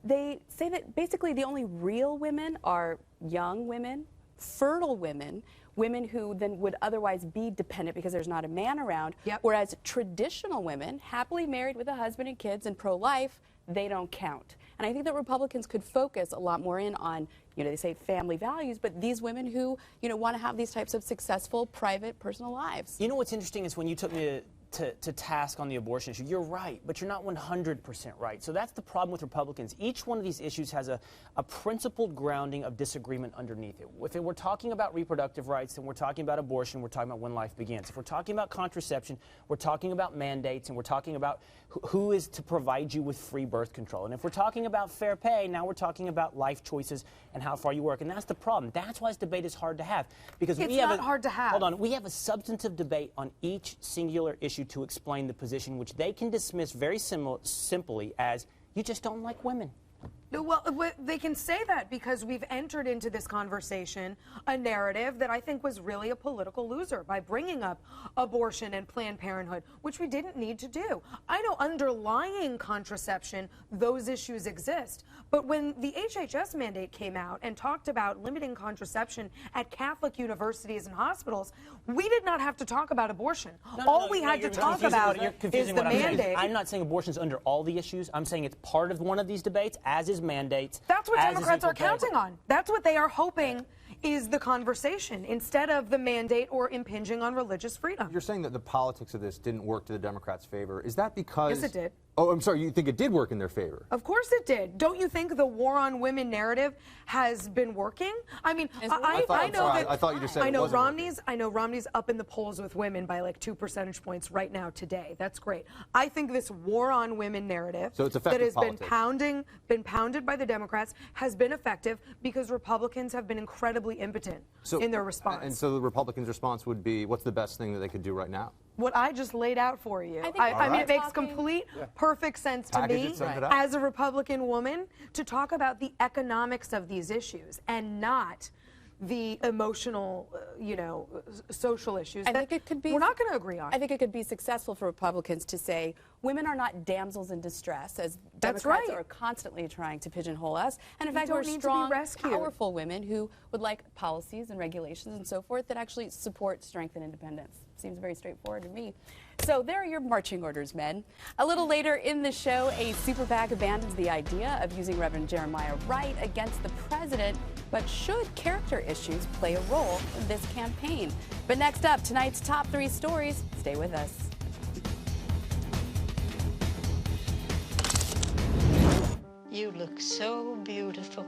Speaker 1: they say that basically the only real women are young women, fertile women, women who then would otherwise be dependent because there's not a man around, whereas traditional women, happily married with a husband and kids and pro-life, they don't count. And I think that Republicans could focus a lot more in on, they say family values, but these women who, want to have these types of successful, private, personal lives.
Speaker 5: You know what's interesting is when you took me to task on the abortion issue, you're right, but you're not 100% right. So that's the problem with Republicans. Each one of these issues has a principled grounding of disagreement underneath it. If we're talking about reproductive rights, and we're talking about abortion, we're talking about when life begins. If we're talking about contraception, we're talking about mandates, and we're talking about who is to provide you with free birth control. And if we're talking about fair pay, now we're talking about life choices and how far you work. And that's the problem. That's why this debate is hard to have. Because
Speaker 14: it's not hard to have.
Speaker 5: Hold on. We have a substantive debate on each singular issue to explain the position, which they can dismiss very simply as, you just don't like women.
Speaker 14: Well, they can say that because we've entered into this conversation a narrative that I think was really a political loser by bringing up abortion and Planned Parenthood, which we didn't need to do. I know underlying contraception, those issues exist. But when the HHS mandate came out and talked about limiting contraception at Catholic universities and hospitals, we did not have to talk about abortion. All we had to talk about is the mandate.
Speaker 5: I'm not saying abortion's under all the issues. I'm saying it's part of one of these debates, as is mandates.
Speaker 14: That's what Democrats are counting on. That's what they are hoping is the conversation, instead of the mandate or impinging on religious freedom.
Speaker 9: You're saying that the politics of this didn't work to the Democrats' favor. Is that because...
Speaker 14: Yes, it did.
Speaker 9: Oh, I'm sorry, you think it did work in their favor?
Speaker 14: Of course it did. Don't you think the war on women narrative has been working? I mean, I know you just said it wasn't working. I know Romney's up in the polls with women by like 2 percentage points right now today. That's great. I think this war on women narrative that has been pounded by the Democrats has been effective because Republicans have been incredibly impotent in their response.
Speaker 9: And so the Republicans' response would be, what's the best thing that they could do right now?
Speaker 14: What I just laid out for you. I mean, it makes perfect sense to me as a Republican woman to talk about the economics of these issues and not the emotional, social issues.
Speaker 1: I think it could be.
Speaker 14: We're not going to agree on.
Speaker 1: I think it could be successful for Republicans to say women are not damsels in distress, as Democrats are constantly trying to pigeonhole us. And in fact, we're strong, powerful women who would like policies and regulations and so forth that actually support strength and independence. Seems very straightforward to me. So there are your marching orders, men. A little later in the show, a super PAC abandons the idea of using Reverend Jeremiah Wright against the president, but should character issues play a role in this campaign? But next up, tonight's top 3 stories. Stay with us.
Speaker 4: You look so beautiful,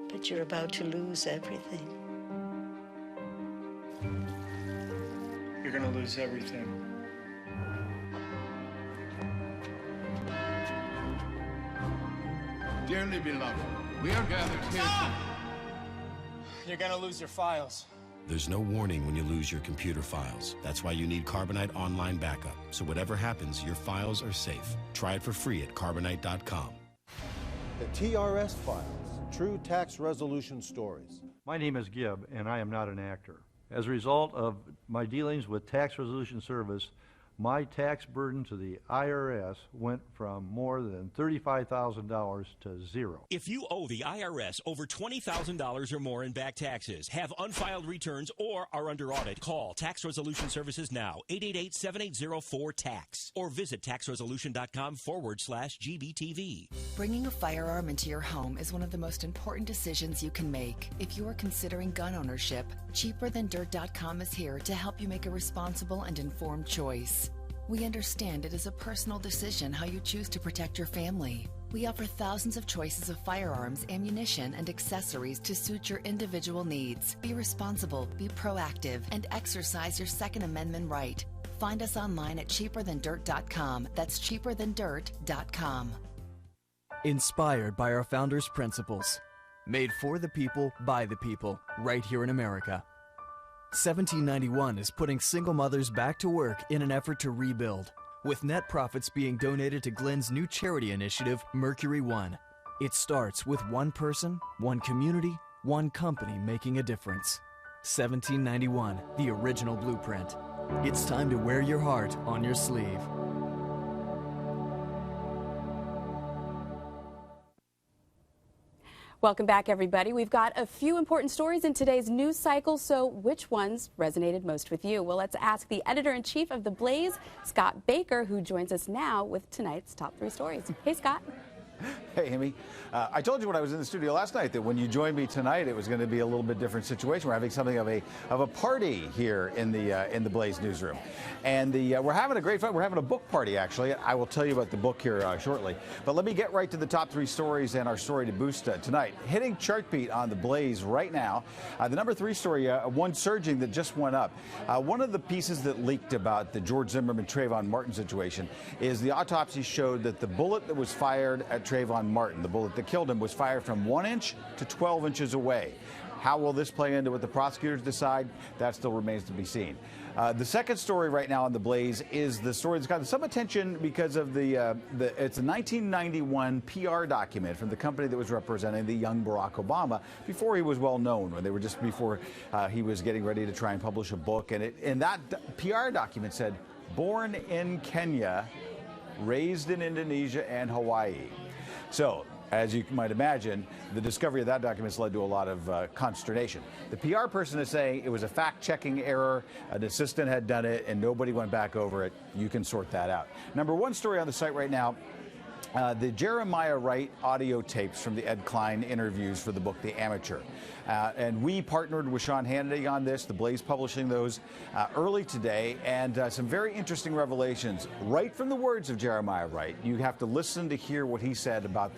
Speaker 4: but you're about to lose everything.
Speaker 15: You're going to lose everything.
Speaker 7: Dearly beloved, we are gathered here.
Speaker 15: You're going to lose your files.
Speaker 22: There's no warning when you lose your computer files. That's why you need Carbonite Online Backup. So whatever happens, your files are safe. Try it for free at Carbonite.com.
Speaker 16: The TRS Files, True Tax Resolution Stories.
Speaker 18: My name is Gibb, and I am not an actor. As a result of my dealings with Tax Resolution Service, my tax burden to the IRS went from more than $35,000 to zero.
Speaker 19: If you owe the IRS over $20,000 or more in back taxes, have unfiled returns, or are under audit, call Tax Resolution Services now, 888-7804-TAX, or visit taxresolution.com/GBTV.
Speaker 20: Bringing a firearm into your home is one of the most important decisions you can make. If you are considering gun ownership, CheaperThanDirt.com is here to help you make a responsible and informed choice. We understand it is a personal decision how you choose to protect your family. We offer thousands of choices of firearms, ammunition, and accessories to suit your individual needs. Be responsible, be proactive, and exercise your Second Amendment right. Find us online at CheaperThanDirt.com. That's CheaperThanDirt.com.
Speaker 23: Inspired by our founders' principles. Made for the people, by the people, right here in America. 1791 is putting single mothers back to work in an effort to rebuild. with net profits being donated to Glenn's new charity initiative, Mercury One. It starts with one person, one community, one company making a difference. 1791, the original blueprint. It's time to wear your heart on your sleeve.
Speaker 1: Welcome back, everybody. We've got a few important stories in today's news cycle, so which ones resonated most with you? Well, let's ask the editor-in-chief of The Blaze, Scott Baker, who joins us now with tonight's top 3 stories. Hey, Scott.
Speaker 2: Hey, Amy. I told you when I was in the studio last night that when you joined me tonight, it was going to be a little bit different situation. We're having something of a party here in the Blaze newsroom, and we're having a great fun. We're having a book party, actually. I will tell you about the book here shortly. But let me get right to the top 3 stories and our story to boost tonight. Hitting chart beat on the Blaze right now. The number 3 story, one surging that just went up. One of the pieces that leaked about the George Zimmerman Trayvon Martin situation is the autopsy showed that the bullet that was fired at Trayvon Martin, the bullet that killed him, was fired from 1 inch to 12 inches away. How will this play into what the prosecutors decide? That still remains to be seen. The second story right now on the Blaze is the story that's gotten some attention because of it's a 1991 PR document from the company that was representing the young Barack Obama before he was well known, when they were just before he was getting ready to try and publish a book. And that PR document said, born in Kenya, raised in Indonesia and Hawaii. So, as you might imagine, the discovery of that document has led to a lot of consternation. The PR person is saying it was a fact-checking error, an assistant had done it, and nobody went back over it. You can sort that out. Number 1 story on the site right now, the Jeremiah Wright audio tapes from the Ed Klein interviews for the book The Amateur. And we partnered with Sean Hannity on this, the Blaze publishing those early today, and some very interesting revelations right from the words of Jeremiah Wright. You have to listen to hear what he said about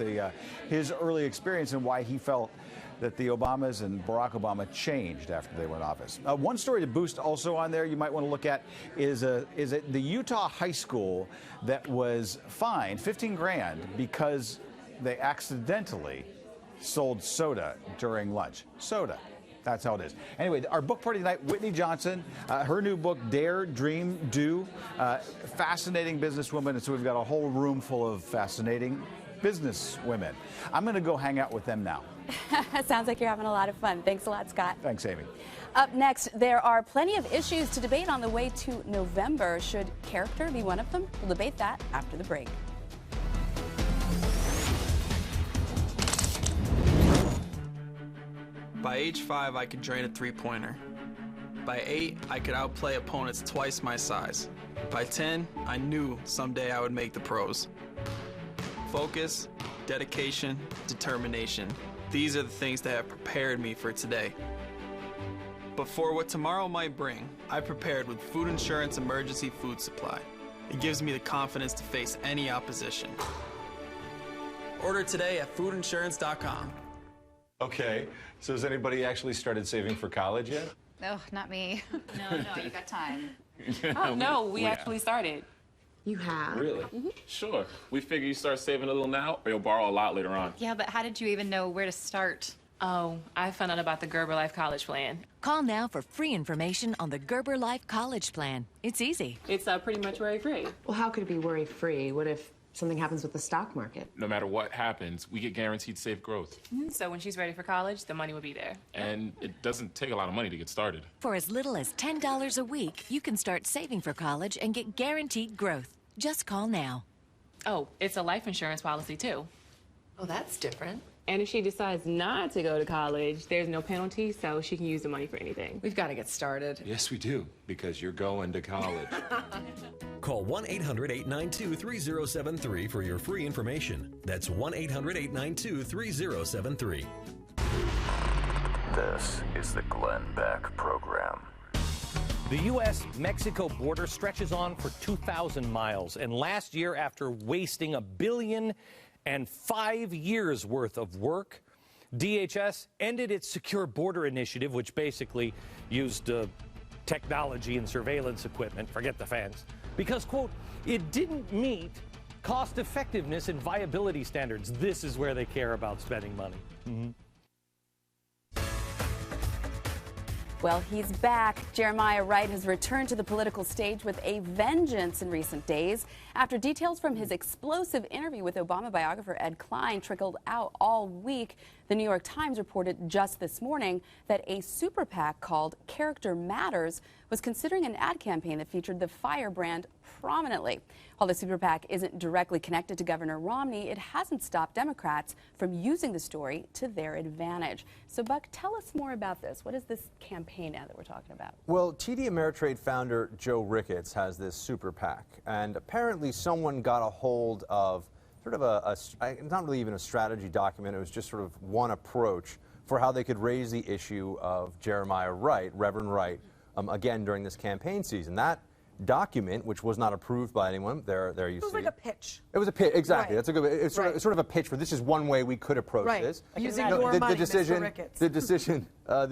Speaker 2: his early experience and why he felt that the Obamas and Barack Obama changed after they were in office. One story to boost also on there you might want to look at is the Utah high school that was fined 15 grand because they accidentally sold soda during lunch. Soda. That's how it is. Anyway, our book party tonight, Whitney Johnson, her new book, Dare, Dream, Do. Fascinating businesswoman, and so we've got a whole room full of fascinating business women. I'm going to go hang out with them now.
Speaker 1: Sounds like you're having a lot of fun. Thanks a lot, Scott.
Speaker 2: Thanks, Amy.
Speaker 1: Up next, there are plenty of issues to debate on the way to November. Should character be one of them? We'll debate that after the break.
Speaker 3: By age 5, I could drain a three-pointer. By 8, I could outplay opponents twice my size. By 10, I knew someday I would make the pros. Focus, dedication, determination. These are the things that have prepared me for today. But for what tomorrow might bring, I prepared with Food Insurance Emergency Food Supply. It gives me the confidence to face any opposition. Order today at foodinsurance.com.
Speaker 13: Okay, so has anybody actually started saving for college yet?
Speaker 17: Oh, not me. No, you got time.
Speaker 24: Oh, no, we actually started.
Speaker 17: You have?
Speaker 24: Really?
Speaker 17: Mm-hmm.
Speaker 24: Sure. We figure you start saving a little now, or you'll borrow a lot later on.
Speaker 17: Yeah, but how did you even know where to start?
Speaker 24: Oh, I found out about the Gerber Life College Plan.
Speaker 25: Call now for free information on the Gerber Life College Plan. It's easy.
Speaker 24: It's pretty much worry-free.
Speaker 27: Well, how could it be worry-free? What if something happens with the stock market?
Speaker 24: No matter what happens, we get guaranteed safe growth. So when she's ready for college, the money will be there. And it doesn't take a lot of money to get started.
Speaker 25: For as little as $10 a week, you can start saving for college and get guaranteed growth. Just call now.
Speaker 24: Oh, it's a life insurance policy, too.
Speaker 27: Oh, that's different.
Speaker 24: And if she decides not to go to college, there's no penalty, so she can use the money for anything.
Speaker 27: We've got to get started.
Speaker 13: Yes, we do, because you're going to college.
Speaker 19: Call 1-800-892-3073 for your free information. That's 1-800-892-3073.
Speaker 28: This is the Glenn Beck Program.
Speaker 29: The U.S.-Mexico border stretches on for 2,000 miles, and last year, after wasting $1.5 billion worth of work, DHS ended its Secure Border Initiative, which basically used technology and surveillance equipment, forget the fans, because, quote, it didn't meet cost effectiveness and viability standards. This is where they care about spending money.
Speaker 1: Well, he's back. Jeremiah Wright has returned to the political stage with a vengeance in recent days. After details from his explosive interview with Obama biographer Ed Klein trickled out all week, the New York Times reported just this morning that a super PAC called Character Matters was considering an ad campaign that featured the firebrand prominently. While the super PAC isn't directly connected to Governor Romney, it hasn't stopped Democrats from using the story to their advantage. So, Buck, tell us more about this. What is this campaign now that we're talking about?
Speaker 5: Well, TD Ameritrade founder Joe Ricketts has this super PAC, and apparently someone got a hold of sort of not really even a strategy document. It was just sort of one approach for how they could raise the issue of Jeremiah Wright, Reverend Wright, again during this campaign season. That document, which was not approved by anyone, there you see.
Speaker 14: It was like a pitch.
Speaker 5: It was a pitch, exactly.
Speaker 14: Right.
Speaker 5: That's a good. It's sort of a pitch for this is one way we could approach this.
Speaker 14: Using your money, Mr. Ricketts.
Speaker 5: The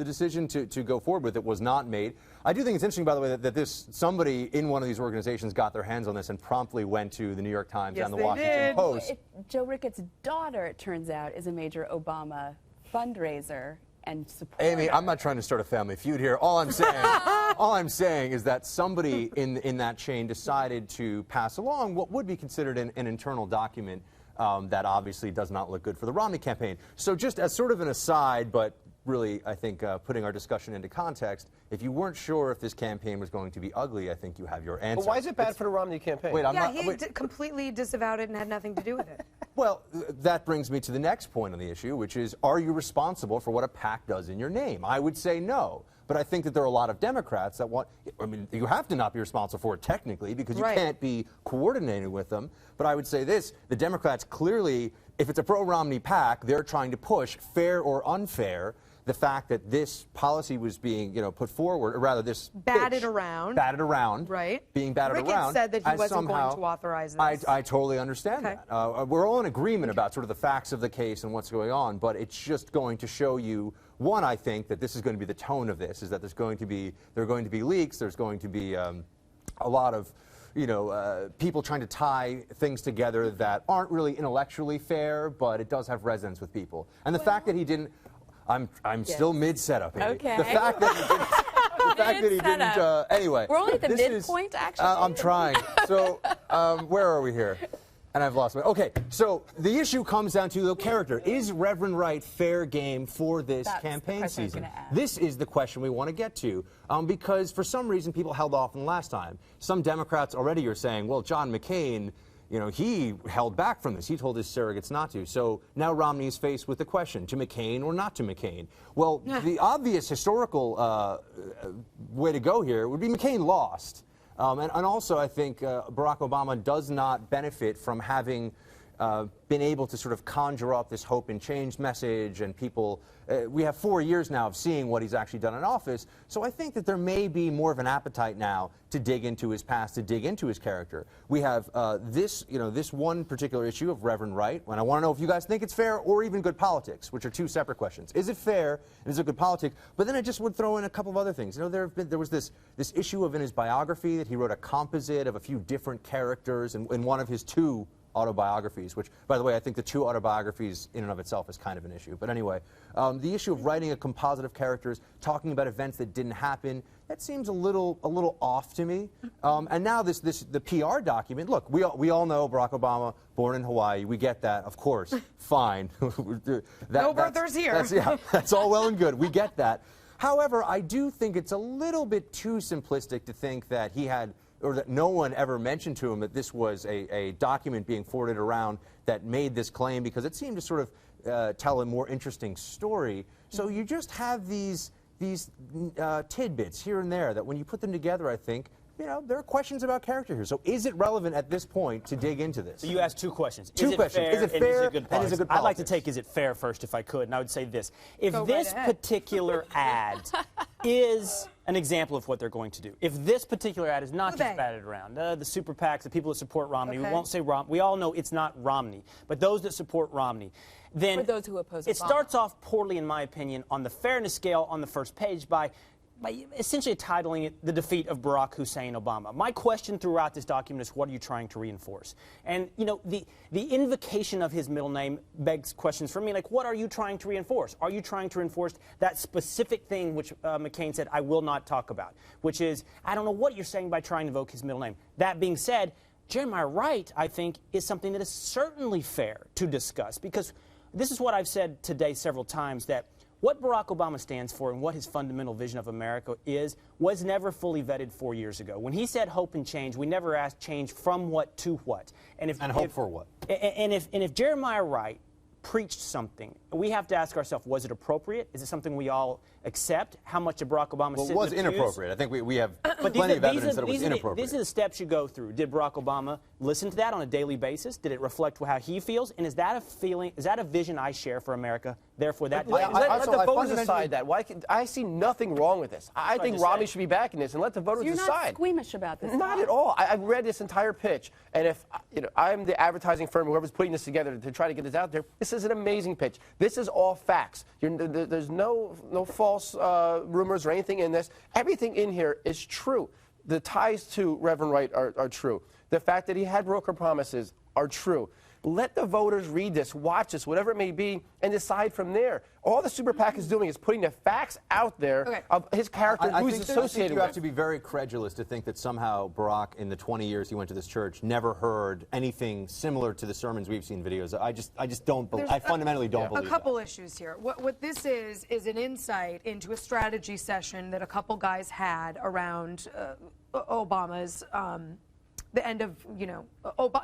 Speaker 5: decision to go forward with it was not made. I do think it's interesting, by the way, that somebody in one of these organizations got their hands on this and promptly went to the New York Times and the Washington Post.
Speaker 1: Joe Ricketts' daughter, it turns out, is a major Obama fundraiser and supporter.
Speaker 5: Amy, I'm not trying to start a family feud here. All I'm saying is that somebody in that chain decided to pass along what would be considered an internal document that obviously does not look good for the Romney campaign. So just as sort of an aside, but really, I think, putting our discussion into context, if you weren't sure if this campaign was going to be ugly, I think you have your answer.
Speaker 6: But why is it bad for the Romney campaign?
Speaker 5: Wait,
Speaker 14: he completely disavowed it and had nothing to do with it.
Speaker 5: Well, that brings me to the next point on the issue, which is, are you responsible for what a PAC does in your name? I would say no. But I think that there are a lot of Democrats that want, I mean, you have to not be responsible for it technically because you can't be coordinating with them. But I would say this, the Democrats clearly, if it's a pro-Romney PAC, they're trying to push, fair or unfair, the fact that this policy was being, put forward, or rather this
Speaker 14: batted around,
Speaker 5: right? Being batted
Speaker 14: Ricketts
Speaker 5: around.
Speaker 14: Said that he wasn't going to authorize this.
Speaker 5: I totally understand that. We're all in agreement about sort of the facts of the case and what's going on, but it's just going to show you. One, I think that this is going to be the tone of this: is that there are going to be leaks. There's going to be a lot of people trying to tie things together that aren't really intellectually fair, but it does have resonance with people. And the fact that he didn't. I'm still mid-setup, Amy.
Speaker 1: Okay.
Speaker 5: The fact that he didn't, anyway.
Speaker 1: We're only at the midpoint, actually.
Speaker 5: I'm trying. So, where are we here? And I've lost my, okay, so the issue comes down to the character. Is Reverend Wright fair game for this campaign season? This is the question we want to get to, because for some reason people held off on the last time. Some Democrats already are saying, well, John McCain, he held back from this. He told his surrogates not to. So now Romney is faced with the question, to McCain or not to McCain? Well, the obvious historical way to go here would be McCain lost. And also, I think Barack Obama does not benefit from having been able to sort of conjure up this hope and change message, and people, we have 4 years now of seeing what he's actually done in office, so I think that there may be more of an appetite now to dig into his past, to dig into his character. We have this one particular issue of Reverend Wright, and I want to know if you guys think it's fair or even good politics, which are two separate questions. Is it fair and is it good politics? But then I just would throw in a couple of other things. There was this issue of in his biography that he wrote a composite of a few different characters in one of his two autobiographies, which, by the way, I think the two autobiographies in and of itself is kind of an issue. But anyway, the issue of writing a composite of characters, talking about events that didn't happen, that seems a little off to me. And now the PR document. Look, we all know Barack Obama, born in Hawaii. We get that, of course. Fine.
Speaker 14: No birthers here.
Speaker 5: That's all well and good. We get that. However, I do think it's a little bit too simplistic to think that he had, or that no one ever mentioned to him that this was a document being forwarded around that made this claim, because it seemed to sort of tell a more interesting story. So you just have these tidbits here and there that when you put them together, I think, there are questions about character here. So is it relevant at this point to dig into this?
Speaker 15: So you asked two questions.
Speaker 5: Is it fair and is it good politics?
Speaker 15: I'd like to take is it fair first if I could, and I would say this. If this particular ad is an example of what they're going to do, if this particular ad is not just batted around, the super PACs, the people that support Romney, we won't say Romney, we all know it's not Romney, but those that support Romney, then
Speaker 1: for those who oppose
Speaker 15: it starts off poorly, in my opinion, on the fairness scale on the first page by essentially titling it The Defeat of Barack Hussein Obama. My question throughout this document is, what are you trying to reinforce? And, you know, the invocation of his middle name begs questions for me, like, what are you trying to reinforce? Are you trying to reinforce that specific thing which McCain said, I will not talk about, which is, I don't know what you're saying by trying to invoke his middle name. That being said, Jeremiah Wright, I think, is something that is certainly fair to discuss, because this is what I've said today several times, that what Barack Obama stands for and what his fundamental vision of America is was never fully vetted 4 years ago. When he said hope and change, we never asked change from what to what. And
Speaker 5: hope for what?
Speaker 15: And if Jeremiah Wright preached something, we have to ask ourselves, was it appropriate? Is it something we all accept? How much did Barack Obama sit in the pews?
Speaker 5: It was inappropriate. I think we have plenty of evidence that it was inappropriate.
Speaker 15: These are the steps you go through. Did Barack Obama listen to that on a daily basis? Did it reflect how he feels? And is that a feeling, is that a vision I share for America? Therefore, that...
Speaker 4: Let the voters decide that. I see nothing wrong with this. I think Romney should be back in this, and let the voters decide.
Speaker 1: You're not squeamish about this.
Speaker 4: Not at all. I've read this entire pitch, and if I'm the advertising firm, whoever's putting this together to try to get this out there, this is an amazing pitch. This is all facts. There's no false rumors or anything in this. Everything in here is true. The ties to Reverend Wright are true. The fact that he had broken promises are true. Let the voters read this, watch this, whatever it may be, and decide from there. All the super PAC is doing is putting the facts out there of his character and who he's associated with.
Speaker 5: You have to be very credulous to think that somehow Barack, in the 20 years he went to this church, never heard anything similar to the sermons we've seen videos. I just don't believe. I fundamentally don't believe
Speaker 14: a couple issues here. What this is an insight into a strategy session that a couple guys had around Obama's the end of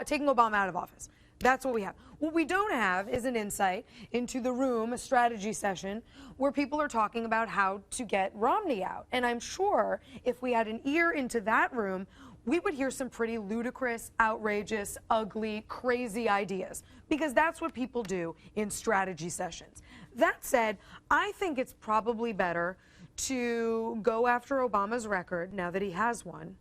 Speaker 14: taking Obama out of office. That's what we have. What we don't have is an insight into the room, a strategy session, where people are talking about how to get Romney out. And I'm sure if we had an ear into that room, we would hear some pretty ludicrous, outrageous, ugly, crazy ideas, because that's what people do in strategy sessions. That said, I think it's probably better to go after Obama's record, now that he has one,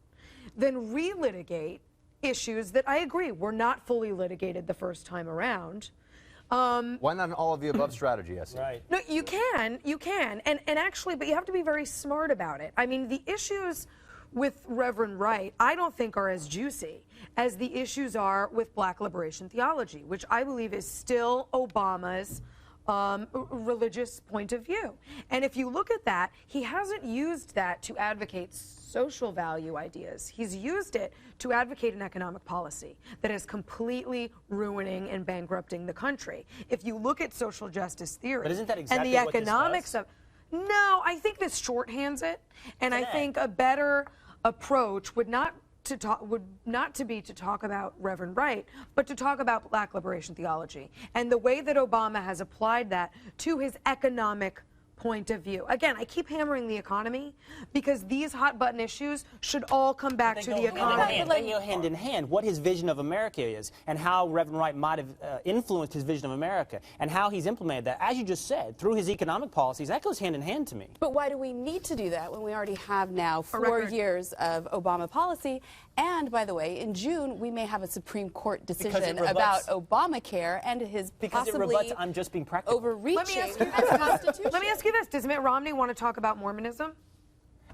Speaker 14: than relitigate issues that I agree were not fully litigated the first time around.
Speaker 5: Why not an all of the above strategy, Essie?
Speaker 15: Right.
Speaker 14: No, you can, and actually, but you have to be very smart about it. I mean, the issues with Reverend Wright, I don't think are as juicy as the issues are with Black liberation theology, which I believe is still Obama's religious point of view. And if you look at that, he hasn't used that to advocate social value ideas. He's used it to advocate an economic policy that is completely ruining and bankrupting the country. If you look at social justice theory
Speaker 15: but isn't that exactly
Speaker 14: and the economics of... No, I think this shorthands it, and I think a better approach would not to talk about Reverend Wright, but to talk about Black liberation theology and the way that Obama has applied that to his economic point of view. Again, I keep hammering the economy because these hot button issues should all come back to the economy.
Speaker 15: They go hand in hand. What his vision of America is and how Reverend Wright might have influenced his vision of America and how he's implemented that, as you just said, through his economic policies, that goes hand in hand to me.
Speaker 1: But why do we need to do that when we already have now 4 years of Obama policy? And, by the way, in June, we may have a Supreme Court decision about Obamacare and his possibly
Speaker 15: it rebuts, I'm just being practical.
Speaker 1: overreaching
Speaker 14: Let me ask you this.
Speaker 1: Constitution.
Speaker 14: Let me ask you this. Does Mitt Romney want to talk about Mormonism?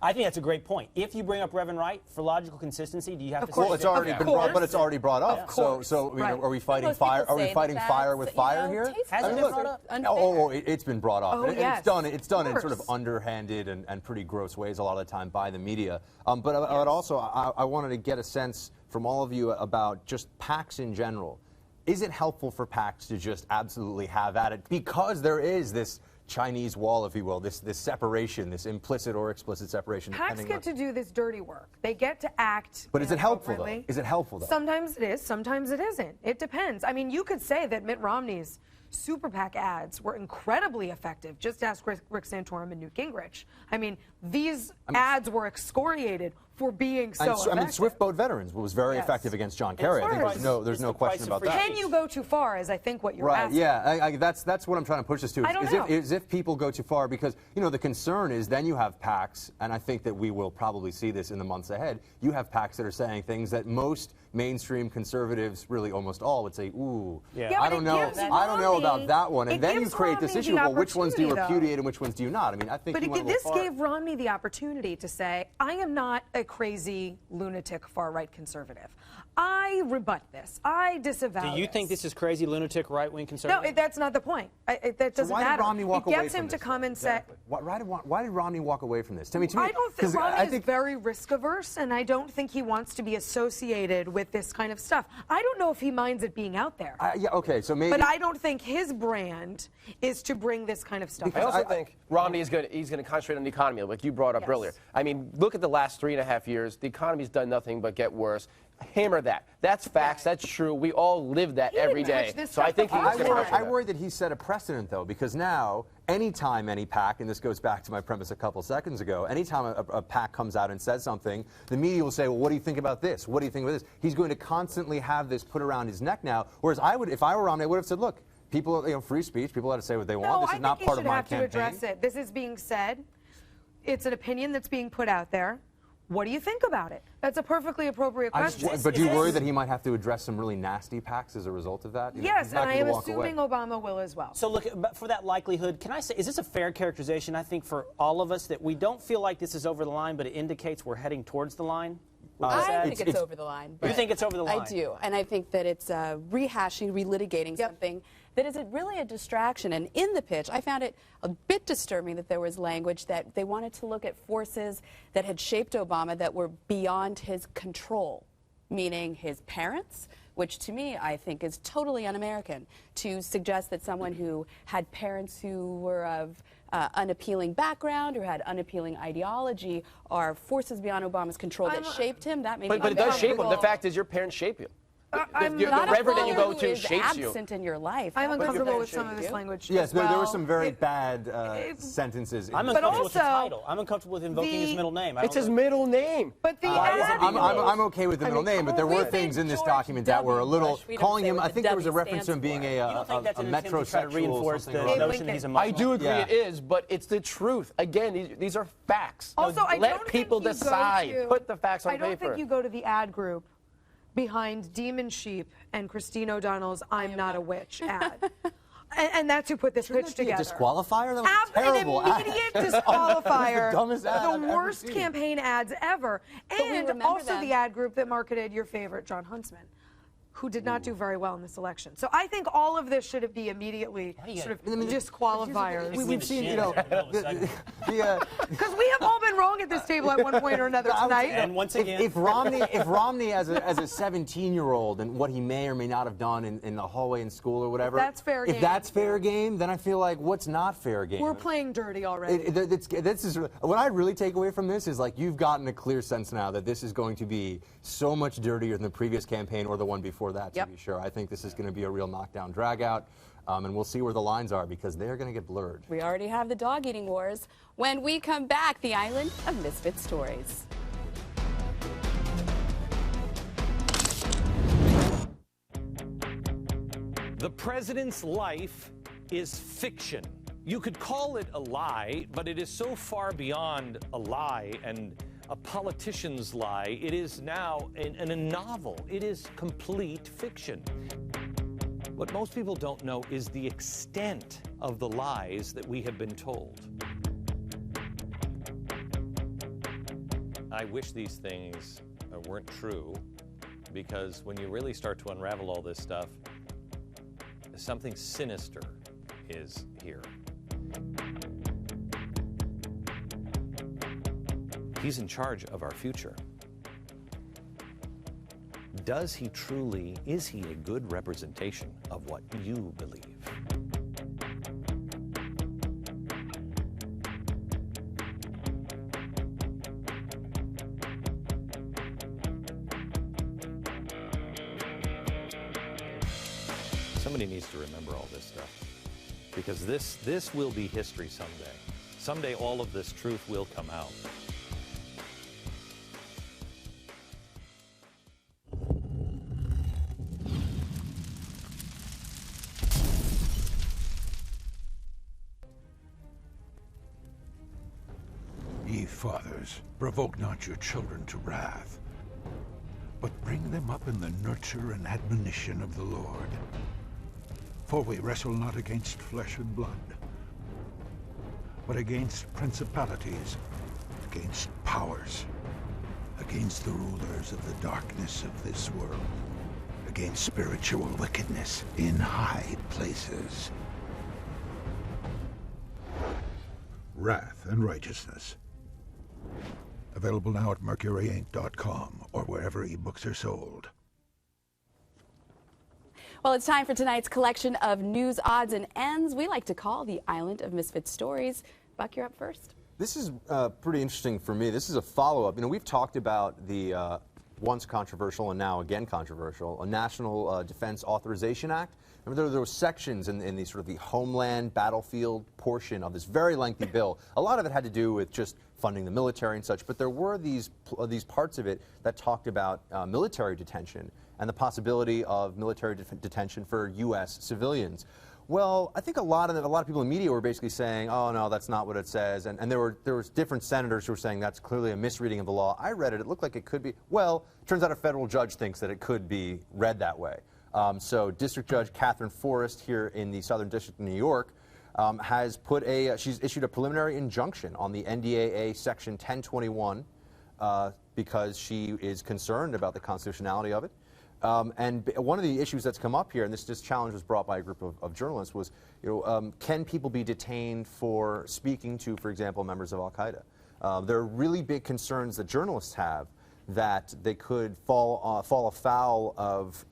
Speaker 15: I think that's a great point. If you bring up Reverend Wright, for logical consistency, do you have to
Speaker 5: Well, it's already been brought, but it's already brought up.
Speaker 14: Of course.
Speaker 5: So you know, are we fighting fire? Are we fighting fire with fire here?
Speaker 15: Hasn't been brought up?
Speaker 5: It's been brought up.
Speaker 14: Oh, yes.
Speaker 5: It's done in sort of underhanded and pretty gross ways a lot of the time by the media. But I would also, I wanted to get a sense from all of you about just PACs in general. Is it helpful for PACs to just absolutely have at it? Because there is this Chinese wall, if you will, this separation, this implicit or explicit separation.
Speaker 14: PACs get to do this dirty work. They get to act.
Speaker 5: But is it helpful, though? Is it helpful, though?
Speaker 14: Sometimes it is, sometimes it isn't. It depends. I mean, you could say that Mitt Romney's Super PAC ads were incredibly effective. Just ask Rick Santorum and Newt Gingrich. I mean, these ads were excoriated for being so effective.
Speaker 5: I mean, Swift Boat Veterans was very effective against John Kerry. I think there's no question about that.
Speaker 14: Can you go too far, is I think what you're
Speaker 5: right,
Speaker 14: asking.
Speaker 5: Yeah, that's what I'm trying to push this to.
Speaker 14: I don't know.
Speaker 5: Is if people go too far, because, you know, the concern is then you have PACs, and I think that we will probably see this in the months ahead, you have PACs that are saying things that most mainstream conservatives, really almost all, would say, ooh, I don't know about that one. And then you create this issue of, well, which ones do you repudiate and which ones do you not? I mean, I think
Speaker 14: this gave Romney the opportunity to say, I am not a crazy lunatic far-right conservative. I rebut this. I disavow
Speaker 15: Do you think this is crazy lunatic right-wing conservative?
Speaker 14: No, that's not the point. That doesn't
Speaker 5: why
Speaker 14: matter.
Speaker 5: Did Romney walk
Speaker 14: it
Speaker 5: away
Speaker 14: gets
Speaker 5: from
Speaker 14: him
Speaker 5: this,
Speaker 14: to come and
Speaker 5: exactly.
Speaker 14: say...
Speaker 5: Why did Romney walk away from this? To me,
Speaker 14: I don't think Romney is very risk-averse, and I don't think he wants to be associated with this kind of stuff. I don't know if he minds it being out there.
Speaker 5: Yeah, okay, so maybe...
Speaker 14: But I don't think his brand is to bring this kind of stuff
Speaker 4: I also think Romney is going to concentrate on the economy, like you brought up earlier. I mean, look at the last 3.5 years. The economy's done nothing but get worse. Hammer that. That's facts. That's true. We all live that every day. So I think
Speaker 5: I worry that he set a precedent, though, because now, anytime any PAC, and this goes back to my premise a couple seconds ago, anytime a PAC comes out and says something, the media will say, well, what do you think about this? What do you think about this? He's going to constantly have this put around his neck now, whereas if I were Romney, I would have said, look, people, you know, free speech, people have to say what they want. This is not part of my campaign.
Speaker 14: No, I think you should have to address it. This is being said. It's an opinion that's being put out there. What do you think about it? That's a perfectly appropriate question.
Speaker 5: But do you worry that he might have to address some really nasty PACs as a result of that?
Speaker 14: Yes, and I am assuming Obama will as well.
Speaker 15: So look, for that likelihood, can I say, is this a fair characterization, I think, for all of us, that we don't feel like this is over the line, but it indicates we're heading towards the line?
Speaker 1: I think it's over the line.
Speaker 15: You think it's over the line?
Speaker 1: I do, and I think that it's rehashing, relitigating something that is really a distraction. And in the pitch, I found it a bit disturbing that there was language that they wanted to look at forces that had shaped Obama that were beyond his control, meaning his parents, which to me I think is totally un-American, to suggest that someone who had parents who were of unappealing background or had unappealing ideology are forces beyond Obama's control that shaped him. That made me
Speaker 4: But it does shape him. The fact is your parents shape you. The reverend that you go to shapes you.
Speaker 1: Absent in your life.
Speaker 14: I'm uncomfortable with some of this language.
Speaker 5: Yes, there were some very bad sentences.
Speaker 15: I'm uncomfortable with the title. I'm uncomfortable with invoking his middle name.
Speaker 4: It's his middle name.
Speaker 14: But the
Speaker 5: I'm okay with the middle name, but there were things in this document that were a little calling him. I think there was a reference to him being a metrosexual or something.
Speaker 4: I do agree it is, but it's the truth. Again, these are facts.
Speaker 14: Also,
Speaker 4: let people decide. Put the facts on paper.
Speaker 14: I don't think you go to the ad group behind Demon Sheep and Christine O'Donnell's "I'm Not a Witch" ad. And that's who put this pitch together.
Speaker 5: Disqualifier? That was terrible.
Speaker 14: An immediate disqualifier.
Speaker 5: The dumbest ad
Speaker 14: the
Speaker 5: I've ever
Speaker 14: worst
Speaker 5: seen.
Speaker 14: campaign ads ever. And also the ad group that marketed your favorite, John Huntsman, who did not do very well in this election. So I think all of this should be immediately sort of disqualifiers.
Speaker 5: We've seen, you know,
Speaker 14: because we have all been wrong at this table at one point or another tonight.
Speaker 15: And once again,
Speaker 5: if Romney as a 17-year-old and what he may or may not have done in the hallway in school or whatever,
Speaker 14: that's fair game.
Speaker 5: If that's fair game, then I feel like what's not fair game?
Speaker 14: We're playing dirty already.
Speaker 5: This is what I really take away from this is like you've gotten a clear sense now that this is going to be so much dirtier than the previous campaign or the one before that, to be sure. I think this is going to be a real knockdown, drag-out, and we'll see where the lines are because they're going to get blurred.
Speaker 1: We already have the dog-eating wars. When we come back, the island of misfit stories.
Speaker 29: The president's life is fiction. You could call it a lie, but it is so far beyond a lie and a politician's lie. It is now in a novel. It is complete fiction. What most people don't know is the extent of the lies that we have been told. I wish these things weren't true, because when you really start to unravel all this stuff, something sinister is here. He's in charge of our future. Is he a good representation of what you believe? Somebody needs to remember all this stuff, because this will be history someday. Someday all of this truth will come out.
Speaker 6: fathers, provoke not your children to wrath, but bring them up in the nurture and admonition of the Lord. For we wrestle not against flesh and blood, but against principalities, against powers, against the rulers of the darkness of this world, against spiritual wickedness in high places. Wrath and Righteousness. Available now at mercuryinc.com or wherever ebooks are sold.
Speaker 1: Well, it's time for tonight's collection of news odds and ends we like to call the Island of Misfit Stories. Buck, you're up first.
Speaker 5: This is pretty interesting for me. This is a follow-up. You know, we've talked about the once controversial and now again controversial, a National Defense Authorization Act. Remember, there were sections in the sort of the homeland battlefield portion of this very lengthy bill. A lot of it had to do with just funding the military and such, but there were these parts of it that talked about military detention and the possibility of military detention for U.S. civilians. Well, I think a lot of people in media were basically saying, oh, no, that's not what it says. And there were different senators who were saying that's clearly a misreading of the law. I read it. It looked like it could be. Well, it turns out a federal judge thinks that it could be read that way. So District Judge Catherine Forrest here in the Southern District of New York has put she's issued a preliminary injunction on the NDAA Section 1021 because she is concerned about the constitutionality of it. And one of the issues that's come up here, and this challenge was brought by a group of journalists, was, can people be detained for speaking to, for example, members of Al-Qaeda? There are really big concerns that journalists have that they could fall afoul of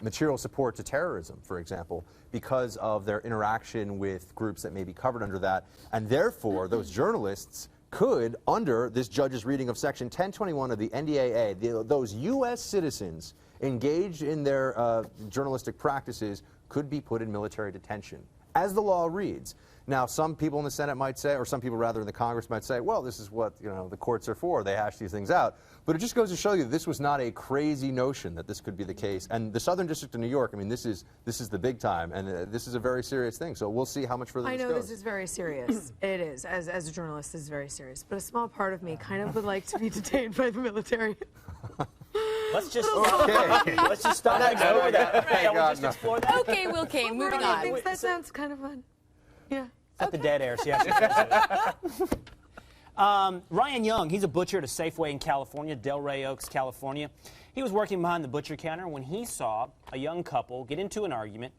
Speaker 5: material support to terrorism, for example, because of their interaction with groups that may be covered under that. And therefore, those journalists could, under this judge's reading of Section 1021 of the NDAA, those U.S. citizens engaged in their journalistic practices could be put in military detention, as the law reads. Now, some people in the Senate might say, or some people rather in the Congress might say, well, this is what the courts are for. They hash these things out. But it just goes to show you that this was not a crazy notion that this could be the case. And the Southern District of New York, I mean, this is the big time, and this is a very serious thing. So we'll see how much further this goes.
Speaker 14: I know this is very serious. It is. As a journalist, this is very serious. But a small part of me kind of would like to be detained by the military.
Speaker 15: Let's just stop and explore that.
Speaker 5: Thank God, no.
Speaker 15: Explore that.
Speaker 1: Okay, moving on.
Speaker 14: Thinks that sounds kind of fun. Yeah.
Speaker 15: At the dead air, so Ryan Young, he's a butcher at a Safeway in California, Delray Oaks, California. He was working behind the butcher counter when he saw a young couple get into an argument.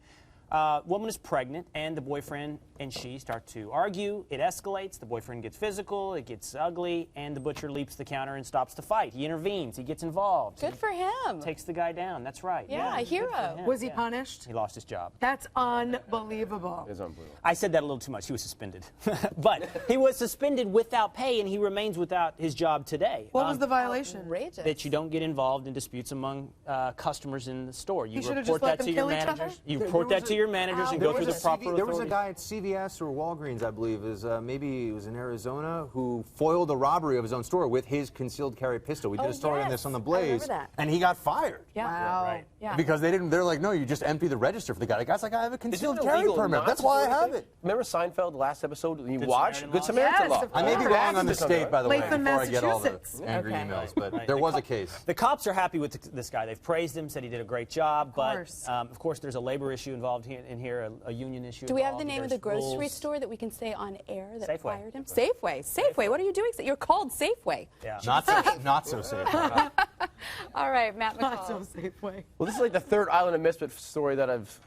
Speaker 15: Woman is pregnant, and the boyfriend and she start to argue. It escalates. The boyfriend gets physical. It gets ugly, and the butcher leaps the counter and stops the fight. He intervenes. He gets involved.
Speaker 1: Good for him.
Speaker 15: Takes the guy down. That's right.
Speaker 1: Yeah, a hero.
Speaker 14: Was he punished?
Speaker 15: He lost his job.
Speaker 14: That's unbelievable.
Speaker 4: It is unbelievable.
Speaker 15: I said that a little too much. He was suspended. But he was suspended without pay, and he remains without his job today.
Speaker 14: What was the violation?
Speaker 1: Outrageous.
Speaker 15: That you don't get involved in disputes among customers in the store. You
Speaker 14: should have
Speaker 15: report
Speaker 14: just let
Speaker 15: that
Speaker 14: them
Speaker 15: to your
Speaker 14: kill each
Speaker 15: managers.
Speaker 14: other?
Speaker 15: You report that to your managers and go through the proper
Speaker 5: There was a
Speaker 15: authorities.
Speaker 5: guy at CVS or Walgreens, I believe, maybe it was in Arizona, who foiled a robbery of his own store with his concealed carry pistol. We did a story on this on The Blaze, and he got fired.
Speaker 1: Yeah.
Speaker 14: Wow.
Speaker 15: Right.
Speaker 1: Yeah.
Speaker 5: Because they're like, no, you just empty the register for the guy. The guy's like, I have a concealed carry permit. That's why I have it.
Speaker 4: Remember Seinfeld, the last episode you
Speaker 15: Good
Speaker 4: watched?
Speaker 15: Samaritan
Speaker 4: Good
Speaker 15: law?
Speaker 4: Samaritan law.
Speaker 14: Yes,
Speaker 5: I may be wrong on the state, by the way,
Speaker 14: Latham,
Speaker 5: before I get all the
Speaker 14: Massachusetts.
Speaker 5: angry emails, but there was a case.
Speaker 15: The cops are happy with this guy. They've praised him, said he did a great job, but of course there's a labor issue involved in here, a union issue.
Speaker 1: Do we have the name of the grocery store that we can say on air that
Speaker 15: Safeway.
Speaker 1: fired him? Safeway. What are you doing? You're called Safeway.
Speaker 15: Yeah.
Speaker 5: Not so safe.
Speaker 1: All right, Matt McCall.
Speaker 14: Not so Safeway.
Speaker 4: Well, this is like the third Island of Misfit story that I've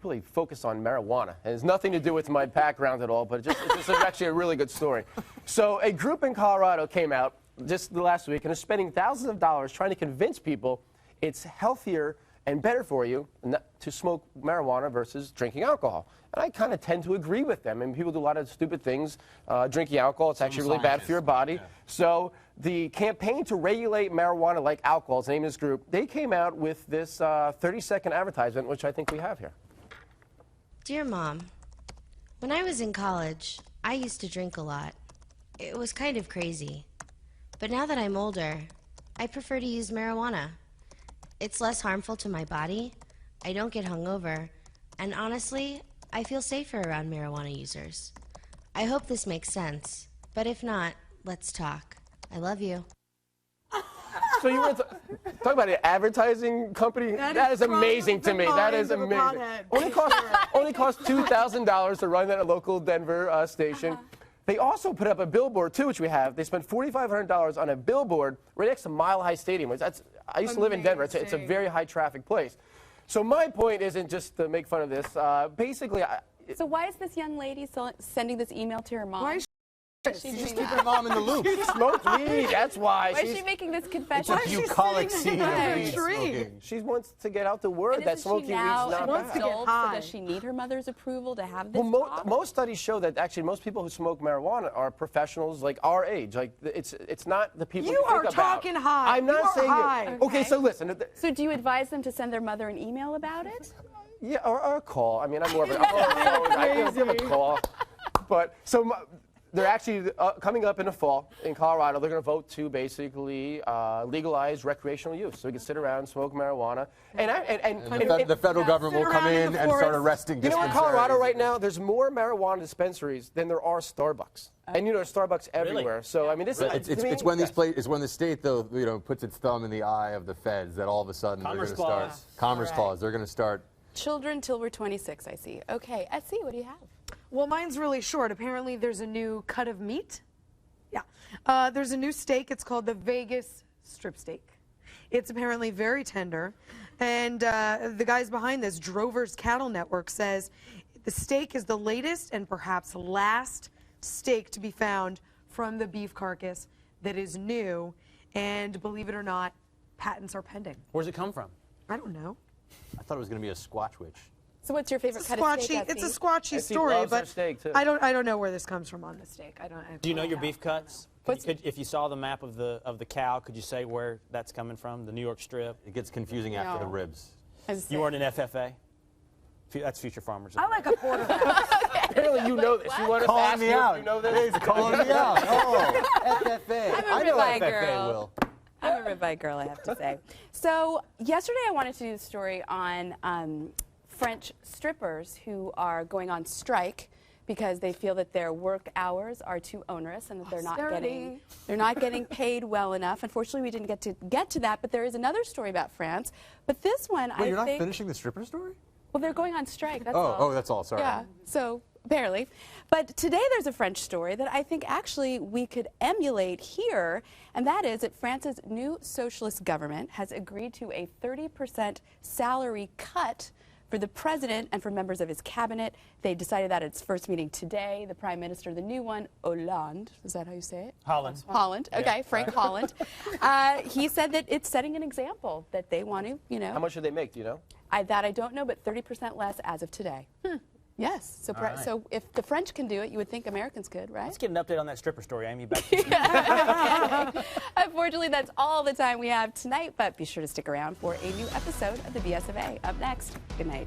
Speaker 4: really focused on marijuana. It has nothing to do with my background at all, but it's actually a really good story. So a group in Colorado came out just the last week and is spending thousands of dollars trying to convince people it's healthier and better for you to smoke marijuana versus drinking alcohol. And I kind of tend to agree with them. I mean, people do a lot of stupid things. Drinking alcohol, it's actually really bad for your body. Yeah. So the campaign to regulate marijuana like alcohol, is the name of this group, they came out with this 30-second advertisement, which I think we have here.
Speaker 7: Dear Mom, when I was in college, I used to drink a lot. It was kind of crazy. But now that I'm older, I prefer to use marijuana. It's less harmful to my body, I don't get hungover, and honestly, I feel safer around marijuana users. I hope this makes sense, but if not, Let's talk. I love you.
Speaker 4: So you were talk about an advertising company? That is amazing to me. That is amazing. Only cost $2,000 to run at a local Denver station. They also put up a billboard too, which we have. They spent $4,500 on a billboard right next to Mile High Stadium. I used to live in Denver. It's a very high traffic place. So my point isn't just to make fun of this. Basically,
Speaker 1: so why is this young lady sending this email to her mom?
Speaker 14: Why is
Speaker 1: she
Speaker 5: just keep her mom in the loop.
Speaker 4: She smoked weed, that's why.
Speaker 1: Why is she making this confession?
Speaker 5: It's a bucolic scene of weed smoking.
Speaker 4: She wants to get out the word that smoking weed's not bad.
Speaker 1: So does she need her mother's approval to have this talk?
Speaker 4: Most studies show that actually most people who smoke marijuana are professionals like our age. Like it's not the people
Speaker 14: you
Speaker 4: think about.
Speaker 14: are talking high.
Speaker 4: I'm not saying
Speaker 14: high.
Speaker 4: Okay, so listen.
Speaker 1: So do you advise them to send their mother an email about it?
Speaker 4: Yeah, or a call. I mean, I'm more of I give a call. But so they're actually coming up in the fall in Colorado. They're going to vote to basically legalize recreational use, so we can sit around and smoke marijuana. And
Speaker 5: the federal government will come in and start arresting.
Speaker 4: You know, in Colorado right now, there's more marijuana dispensaries than there are Starbucks, and you know, there's Starbucks everywhere.
Speaker 5: Really?
Speaker 4: So I mean, this
Speaker 5: it's when the state though puts its thumb in the eye of the feds that all of a sudden they're going to start Commerce Clause. They're going to start.
Speaker 1: Children till we're 26, I see. Okay, Etsy, what do you have?
Speaker 14: Well, mine's really short. Apparently, there's a new cut of meat. Yeah. There's a new steak. It's called the Vegas strip steak. It's apparently very tender. And the guys behind this, Drover's Cattle Network, says the steak is the latest and perhaps last steak to be found from the beef carcass that is new. And believe it or not, patents are pending.
Speaker 15: Where's it come from?
Speaker 14: I don't know.
Speaker 5: I thought it was going to be a Squatch witch.
Speaker 1: So what's your favorite cut of steak?
Speaker 14: It's a squatchy story, but I don't know where this comes from on the steak.
Speaker 15: Do you know your beef cuts? If you saw the map of the cow, could you say where that's coming from? The New York Strip?
Speaker 5: It gets confusing after the ribs.
Speaker 15: You weren't an FFA? That's Future Farmers.
Speaker 14: I like a quarterback.
Speaker 4: Apparently you know this. You want to ask me if you know this?
Speaker 5: He's calling me out. Oh, FFA.
Speaker 1: I'm a
Speaker 5: ribeye
Speaker 1: girl.
Speaker 5: Will.
Speaker 1: I'm a ribeye girl, I have to say. So yesterday I wanted to do a story on French strippers who are going on strike because they feel that their work hours are too onerous and that they're not getting paid well enough. Unfortunately, we didn't get to that, but there is another story about France. But this one,
Speaker 5: Wait, you're not finishing the stripper story?
Speaker 1: Well, they're going on strike. That's all.
Speaker 5: Oh, that's all. Sorry.
Speaker 1: Yeah. So apparently, but today there's a French story that I think actually we could emulate here, and that is that France's new socialist government has agreed to a 30% salary cut for the president and for members of his cabinet. They decided that at its first meeting today. The prime minister, the new one, Hollande, is that how you say it?
Speaker 15: Holland.
Speaker 1: Holland, okay, Frank Holland. He said that it's setting an example, that they want to, you know.
Speaker 4: How much do they make, do you know?
Speaker 1: That I don't know, but 30% less as of today. Yes. So, so if the French can do it, you would think Americans could, right?
Speaker 15: Let's get an update on that stripper story, Amy. Back
Speaker 1: Unfortunately, that's all the time we have tonight, but be sure to stick around for a new episode of the BS of A. Up next, good night.